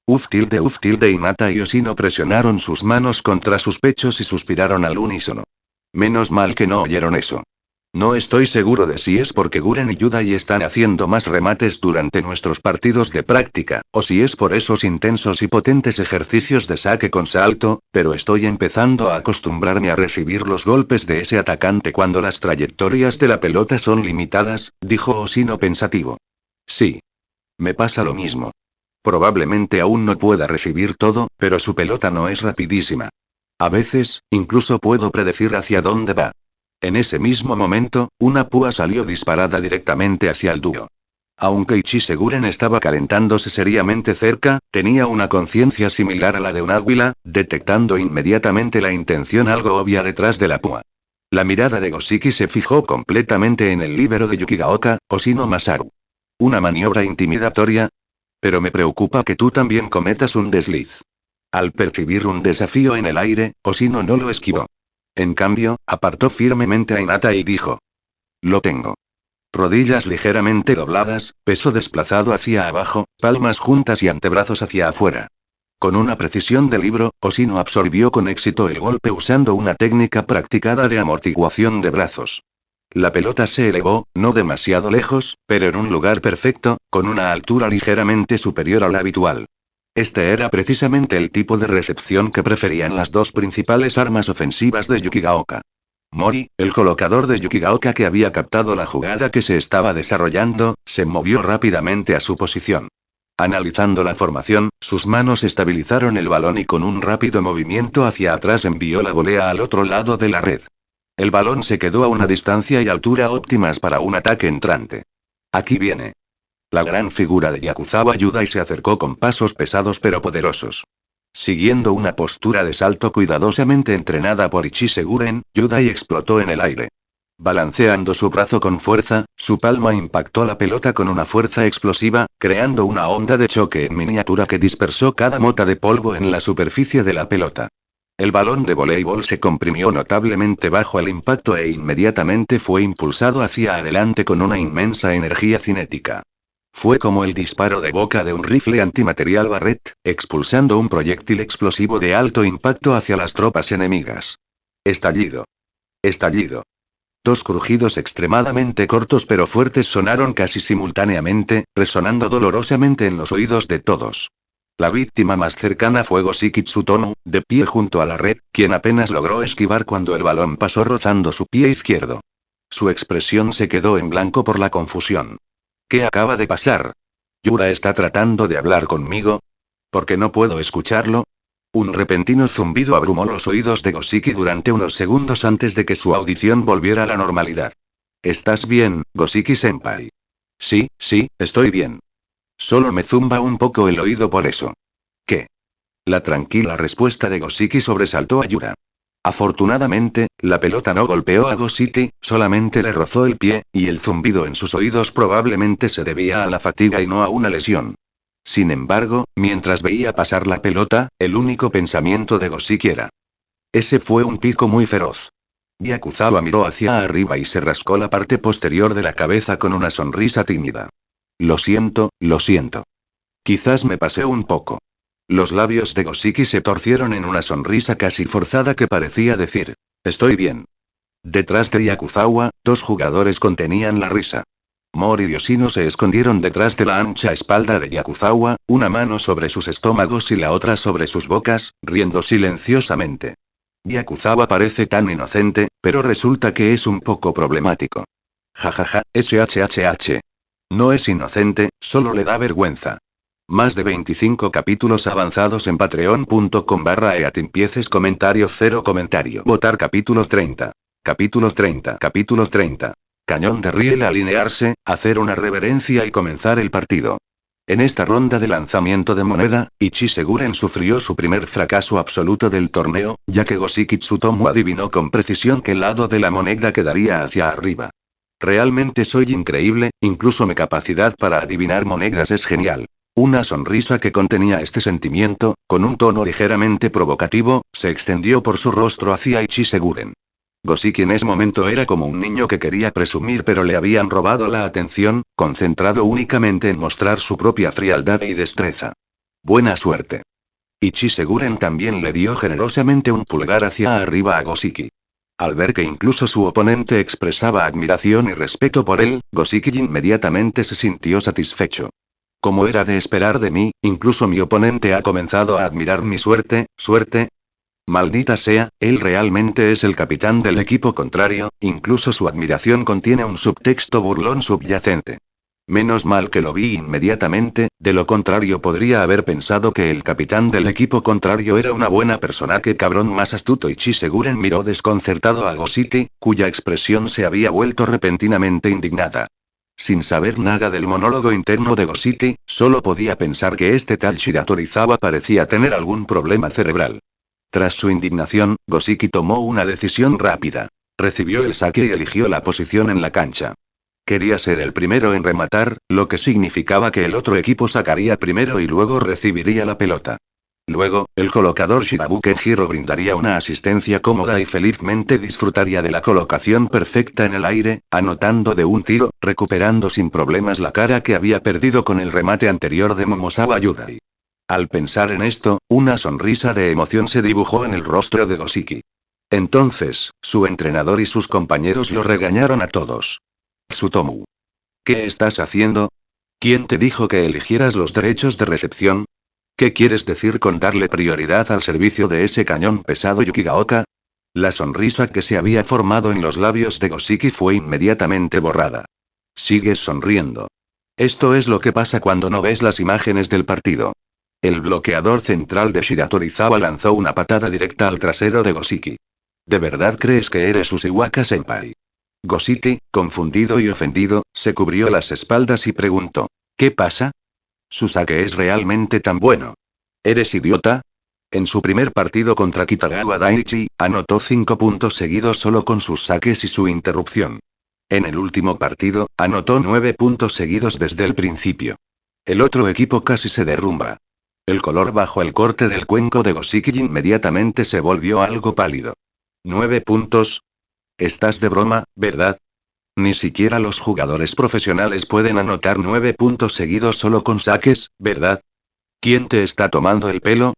Hinata y Oshino presionaron sus manos contra sus pechos y suspiraron al unísono. Menos mal que no oyeron eso. No estoy seguro de si es porque Guren y Yudai están haciendo más remates durante nuestros partidos de práctica, o si es por esos intensos y potentes ejercicios de saque con salto, pero estoy empezando a acostumbrarme a recibir los golpes de ese atacante cuando las trayectorias de la pelota son limitadas, dijo Oshino pensativo. Sí. Me pasa lo mismo. Probablemente aún no pueda recibir todo, pero su pelota no es rapidísima. A veces, incluso puedo predecir hacia dónde va. En ese mismo momento, una púa salió disparada directamente hacia el dúo. Aunque Ichiseguren estaba calentándose seriamente cerca, tenía una conciencia similar a la de un águila, detectando inmediatamente la intención algo obvia detrás de la púa. La mirada de Goshiki se fijó completamente en el líbero de Yukigaoka, Oshino Masaru. ¿Una maniobra intimidatoria? Pero me preocupa que tú también cometas un desliz. Al percibir un desafío en el aire, Oshino no lo esquivó. En cambio, apartó firmemente a Hinata y dijo: Lo tengo. Rodillas ligeramente dobladas, peso desplazado hacia abajo, palmas juntas y antebrazos hacia afuera. Con una precisión de libro, Oshino absorbió con éxito el golpe usando una técnica practicada de amortiguación de brazos. La pelota se elevó, no demasiado lejos, pero en un lugar perfecto, con una altura ligeramente superior a la habitual. Este era precisamente el tipo de recepción que preferían las dos principales armas ofensivas de Yukigaoka. Mori, el colocador de Yukigaoka que había captado la jugada que se estaba desarrollando, se movió rápidamente a su posición. Analizando la formación, sus manos estabilizaron el balón y con un rápido movimiento hacia atrás envió la volea al otro lado de la red. El balón se quedó a una distancia y altura óptimas para un ataque entrante. Aquí viene. La gran figura de Yakuzawa Yudai se acercó con pasos pesados pero poderosos. Siguiendo una postura de salto cuidadosamente entrenada por Ichiseguren, Yudai explotó en el aire. Balanceando su brazo con fuerza, su palma impactó la pelota con una fuerza explosiva, creando una onda de choque en miniatura que dispersó cada mota de polvo en la superficie de la pelota. El balón de voleibol se comprimió notablemente bajo el impacto e inmediatamente fue impulsado hacia adelante con una inmensa energía cinética. Fue como el disparo de boca de un rifle antimaterial Barrett, expulsando un proyectil explosivo de alto impacto hacia las tropas enemigas. Estallido. Estallido. Dos crujidos extremadamente cortos pero fuertes sonaron casi simultáneamente, resonando dolorosamente en los oídos de todos. La víctima más cercana fue Goshiki Tsutomu, de pie junto a la red, quien apenas logró esquivar cuando el balón pasó rozando su pie izquierdo. Su expresión se quedó en blanco por la confusión. ¿Qué acaba de pasar? ¿Yura está tratando de hablar conmigo? ¿Por qué no puedo escucharlo? Un repentino zumbido abrumó los oídos de Goshiki durante unos segundos antes de que su audición volviera a la normalidad. ¿Estás bien, Goshiki-senpai? Sí, estoy bien. Solo me zumba un poco el oído por eso. ¿Qué? La tranquila respuesta de Goshiki sobresaltó a Yura. Afortunadamente, la pelota no golpeó a Goshiki, solamente le rozó el pie, y el zumbido en sus oídos probablemente se debía a la fatiga y no a una lesión. Sin embargo, mientras veía pasar la pelota, el único pensamiento de Goshiki era: ese fue un pico muy feroz. Yakuzawa miró hacia arriba y se rascó la parte posterior de la cabeza con una sonrisa tímida. Lo siento. Quizás me pasé un poco. Los labios de Goshiki se torcieron en una sonrisa casi forzada que parecía decir: estoy bien. Detrás de Yakuzawa, dos jugadores contenían la risa. Mori y Oshino se escondieron detrás de la ancha espalda de Yakuzawa, una mano sobre sus estómagos y la otra sobre sus bocas, riendo silenciosamente. Yakuzawa parece tan inocente, pero resulta que es un poco problemático. Jajaja, shhh. No es inocente, solo le da vergüenza. Más de 25 capítulos avanzados en patreon.com/eatimpieces comentario 0 comentario. Votar capítulo 30. Capítulo 30. Capítulo 30. Cañón de riel alinearse, hacer una reverencia y comenzar el partido. En esta ronda de lanzamiento de moneda, Ichiseguren sufrió su primer fracaso absoluto del torneo, ya que Goshiki Tsutomu adivinó con precisión qué lado de la moneda quedaría hacia arriba. Realmente soy increíble, incluso mi capacidad para adivinar monedas es genial. Una sonrisa que contenía este sentimiento, con un tono ligeramente provocativo, se extendió por su rostro hacia Ichiseguren. Goshiki en ese momento era como un niño que quería presumir pero le habían robado la atención, concentrado únicamente en mostrar su propia frialdad y destreza. Buena suerte. Ichiseguren también le dio generosamente un pulgar hacia arriba a Goshiki. Al ver que incluso su oponente expresaba admiración y respeto por él, Goshiki inmediatamente se sintió satisfecho. Como era de esperar de mí, incluso mi oponente ha comenzado a admirar mi suerte. Maldita sea, él realmente es el capitán del equipo contrario, incluso su admiración contiene un subtexto burlón subyacente. Menos mal que lo vi inmediatamente, de lo contrario podría haber pensado que el capitán del equipo contrario era una buena persona. ¡Qué cabrón más astuto! Y Chisiguren miró desconcertado a Goshiki, cuya expresión se había vuelto repentinamente indignada. Sin saber nada del monólogo interno de Goshiki, solo podía pensar que este tal Shiratorizawa parecía tener algún problema cerebral. Tras su indignación, Goshiki tomó una decisión rápida. Recibió el saque y eligió la posición en la cancha. Quería ser el primero en rematar, lo que significaba que el otro equipo sacaría primero y luego recibiría la pelota. Luego, el colocador Shirabuken Hiro brindaría una asistencia cómoda y felizmente disfrutaría de la colocación perfecta en el aire, anotando de un tiro, recuperando sin problemas la cara que había perdido con el remate anterior de Momosawa Yudai. Al pensar en esto, una sonrisa de emoción se dibujó en el rostro de Goshiki. Entonces, su entrenador y sus compañeros lo regañaron a todos. Tsutomu. ¿Qué estás haciendo? ¿Quién te dijo que eligieras los derechos de recepción? ¿Qué quieres decir con darle prioridad al servicio de ese cañón pesado Yukigaoka? La sonrisa que se había formado en los labios de Goshiki fue inmediatamente borrada. Sigues sonriendo. Esto es lo que pasa cuando no ves las imágenes del partido. El bloqueador central de Shiratorizawa lanzó una patada directa al trasero de Goshiki. ¿De verdad crees que eres Ushiwaka-senpai? Goshiki, confundido y ofendido, se cubrió las espaldas y preguntó: ¿Qué pasa? ¿Su saque es realmente tan bueno? ¿Eres idiota? En su primer partido contra Kitagawa Daiichi, anotó 5 puntos seguidos solo con sus saques y su interrupción. En el último partido, anotó 9 puntos seguidos desde el principio. El otro equipo casi se derrumba. El color bajo el corte del cuenco de Goshiki inmediatamente se volvió algo pálido. ¿9 puntos? Estás de broma, ¿verdad? Ni siquiera los jugadores profesionales pueden anotar 9 puntos seguidos solo con saques, ¿verdad? ¿Quién te está tomando el pelo?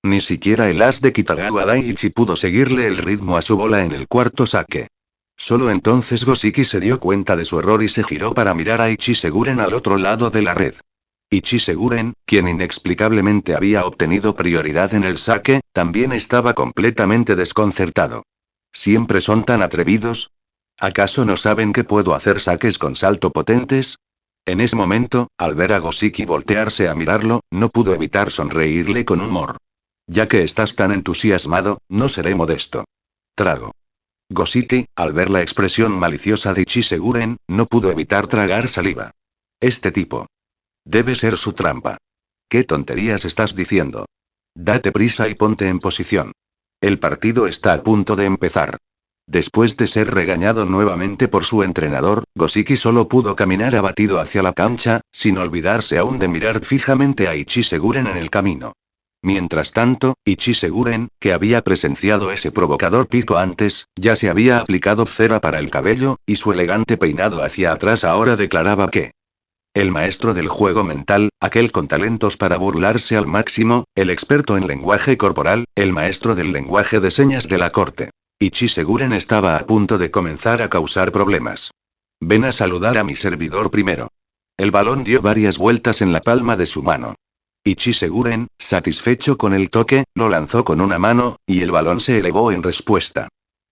Ni siquiera el as de Kitagawa Daiichi pudo seguirle el ritmo a su bola en el cuarto saque. Solo entonces Goshiki se dio cuenta de su error y se giró para mirar a Ichiseguren al otro lado de la red. Ichiseguren, quien inexplicablemente había obtenido prioridad en el saque, también estaba completamente desconcertado. ¿Siempre son tan atrevidos? ¿Acaso no saben que puedo hacer saques con salto potentes? En ese momento, al ver a Goshiki voltearse a mirarlo, no pudo evitar sonreírle con humor. Ya que estás tan entusiasmado, no seré modesto. Trago. Goshiki, al ver la expresión maliciosa de Ichiseguren, no pudo evitar tragar saliva. Este tipo. Debe ser su trampa. ¿Qué tonterías estás diciendo? Date prisa y ponte en posición. El partido está a punto de empezar. Después de ser regañado nuevamente por su entrenador, Goshiki solo pudo caminar abatido hacia la cancha, sin olvidarse aún de mirar fijamente a Ichiseguren en el camino. Mientras tanto, Ichiseguren, que había presenciado ese provocador pico antes, ya se había aplicado cera para el cabello, y su elegante peinado hacia atrás ahora declaraba que el maestro del juego mental, aquel con talentos para burlarse al máximo, el experto en lenguaje corporal, el maestro del lenguaje de señas de la corte. Ichiseguren estaba a punto de comenzar a causar problemas. Ven a saludar a mi servidor primero. El balón dio varias vueltas en la palma de su mano. Ichiseguren, satisfecho con el toque, lo lanzó con una mano, y el balón se elevó en respuesta.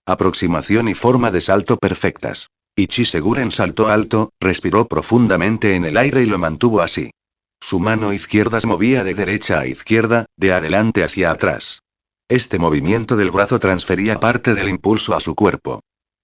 Aproximación y forma de salto perfectas. Ichiseguren saltó alto, respiró profundamente en el aire y lo mantuvo así. Su mano izquierda se movía de derecha a izquierda, de adelante hacia atrás. Este movimiento del brazo transfería parte del impulso a su cuerpo.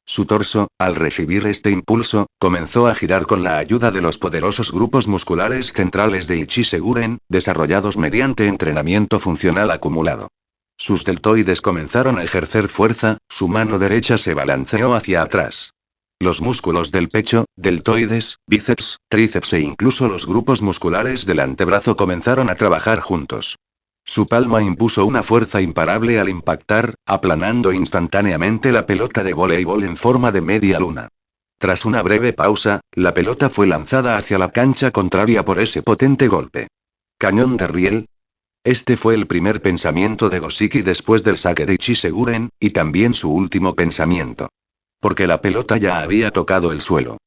Su torso, al recibir este impulso, comenzó a girar con la ayuda de los poderosos grupos musculares centrales de Ichiseguren, desarrollados mediante entrenamiento funcional acumulado. Sus deltoides comenzaron a ejercer fuerza, su mano derecha se balanceó hacia atrás. Los músculos del pecho, deltoides, bíceps, tríceps e incluso los grupos musculares del antebrazo comenzaron a trabajar juntos. Su palma impuso una fuerza imparable al impactar, aplanando instantáneamente la pelota de voleibol en forma de media luna. Tras una breve pausa, la pelota fue lanzada hacia la cancha contraria por ese potente golpe. ¿Cañón de riel? Este fue el primer pensamiento de Goshiki después del saque de Ichiseguren, y también su último pensamiento. Porque la pelota ya había tocado el suelo.